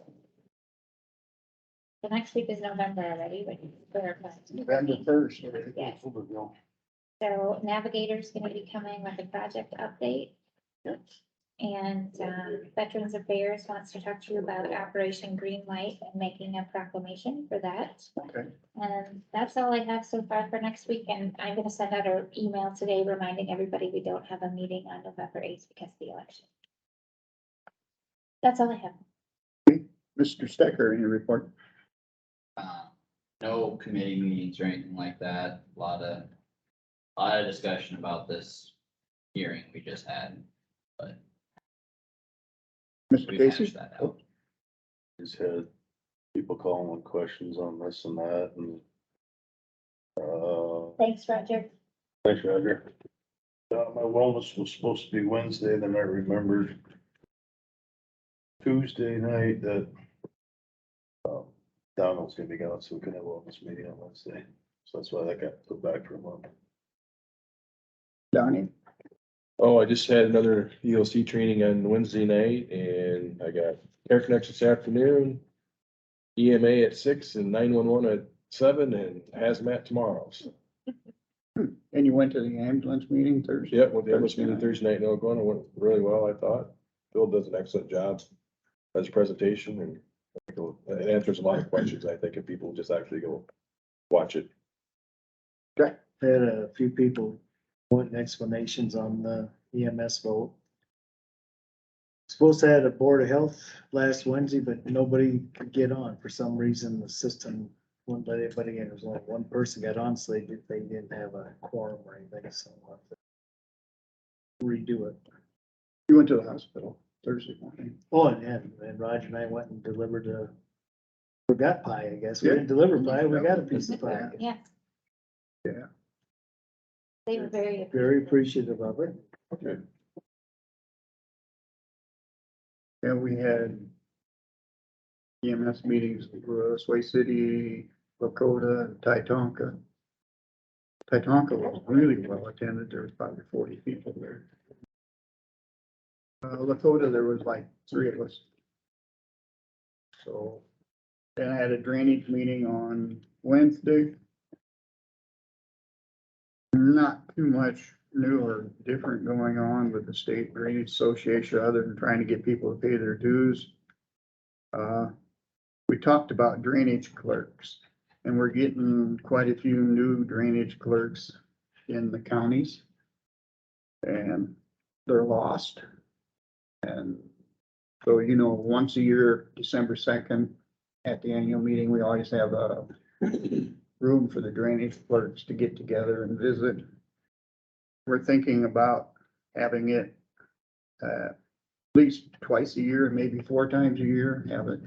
[SPEAKER 5] The next week is November already, but verify.
[SPEAKER 8] November 1st.
[SPEAKER 5] Yes. So Navigator's gonna be coming with a project update. And Veterans Affairs wants to talk to you about Operation Green Light and making a proclamation for that.
[SPEAKER 8] Okay.
[SPEAKER 5] And that's all I have so far for next week, and I'm gonna send out an email today reminding everybody we don't have a meeting on November 8th because of the election. That's all I have.
[SPEAKER 8] Mr. Stecker, any report?
[SPEAKER 4] No committee meetings or anything like that. A lot of discussion about this hearing we just had, but
[SPEAKER 8] Mr.
[SPEAKER 4] we
[SPEAKER 8] Casey?
[SPEAKER 4] hashed that out.
[SPEAKER 16] He's had people calling with questions on this and that and.
[SPEAKER 5] Thanks, Roger.
[SPEAKER 16] Thanks, Roger. My wellness was supposed to be Wednesday, then I remembered Tuesday night that Donald's gonna be gone, so we can have a wellness meeting on Wednesday. So that's why that got put back for a month.
[SPEAKER 8] Donnie?
[SPEAKER 3] Oh, I just had another EOC training on Wednesday night and I got Air Connection this afternoon. EMA at 6 and 911 at 7 and hazmat tomorrow. So
[SPEAKER 8] And you went to the ambulance meeting Thursday?
[SPEAKER 3] Yeah, well, the ambulance meeting
[SPEAKER 8] night.
[SPEAKER 3] Thursday night, no, going, it went really well, I thought. Bill does an excellent job as a presentation and it answers a lot of questions, I think, if people just actually go watch it.
[SPEAKER 1] Had a few people wanting explanations on the EMS vote. Supposed to have a Board of Health last Wednesday, but nobody could get on. For some reason, the system wouldn't let anybody in. There's only one person got on, so they didn't have a quorum or anything, so we'll have to redo it.
[SPEAKER 8] You went to the hospital Thursday morning.
[SPEAKER 1] Oh, and Roger and I went and delivered forgot pie, I guess. We didn't deliver pie, we got a piece of pie.
[SPEAKER 5] Yeah.
[SPEAKER 8] Yeah.
[SPEAKER 5] They were very.
[SPEAKER 1] Very appreciative of it.
[SPEAKER 3] Okay.
[SPEAKER 8] And we had EMS meetings, Sway City, Lakota, and Titonka. Titonka was really well attended. There was probably 40 people there. Lakota, there was like 3 of us. So, then I had a drainage meeting on Wednesday. Not too much new or different going on with the State Drainage Association, other than trying to get people to pay their dues. We talked about drainage clerks, and we're getting quite a few new drainage clerks in the counties. And they're lost. And so, once a year, December 2nd, at the annual meeting, we always have a room for the drainage clerks to get together and visit. We're thinking about having it at least twice a year, maybe 4 times a year, have it.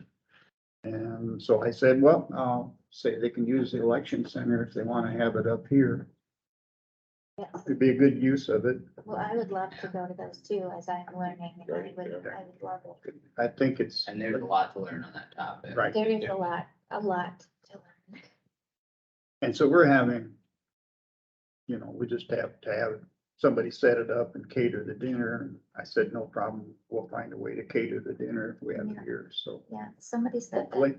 [SPEAKER 8] And so I said, well, I'll say they can use the election center if they want to have it up here.
[SPEAKER 5] Yes.
[SPEAKER 8] It'd be a good use of it.
[SPEAKER 5] Well, I would love to go to those too, as I'm learning, and I would love it.
[SPEAKER 8] I think it's.
[SPEAKER 4] And there's a lot to learn on that topic.
[SPEAKER 8] Right.
[SPEAKER 5] There is a lot to learn.
[SPEAKER 8] And so we're having, we just have to have somebody set it up and cater the dinner. And I said, no problem. We'll find a way to cater the dinner if we have it here. So
[SPEAKER 5] Yeah, somebody said
[SPEAKER 8] hopefully,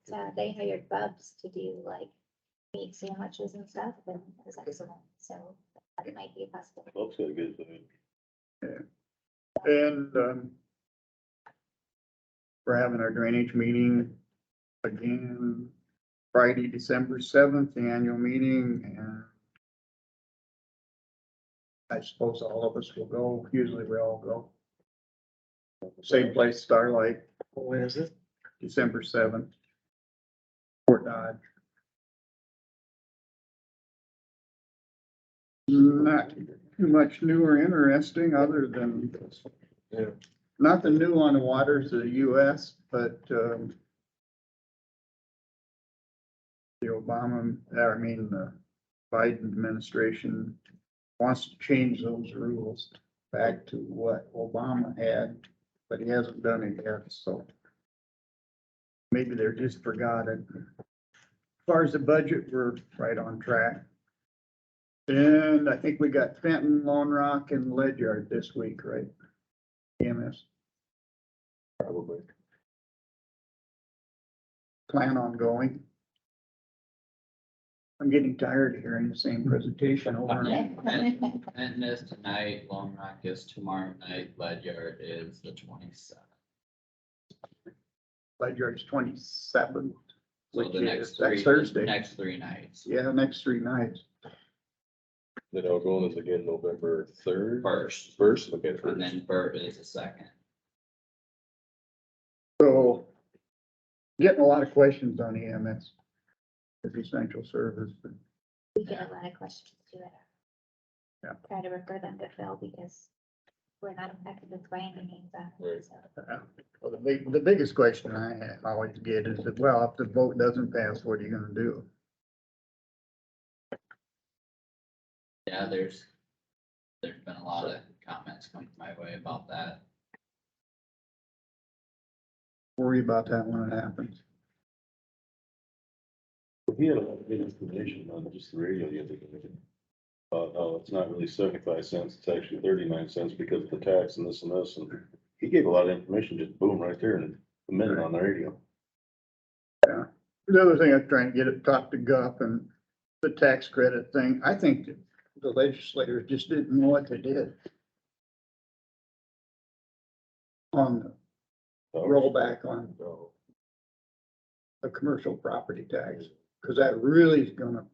[SPEAKER 5] that they hired Bubs to do like meat sandwiches and stuff, and it was excellent, so that might be a possibility.
[SPEAKER 16] Looks like a good thing.
[SPEAKER 8] and, we're having our drainage meeting again, Friday, December 7th, the annual meeting, and I suppose all of us will go. Usually we all go. Same place, Starlight,
[SPEAKER 1] When is it?
[SPEAKER 8] December 7th. Fort Dodge. Not too much new or interesting, other than nothing new on the waters of the US, but, the the Biden administration wants to change those rules back to what Obama had, but he hasn't done it yet, so maybe they're just forgotten. As far as the budget, we're right on track. And I think we got Fenton, Lone Rock, and Ledyard this week, right? EMS.
[SPEAKER 3] Probably.
[SPEAKER 8] Plan on going. I'm getting tired of hearing the same presentation over and over.
[SPEAKER 4] Fenton is tonight, Lone Rock is tomorrow night, Ledyard is the 27th.
[SPEAKER 8] Ledyard's 27th,
[SPEAKER 4] So
[SPEAKER 8] which
[SPEAKER 4] the
[SPEAKER 8] is, that's Thursday.
[SPEAKER 4] Next 3 nights.
[SPEAKER 8] Yeah, next 3 nights.
[SPEAKER 3] Then Algonah is again November 3rd.
[SPEAKER 4] First,
[SPEAKER 3] Okay,
[SPEAKER 4] and then Burt is the 2nd.
[SPEAKER 8] So getting a lot of questions on EMS, as essential service.
[SPEAKER 5] We get a lot of questions too.
[SPEAKER 8] Yeah.
[SPEAKER 5] Try to refer them to Phil because we're not affected by any means.
[SPEAKER 3] Right.
[SPEAKER 5] So.
[SPEAKER 8] Well, the biggest question I always get is that, well, if the vote doesn't pass, what are you gonna do?
[SPEAKER 4] Yeah, there's been a lot of comments coming my way about that.
[SPEAKER 8] Worry about that when it happens.
[SPEAKER 16] He had a lot of good information on just the radio the other day. No, it's not really 75 cents, it's actually 39 cents because of the tax and this and this, and he gave a lot of information, just boom, right there in a minute on the radio.
[SPEAKER 8] Yeah. The other thing I'm trying to get it, talk to Guff and the tax credit thing, I think the legislators just didn't know what they did on the rollback on the commercial property tax, because that really is gonna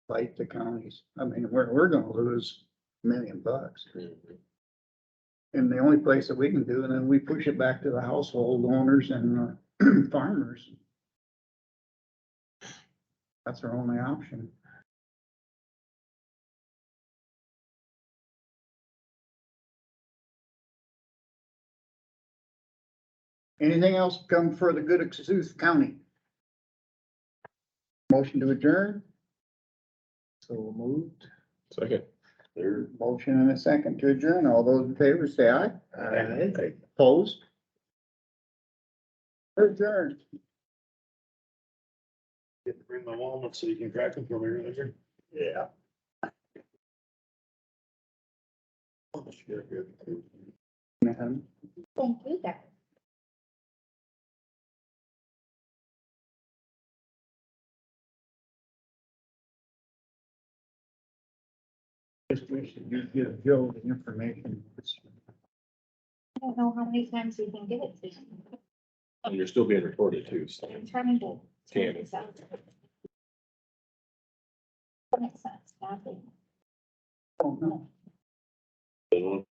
[SPEAKER 8] bite the counties. I mean, we're gonna lose $1 million. And the only place that we can do, and then we push it back to the household owners and farmers. That's our only option. Anything else come for the good of Kossuth County? Motion to adjourn? So moved.
[SPEAKER 3] Second.
[SPEAKER 8] There's motion and a second to adjourn. All those in favor say aye. Aye. Opposed? Adjourned.
[SPEAKER 16] Get to bring my walnuts so you can crack them for me, remember?
[SPEAKER 8] Yeah. Man.
[SPEAKER 5] Thank you, guys.
[SPEAKER 8] Just wish that you'd give Joe the information.
[SPEAKER 5] I don't know how many times we can give it to him.
[SPEAKER 3] And you're still being recorded too, so.
[SPEAKER 5] I'm trying to.
[SPEAKER 3] Tammy.
[SPEAKER 5] Makes sense, nothing.
[SPEAKER 8] Oh, no.
[SPEAKER 16] Then